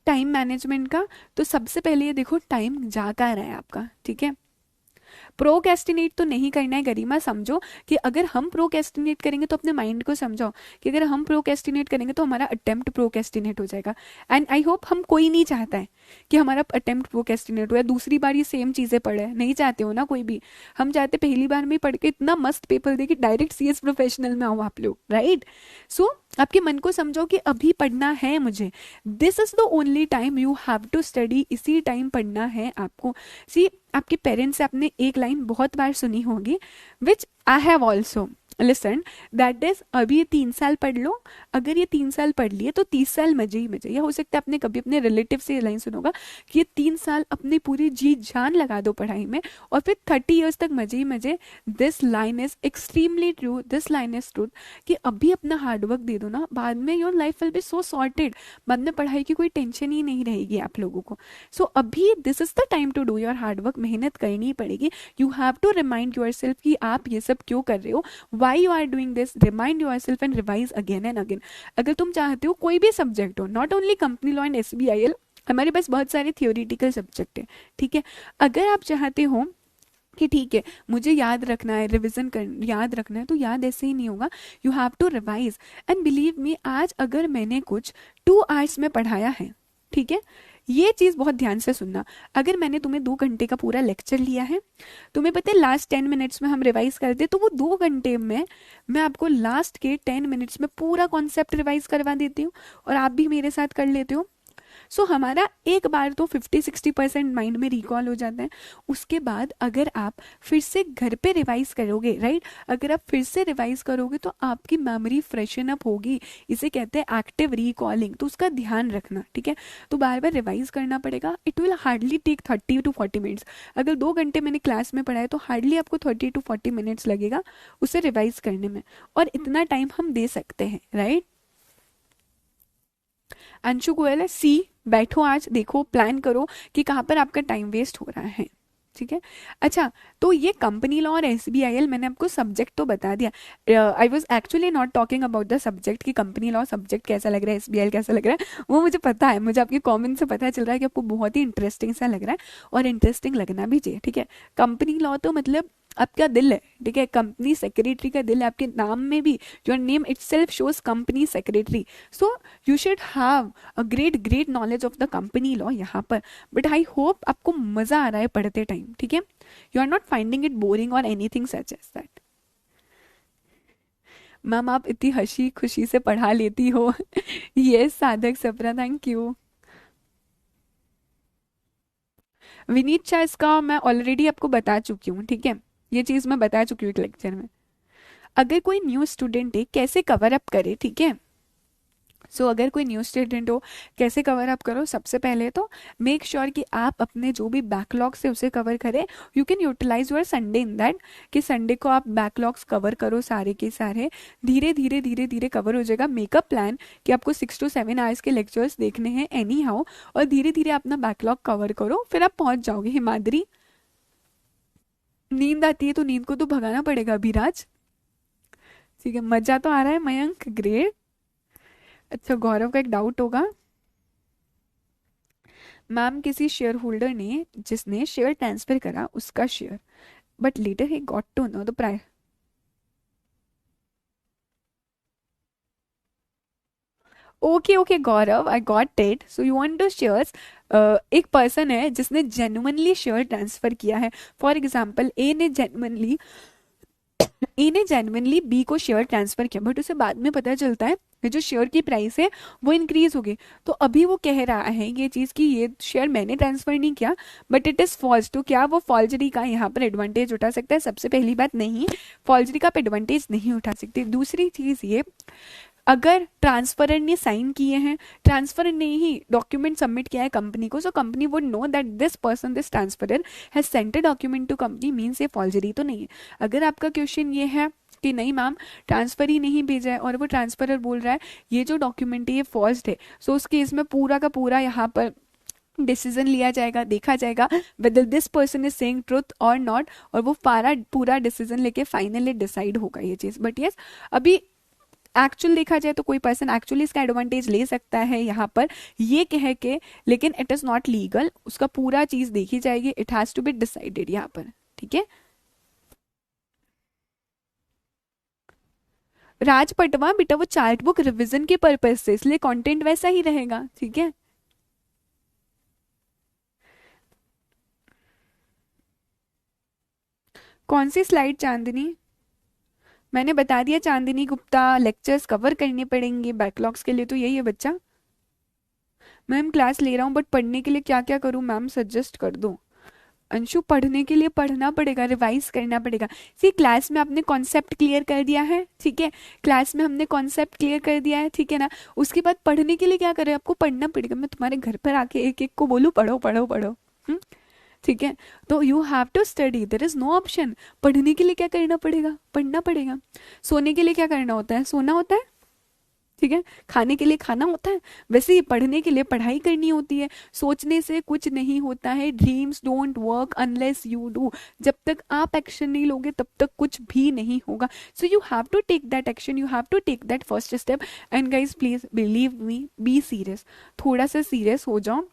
टाइम मैनेजमेंट का, तो सबसे पहले ये देखो टाइम जा कहाँ रहा है आपका, ठीक है। प्रोकेस्टिनेट तो नहीं करना है गरिमा, समझो कि अगर हम प्रोकेस्टिनेट करेंगे तो अपने माइंड को समझाओ कि अगर हम प्रोकेस्टिनेट करेंगे तो हमारा अटेम्प्ट प्रोकेस्टिनेट हो जाएगा। एंड आई होप हम कोई नहीं चाहता है कि हमारा अटेम्प्ट प्रोकेस्टिनेट हो या दूसरी बार ये सेम चीजें पढ़े, नहीं चाहते हो ना कोई भी। हम चाहते पहली बार में पढ़ के इतना मस्त पेपर दे कि डायरेक्ट सीएस प्रोफेशनल में आओ आप लोग, राइट। सो आपके मन को समझो कि अभी पढ़ना है मुझे, this is the only time you have to study, इसी टाइम पढ़ना है आपको। सी आपके पेरेंट्स से आपने एक लाइन बहुत बार सुनी होगी, which I have also listen, that is अभी ये 3 साल पढ़ लो, अगर ये 3 साल पढ़ लिए तो 30 साल मजे ही मजे। या हो सकता है आपने कभी अपने रिलेटिव से ये लाइन सुनोगा कि ये 3 साल अपनी पूरी जी जान लगा दो पढ़ाई में और फिर 30 years तक मजे ही मजे। This line is extremely true, this line is true कि अभी अपना हार्डवर्क दे दो ना, बाद में your life will be so sorted, बाद में पढ़ाई की कोई टेंशन ही नहीं रहेगी आप लोगों को। सो अभी this is the time to do your hard work, मेहनत करनी पड़ेगी। You have to remind your yourself आप ये सब क्यों कर रहे हो, why you are doing this, remind yourself and revise again and again। अगर तुम चाहते हो कोई भी सब्जेक्ट हो, not only company law and SBIL, हमारे पास बहुत सारे थियोरिटिकल सब्जेक्ट है, ठीक है। अगर आप चाहते हो कि ठीक है मुझे याद रखना है, रिवीजन कर याद रखना है, तो याद ऐसे ही नहीं होगा, you have to revise. And believe me, आज अगर मैंने कुछ 2 hours में पढ़ाया है, ठीक है, ये चीज बहुत ध्यान से सुनना, अगर मैंने तुम्हें 2 घंटे का पूरा लेक्चर लिया है, तुम्हें पता है लास्ट 10 मिनट्स में हम रिवाइज करते, तो वो 2 घंटे में मैं आपको लास्ट के 10 मिनट्स में पूरा कॉन्सेप्ट रिवाइज करवा देती हूँ और आप भी मेरे साथ कर लेते हो। सो हमारा एक बार तो 50-60% माइंड में रिकॉल हो जाता है। उसके बाद अगर आप फिर से घर पे रिवाइज करोगे, राइट, अगर आप फिर से रिवाइज करोगे तो आपकी मेमोरी फ्रेशन अप होगी, इसे कहते हैं एक्टिव रिकॉलिंग, तो उसका ध्यान रखना, ठीक है। तो बार बार रिवाइज करना पड़ेगा। It will hardly take 30 to 40 minutes। अगर 2 घंटे मैंने क्लास में पढ़ाया तो हार्डली आपको 30 to 40 minutes लगेगा उसे रिवाइज करने में, और इतना टाइम हम दे सकते हैं, राइट। अंशु गोयल है सी, बैठो आज देखो, प्लान करो कि कहाँ पर आपका टाइम वेस्ट हो रहा है, ठीक है। अच्छा, तो ये कंपनी लॉ और SBIL मैंने आपको सब्जेक्ट तो बता दिया। I was actually not talking about the subject कि कंपनी लॉ सब्जेक्ट कैसा लग रहा है, SBIL कैसा लग रहा है, वो मुझे पता है, मुझे आपके कॉमेंट से पता चल रहा है कि आपको बहुत ही इंटरेस्टिंग सा लग रहा है और इंटरेस्टिंग लगना भी चाहिए, ठीक है। कंपनी लॉ तो मतलब आपका दिल है, ठीक है, कंपनी सेक्रेटरी का दिल है आपके नाम में भी, your name it self shows company secretary, so you should have a great great knowledge of the company law यहाँ पर। बट आई होप आपको मजा आ रहा है पढ़ते टाइम, ठीक है, you are not finding it boring और anything such as that. Ma'am आप इतनी हंसी खुशी से पढ़ा लेती हो। यस साधक सप्रा, थैंक यू। विनीत शाह इसका मैं ऑलरेडी आपको बता चुकी हूँ, ठीक है, ये चीज मैं बता चुकी हूँ एक लेक्चर में। अगर कोई न्यू स्टूडेंट है कैसे कवर अप करे, ठीक है, सो अगर कोई न्यू स्टूडेंट हो कैसे कवर अप करो, सबसे पहले तो मेक श्योर कि आप अपने जो भी बैकलॉग्स है उसे कवर करें। You can utilise your Sunday in that, कि संडे को आप बैकलॉग्स कवर करो सारे के सारे, धीरे धीरे धीरे धीरे कवर हो जाएगा। मेकअप प्लान कि आपको 6 to 7 आवर्स के लेक्चर्स देखने हैं एनी हाउ, और धीरे धीरे अपना बैकलॉग कवर करो, फिर आप पहुंच जाओगे। हिमाद्री, नींद आती है तो नींद को तो भगाना पड़ेगा अभिराज, ठीक है, मजा तो आ रहा है मयंक, ग्रेट। अच्छा गौरव का एक डाउट होगा, मैम किसी शेयर होल्डर ने जिसने शेयर ट्रांसफर करा उसका share, but later he got to know the price. Okay okay Gaurav, I got it, so you want to shares, एक पर्सन है जिसने जेन्युइनली शेयर ट्रांसफर किया है। फॉर एग्जांपल ए ने जेन्युइनली बी को शेयर ट्रांसफर किया, बट उसे बाद में पता चलता है कि जो शेयर की प्राइस है वो इंक्रीज हो गई, तो अभी वो कह रहा है ये चीज कि ये शेयर मैंने ट्रांसफर नहीं किया, बट इट इज फॉल्स। तो क्या वो फॉल्जरी का यहाँ पर एडवांटेज उठा सकता है? सबसे पहली बात नहीं, फॉल्जरी का आप एडवांटेज नहीं उठा सकते। दूसरी चीज ये, अगर ट्रांसफरर ने साइन किए हैं, ट्रांसफरर ने ही डॉक्यूमेंट सबमिट किया है कंपनी को, so company would know that this person, this transferor has sent a document to company, means ये फॉर्जरी तो नहीं है। अगर आपका क्वेश्चन ये है कि नहीं मैम ट्रांसफर ही नहीं भेजा है और वो ट्रांसफरर बोल रहा है ये जो डॉक्यूमेंट है ये फॉल्स्ड है, सो उस केस में पूरा का पूरा यहाँ पर डिसीजन लिया जाएगा, देखा जाएगा whether this person is saying truth और नॉट, और वो पूरा डिसीजन लेके फाइनली डिसाइड होगा ये चीज। बट यस, अभी एक्चुअल देखा जाए तो कोई पर्सन एक्चुअली इसका एडवांटेज ले सकता है यहाँ पर ये कह के, लेकिन इट इज नॉट लीगल, उसका पूरा चीज देखी जाएगी, it has to be decided यहाँ पर, ठीक है। राज पटवा बेटा वो चार्ट बुक रिवीजन के पर्पज से, इसलिए कंटेंट वैसा ही रहेगा, ठीक है। कौन सी स्लाइड चांदनी? मैंने बता दिया चांदनी गुप्ता, लेक्चर्स कवर करने पड़ेंगे बैकलॉग्स के लिए, तो यही है बच्चा। मैम क्लास ले रहा हूँ बट पढ़ने के लिए क्या क्या करूँ मैम, सजेस्ट कर दो। अंशु पढ़ने के लिए पढ़ना पड़ेगा, रिवाइज करना पड़ेगा। सी क्लास में आपने कॉन्सेप्ट क्लियर कर दिया है, ठीक है, क्लास में हमने कॉन्सेप्ट क्लियर कर दिया है, ठीक है ना। उसके बाद पढ़ने के लिए क्या करें, आपको पढ़ना पड़ेगा। मैं तुम्हारे घर पर आके एक एक को बोलूँ पढ़ो पढ़ो पढ़ो, ठीक है। तो you have to study, there is no option. पढ़ने के लिए क्या करना पड़ेगा, पढ़ना पड़ेगा। सोने के लिए क्या करना होता है, सोना होता है, ठीक है। खाने के लिए खाना होता है, वैसे ही पढ़ने के लिए पढ़ाई करनी होती है। सोचने से कुछ नहीं होता है, dreams don't work unless you do. जब तक आप एक्शन नहीं लोगे तब तक कुछ भी नहीं होगा। So you have to take that action, you have to take that first step. And guys please believe me, be serious, थोड़ा सा सीरियस हो जाओ।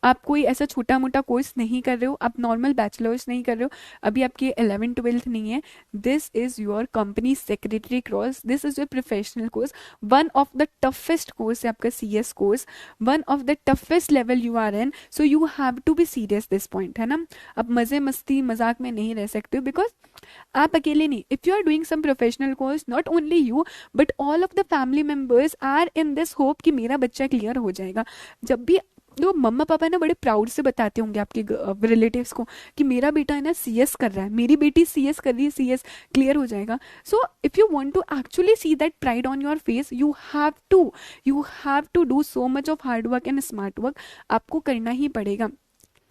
आप कोई ऐसा छोटा मोटा कोर्स नहीं कर रहे हो, आप नॉर्मल बैचलर्स नहीं कर रहे हो, अभी आपकी 11th 12th नहीं है। This is your company secretary course, this is your professional course, one of the toughest course है आपका CS course, one of the toughest level you are in, so you have to be serious this point, है ना। अब मजे मस्ती मजाक में नहीं रह सकते हो, बिकॉज आप अकेले नहीं, if you are doing some professional course, not only you but all of the family members are in this hope कि मेरा बच्चा क्लियर हो जाएगा। जब भी तो मम्मा पापा ना बड़े प्राउड से बताते होंगे आपके रिलेटिव्स को कि मेरा बेटा है ना CS कर रहा है, मेरी बेटी CS कर रही है, CS क्लियर हो जाएगा। So if you want to actually see that pride on your face, you have to do so much of hard work and smart work, आपको करना ही पड़ेगा।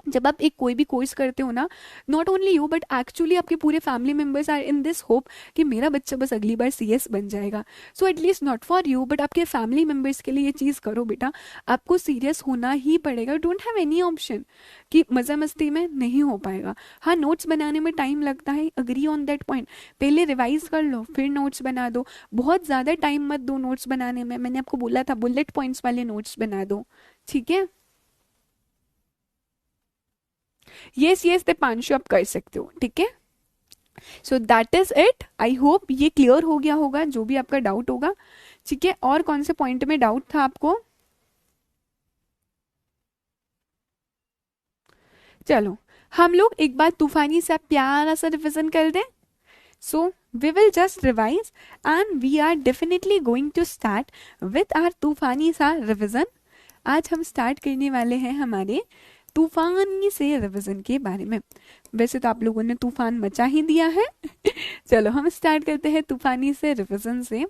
जब आप एक कोई भी कोर्स करते हो ना, not only you but actually आपके पूरे family members are in this hope कि मेरा बच्चा बस अगली बार CS बन जाएगा। So at least not for you but आपके फैमिली मेंबर्स के लिए ये चीज़ करो बेटा, आपको सीरियस होना ही पड़ेगा। डोंट हैव एनी ऑप्शन कि मज़ा मस्ती में नहीं हो पाएगा। हाँ नोट्स बनाने में टाइम लगता है, अग्री ऑन दैट पॉइंट, पहले रिवाइज कर लो फिर नोट्स बना दो, बहुत ज़्यादा टाइम मत दो नोट्स बनाने में। मैंने आपको बोला था बुलेट पॉइंट्स वाले नोट्स बना दो, ठीक है। यस यस दीपांशु आप कर सकते हो, ठीक है। So that is it. I hope ये क्लियर हो गया होगा जो भी आपका डाउट होगा। ठीक है, और कौन से पॉइंट में डाउट था आपको? चलो हम लोग एक बार तूफानी सा प्यारा सा रिविजन कर दें। So we will just revise and we are definitely going to start with our तूफानी सा रिविजन। आज हम स्टार्ट करने वाले हैं हमारे तूफानी से रिविजन के बारे में। वैसे तो आप लोगों ने तूफान मचा ही दिया है। चलो हम स्टार्ट करते हैं तूफानी से रिविजन से।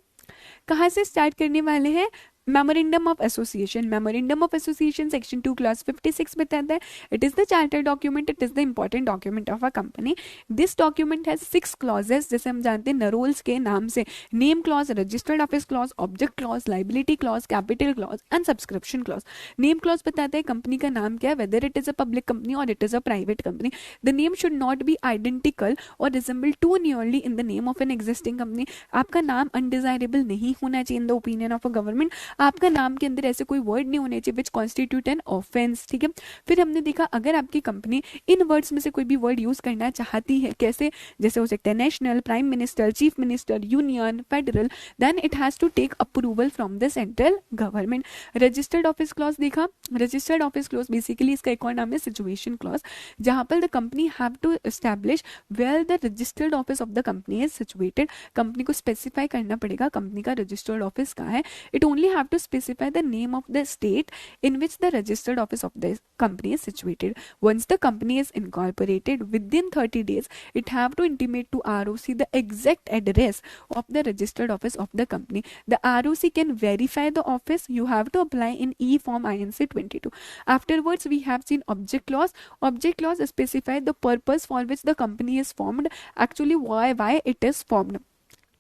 कहाँ से स्टार्ट करने वाले हैं? Memorandum of association. Memorandum of association section 2 class 56 बताता है it is the charter document, it is the important document of a company. This document has 6 clauses, जैसे हम जानते हैं नरोल्स के नाम से, name clause, registered office clause, object clause, liability clause, capital clause and subscription clause. Name clause बताता है company का नाम क्या है, whether it is a public company और it is a private company. The name should not be identical और resemble to nearly in the name of an existing company. आपका नाम अनडिजायरेबल नहीं होना चाहिए in the opinion of a government. आपका नाम के अंदर ऐसे कोई वर्ड नहीं होने चाहिए विच कॉन्स्टिट्यूट एन ऑफेंस। ठीक है, फिर हमने देखा अगर आपकी कंपनी इन वर्ड्स में से कोई भी वर्ड यूज करना चाहती है, कैसे, जैसे हो सकता है national, prime minister, chief minister, union, federal, then it has to take approval from the central government. Registered office clause देखा, रजिस्टर्ड ऑफिस क्लॉज बेसिकली इसका एक और नाम है सिचुएशन क्लॉज, जहां पर the company have to establish where the registered office of the company is situated. Company को specify करना पड़ेगा कंपनी का रजिस्टर्ड ऑफिस कहाँ है। It only have to specify the name of the state in which the registered office of the company is situated. Once the company is incorporated, within 30 days, it have to intimate to ROC the exact address of the registered office of the company. The ROC can verify the office. You have to apply in E-form INC 22. Afterwards, we have seen object clause. Object clause specify the purpose for which the company is formed. Actually, why it is formed.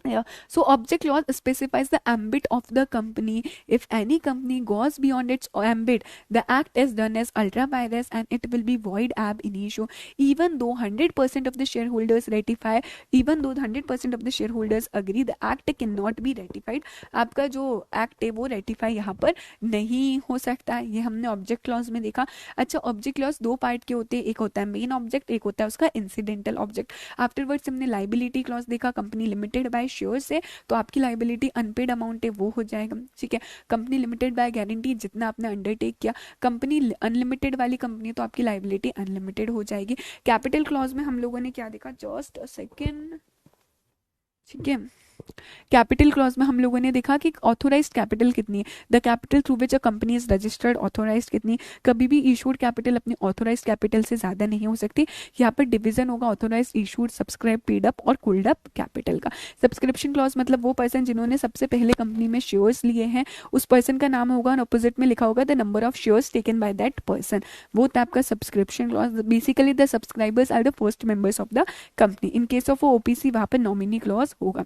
Yeah. So object clause specifies the ambit of the company. If any company goes beyond its ambit, the act is done as ultra vires and it will be void ab initio. Even though 100% of the shareholders ratify, even though 100% of the shareholders agree, the act cannot be ratified. आपका जो act है वो ratify यहाँ पर नहीं हो सकता है। ये हमने ऑब्जेक्ट क्लॉज में देखा। अच्छा, ऑब्जेक्ट क्लॉज दो पार्ट के होते हैं, एक होता है मेन ऑब्जेक्ट, एक होता है उसका इंसिडेंटल ऑब्जेक्ट। आफ्टरवर्ड्स हमने लाइबिलिटी क्लॉज देखा, कंपनी लिमिटेड बाय श्योर से, तो आपकी लाइबिलिटी अनपेड अमाउंट है वो हो जाएगा। ठीक है, कंपनी लिमिटेड बाय गारंटी, जितना आपने अंडरटेक किया। कंपनी अनलिमिटेड वाली कंपनी तो आपकी लाइबिलिटी अनलिमिटेड हो जाएगी। कैपिटल क्लॉज में हम लोगों ने क्या देखा, जस्ट अ सेकेंड। ठीक है, कैपिटल क्लॉज में हम लोगों ने देखा कि ऑथोराइज्ड कैपिटल कितनी है, the capital through which a company is registered, authorised कितनी। कभी भी इशूड कैपिटल अपनी ऑथोराइज्ड कैपिटल से ज्यादा नहीं हो सकती। यहाँ पर डिवीजन होगा authorised, issued, subscribe, paid up और कोल्ड अप कैपिटल का। सब्सक्रिप्शन क्लॉज मतलब वो पर्सन जिन्होंने सबसे पहले कंपनी में शेयर्स लिए हैं, उस पर्सन का नाम होगा और अपोजिट में लिखा होगा the number of shares taken by that person, वो था आपका subscription clause. Basically the subscribers are the first members of the company. In case of OPC वहां पर नॉमिनी क्लॉज होगा।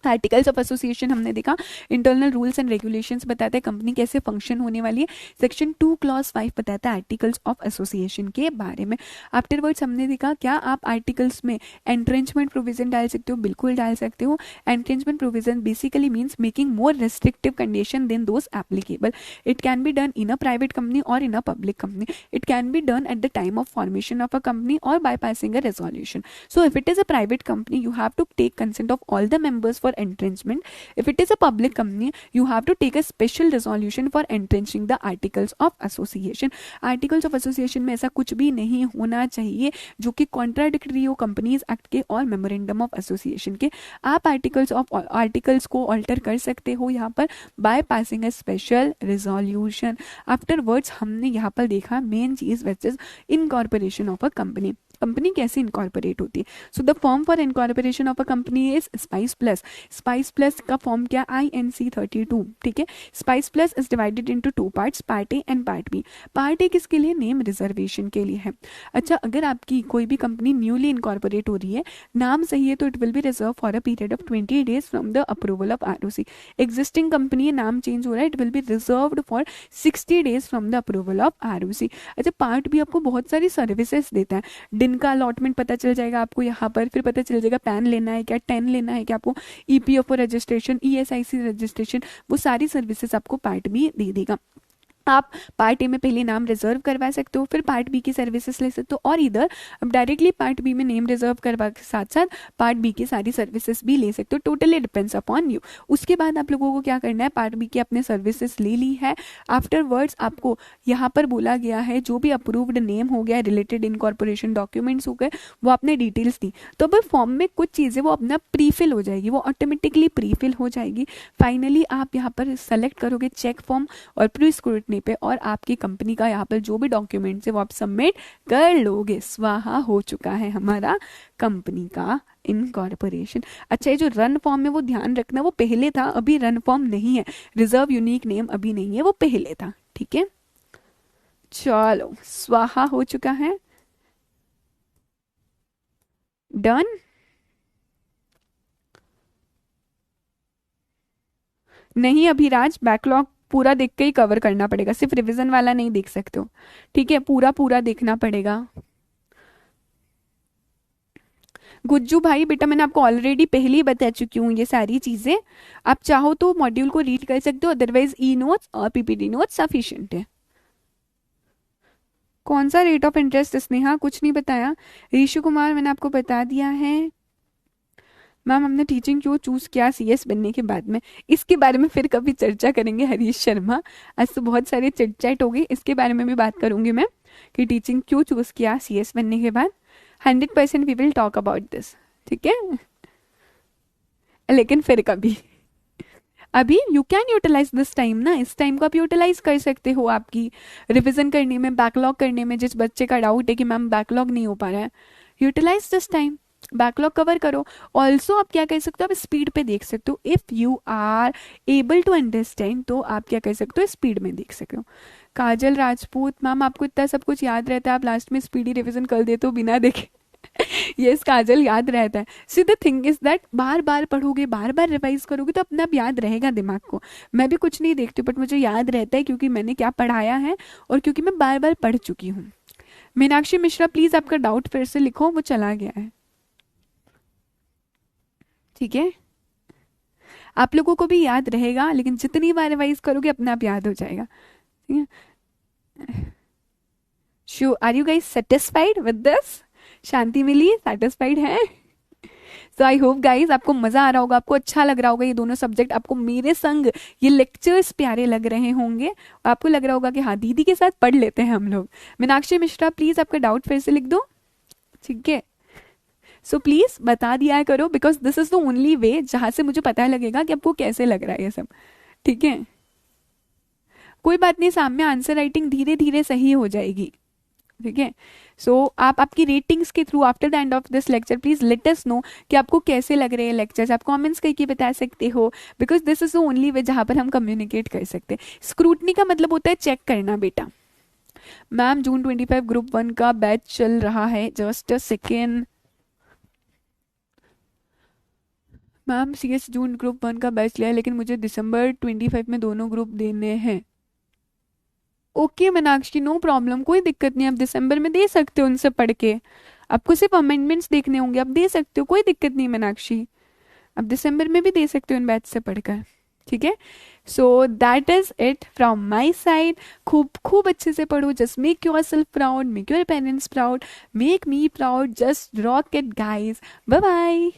आर्टिकल्स ऑफ एसोसिएशन हमने देखा, इंटरनल रूल्स एंड रेगुलेशंस बताता है कंपनी कैसे फंक्शन होने वाली है। सेक्शन 2 क्लॉज 5 बताता है आर्टिकल्स ऑफ एसोसिएशन के बारे में। आफ्टरवर्ड्स हमने देखा क्या आप आर्टिकल्स में एंट्रेंचमेंट प्रोविजन डाल सकते हो, बिल्कुल डाल सकते हो। Entrenchment provision basically means making more restrictive condition than those applicable. It can be done in a private company और in a public company. It can be done at the time of formation of a company और by passing a resolution. So if it is a private company you have to take consent of all the members for entrenchment. If it is a public company, you have to take a special resolution for entrenching the articles of association. Articles of association में ऐसा कुछ भी नहीं होना चाहिए जो कि contradictory हो कंपनीज एक्ट के और मेमोरेंडम ऑफ एसोसिएशन के। आप आर्टिकल्स को ऑल्टर कर सकते हो यहाँ पर by passing a special resolution. Afterwards हमने यहाँ पर देखा मेन चीज which is incorporation of a company. Company कैसे इनकॉर्पोरेट होती है। So the form for incorporation of a company is spice plus. Spice plus का फॉर्म क्या, INC 32। ठीक है, spice plus is divided into 2 parts, part A and part B. Part A किसके लिए, name reservation के लिए है। अच्छा, अगर आपकी कोई भी कंपनी न्यूली इनकॉर्पोरेट हो रही है, नाम सही है तो it will B reserve for a period of 20 days from the approval of ROC। Existing company है, नाम चेंज हो रहा है, it will B reserved for 60 days from the approval of ROC। अच्छा, पार्ट बी आपको बहुत सारी सर्विसेज देता है। दिन का अलॉटमेंट पता चल जाएगा आपको यहाँ पर, फिर पता चल जाएगा पैन लेना है क्या, 10 लेना है क्या, आपको EPFO रजिस्ट्रेशन, ESIC रजिस्ट्रेशन, वो सारी सर्विसेज आपको पार्ट बी दे देगा। आप पार्ट ए में पहले नाम रिजर्व करवा सकते हो, फिर पार्ट बी की सर्विसेज ले सकते हो, और इधर अब डायरेक्टली पार्ट बी में नेम रिजर्व करवा के साथ साथ पार्ट बी की सारी सर्विसेज भी ले सकते हो। Totally depends upon you. उसके बाद आप लोगों को क्या करना है, पार्ट बी की अपने सर्विसेज ले ली है, आफ्टर वर्ड्स आपको यहाँ पर बोला गया है जो भी अप्रूव्ड नेम हो गया, रिलेटेड इनकॉर्पोरेशन डॉक्यूमेंट्स हो गए, वो आपने डिटेल्स दी, तो अब फॉर्म में कुछ चीज़ें वो अपना प्रीफिल हो जाएगी, वो ऑटोमेटिकली प्रीफिल हो जाएगी। फाइनली आप यहाँ पर सेलेक्ट करोगे चेक फॉर्म और प्री स्क्रूटनी पे, और आपकी कंपनी का यहाँ पर जो भी डॉक्यूमेंट्स है वो आप सबमिट कर लोगे। स्वाहा हो चुका है हमारा कंपनी का इनकॉर्पोरेशन। अच्छा, ये जो रन फॉर्म है वो ध्यान रखना, वो पहले था, अभी रन फॉर्म नहीं है, रिजर्व यूनिक नेम अभी नहीं है, वो पहले था। ठीक है, चलो स्वाहा हो चुका है, डन। नहीं अभिराज, बैकलॉग पूरा देख के ही कवर करना पड़ेगा, सिर्फ रिवीजन वाला नहीं देख सकते हो। ठीक है, पूरा पूरा देखना पड़ेगा। गुज्जू भाई बेटा, मैंने आपको ऑलरेडी पहले ही बता चुकी हूँ ये सारी चीजें, आप चाहो तो मॉड्यूल को रीड कर सकते हो, अदरवाइज ई नोट्स और पीपीटी नोट्स सफिशिएंट है। कौन सा रेट ऑफ इंटरेस्ट स्नेहा, कुछ नहीं बताया। ऋषु कुमार, मैंने आपको बता दिया है। मैम हमने टीचिंग क्यों चूज किया सीएस बनने के बाद में, इसके बारे में फिर कभी चर्चा करेंगे हरीश शर्मा। आज तो बहुत सारे चिट चैट हो गई, इसके बारे में भी बात करूंगी मैं कि टीचिंग क्यों चूज किया सीएस बनने के बाद। 100% we will talk about this, ठीक है, लेकिन फिर कभी। अभी you can utilise this time ना, इस टाइम को आप यूटिलाइज कर सकते हो आपकी रिविजन करने में, बैकलॉग करने में। जिस बच्चे का डाउट है कि मैम बैकलॉग नहीं हो पा रहा है, utilise this time, backlog cover करो। ऑल्सो आप क्या कर सकते हो, आप स्पीड पे देख सकते हो, if you are able to understand तो आप क्या कर सकते हो, स्पीड में देख सकते हो। काजल राजपूत, मैम आपको इतना सब कुछ याद रहता है, आप लास्ट में स्पीडी रिविजन कर देते हो बिना देखे। यस काजल, याद रहता है। See the thing is that बार बार पढ़ोगे, बार बार रिवाइज करोगे तो अपने आप याद रहेगा दिमाग को। मैं भी कुछ नहीं देखती बट मुझे याद रहता है क्योंकि मैंने क्या पढ़ाया है और क्योंकि मैं बार बार पढ़ चुकी हूँ। मीनाक्षी मिश्रा प्लीज आपका डाउट फिर से लिखो, वो चला गया है। ठीक है, आप लोगों को भी याद रहेगा, लेकिन जितनी बार रिवाइज करोगे अपने आप याद हो जाएगा। ठीक है, so are you guys satisfied with this? शांति मिली, सेटिस्फाइड है? सो आई होप गाइज आपको मजा आ रहा होगा, आपको अच्छा लग रहा होगा, ये दोनों सब्जेक्ट आपको मेरे संग ये लेक्चर्स प्यारे लग रहे होंगे, आपको लग रहा होगा कि हाँ दीदी के साथ पढ़ लेते हैं हम लोग। मीनाक्षी मिश्रा प्लीज आपका डाउट फिर से लिख दो, ठीक है। सो प्लीज बता दिया करो, because this is the only way जहां से मुझे पता लगेगा कि आपको कैसे लग रहा है ये सब। ठीक है, कोई बात नहीं, सामने आंसर राइटिंग धीरे धीरे सही हो जाएगी। ठीक है, सो आप आपकी रेटिंग्स के through after the end of this lecture please let us know कि आपको कैसे लग रहे हैं लेक्चर्स। आप कमेंट्स करके बता सकते हो, because this is the only way जहां पर हम कम्युनिकेट कर सकते हैं। स्क्रूटनी का मतलब होता है चेक करना बेटा। मैम जून 25 ग्रुप 1 का बैच चल रहा है, just a second. Ma'am CS June group 1 का बैच लिया है, लेकिन मुझे दिसंबर 25 में दोनों ग्रुप देने हैं। ओके मीनाक्षी, नो प्रॉब्लम, कोई दिक्कत नहीं, आप दिसंबर में दे सकते हो उनसे पढ़ के। आपको सिर्फ अमेंडमेंट्स देखने होंगे, आप दे सकते हो, कोई दिक्कत नहीं मीनाक्षी, आप दिसंबर में भी दे सकते हो इन बैच से पढ़कर। ठीक है, so that is it from my side. खूब खूब अच्छे से पढ़ो, just make yourself proud, make your parents proud, make me proud, just rock it guys. Bye bye.